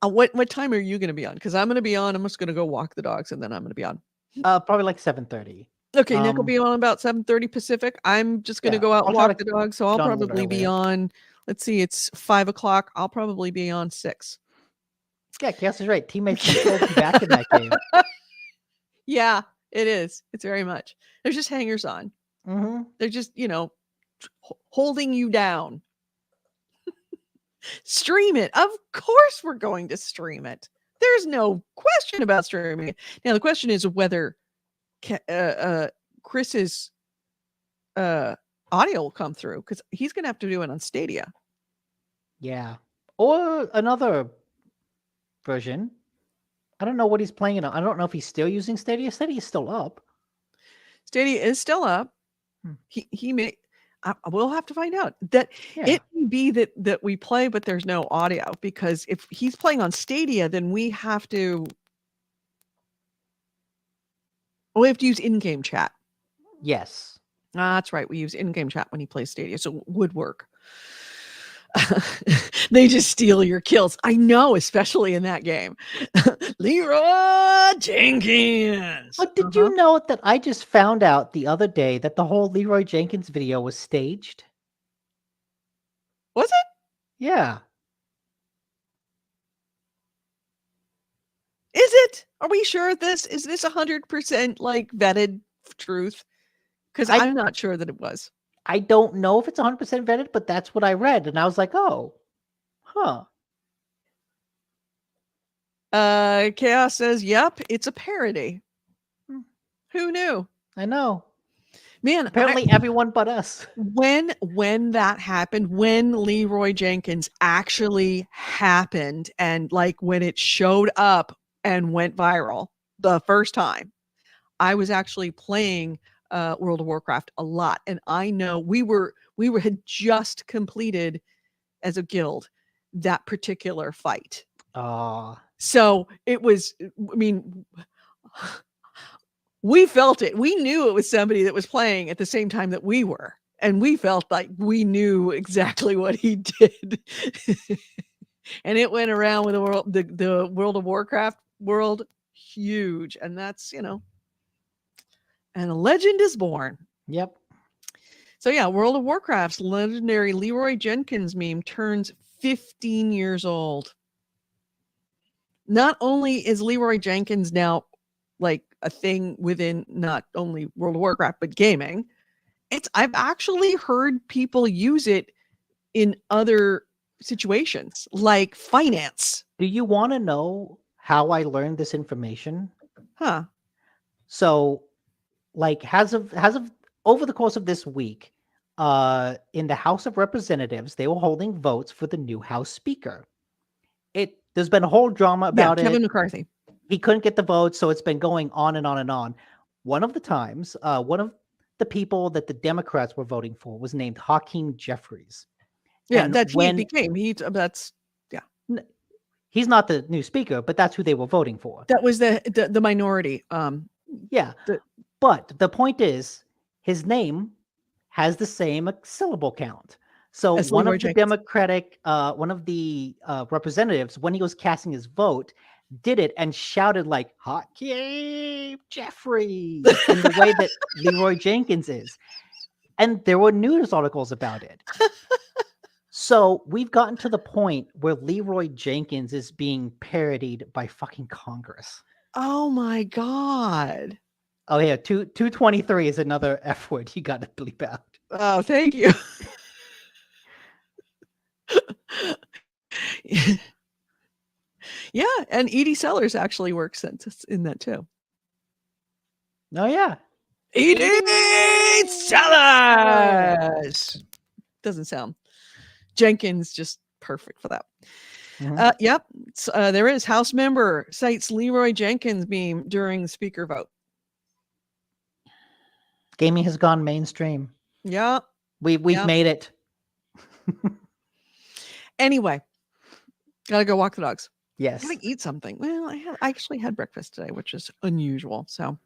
What time are you going to be on? Because I'm going to be on. I'm just going to go walk the dogs, and then I'm going to be on. Probably like 7:30. Okay, Nick will be on about 7:30 Pacific. I'm just going to go out and I'll try walk to the dog, so I'll get on a little probably be earlier. on. Let's see, it's 5:00. I'll probably be on 6. Yeah, Chaos is right. Teammates can hold you back in that game. Yeah, it is. It's very much. There's just hangers on. Mm-hmm. They're just, holding you down. Stream it. Of course we're going to stream it. There's no question about streaming it. Now the question is whether Chris's audio will come through, because he's going to have to do it on Stadia. Yeah. Or another version. I don't know what he's playing it on. I don't know if he's still using Stadia. Stadia is still up. Stadia is still up. He may. We'll have to find out. That Yeah. it may be that we play, but there's no audio, because if he's playing on Stadia, then we have to use in-game chat. Yes. That's right. We use in-game chat when he plays Stadia, so it would work. They just steal your kills. I know, especially in that game. Leroy Jenkins. But did you know that I just found out the other day that the whole Leroy Jenkins video was staged? Was it? Yeah. Is it? Are we sure is this 100% like vetted truth? Because I'm not sure that it was. I don't know if it's 100% vetted, but that's what I read. And I was like, oh, huh. Chaos says, yep, it's a parody. Who knew? I know. Man, apparently everyone but us. When that happened, when Leroy Jenkins actually happened, and like when it showed up and went viral the first time, I was actually playing World of Warcraft a lot, and I know we had just completed as a guild that particular fight. So it was, I mean, we felt it. We knew it was somebody that was playing at the same time that we were, and we felt like we knew exactly what he did. And it went around with the World of Warcraft world huge, and that's, and a legend is born. Yep. So yeah, World of Warcraft's legendary Leroy Jenkins meme turns 15 years old. Not only is Leroy Jenkins now like a thing within not only World of Warcraft, but gaming, I've actually heard people use it in other situations, like finance. Do you want to know how I learned this information? Huh. So, like, has of over the course of this week, in the House of Representatives, they were holding votes for the new House Speaker. There's been a whole drama about it. Kevin McCarthy. He couldn't get the votes, so it's been going on and on and on. One of the times, one of the people that the Democrats were voting for was named Hakeem Jeffries. Yeah, and that's when he became. He's not the new speaker, but that's who they were voting for. That was the minority. Yeah, but the point is, his name has the same syllable count. So As one Leroy of the Jenkins. Democratic, one of the representatives, when he was casting his vote, did it and shouted like Hakeem Jeffries in the way that Leroy Jenkins is. And there were news articles about it. So we've gotten to the point where Leroy Jenkins is being parodied by fucking Congress. Oh my God. Oh yeah, 223 is another F word you got to bleep out. Oh, thank you. Yeah, and Edie Sellers actually works in that too. Oh yeah. Edie Sellers. Doesn't sound. Jenkins just perfect for that. Mhm. Yep. There is House member cites Leroy Jenkins meme during speaker vote. Gaming has gone mainstream. Yeah. We've Yep. made it. Anyway, gotta go walk the dogs. Yes. Gotta eat something. Well, I actually had breakfast today, which is unusual. So,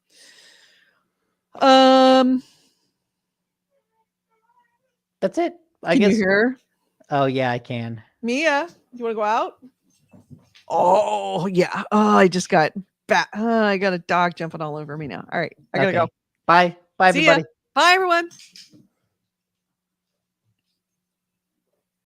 That's it. I can you guess. hear Oh yeah, I can. Mia? You want to go out? Oh yeah. Oh, I just got I got a dog jumping all over me now. All right, I gotta go. Bye. Bye, See ya. everybody. Bye, everyone.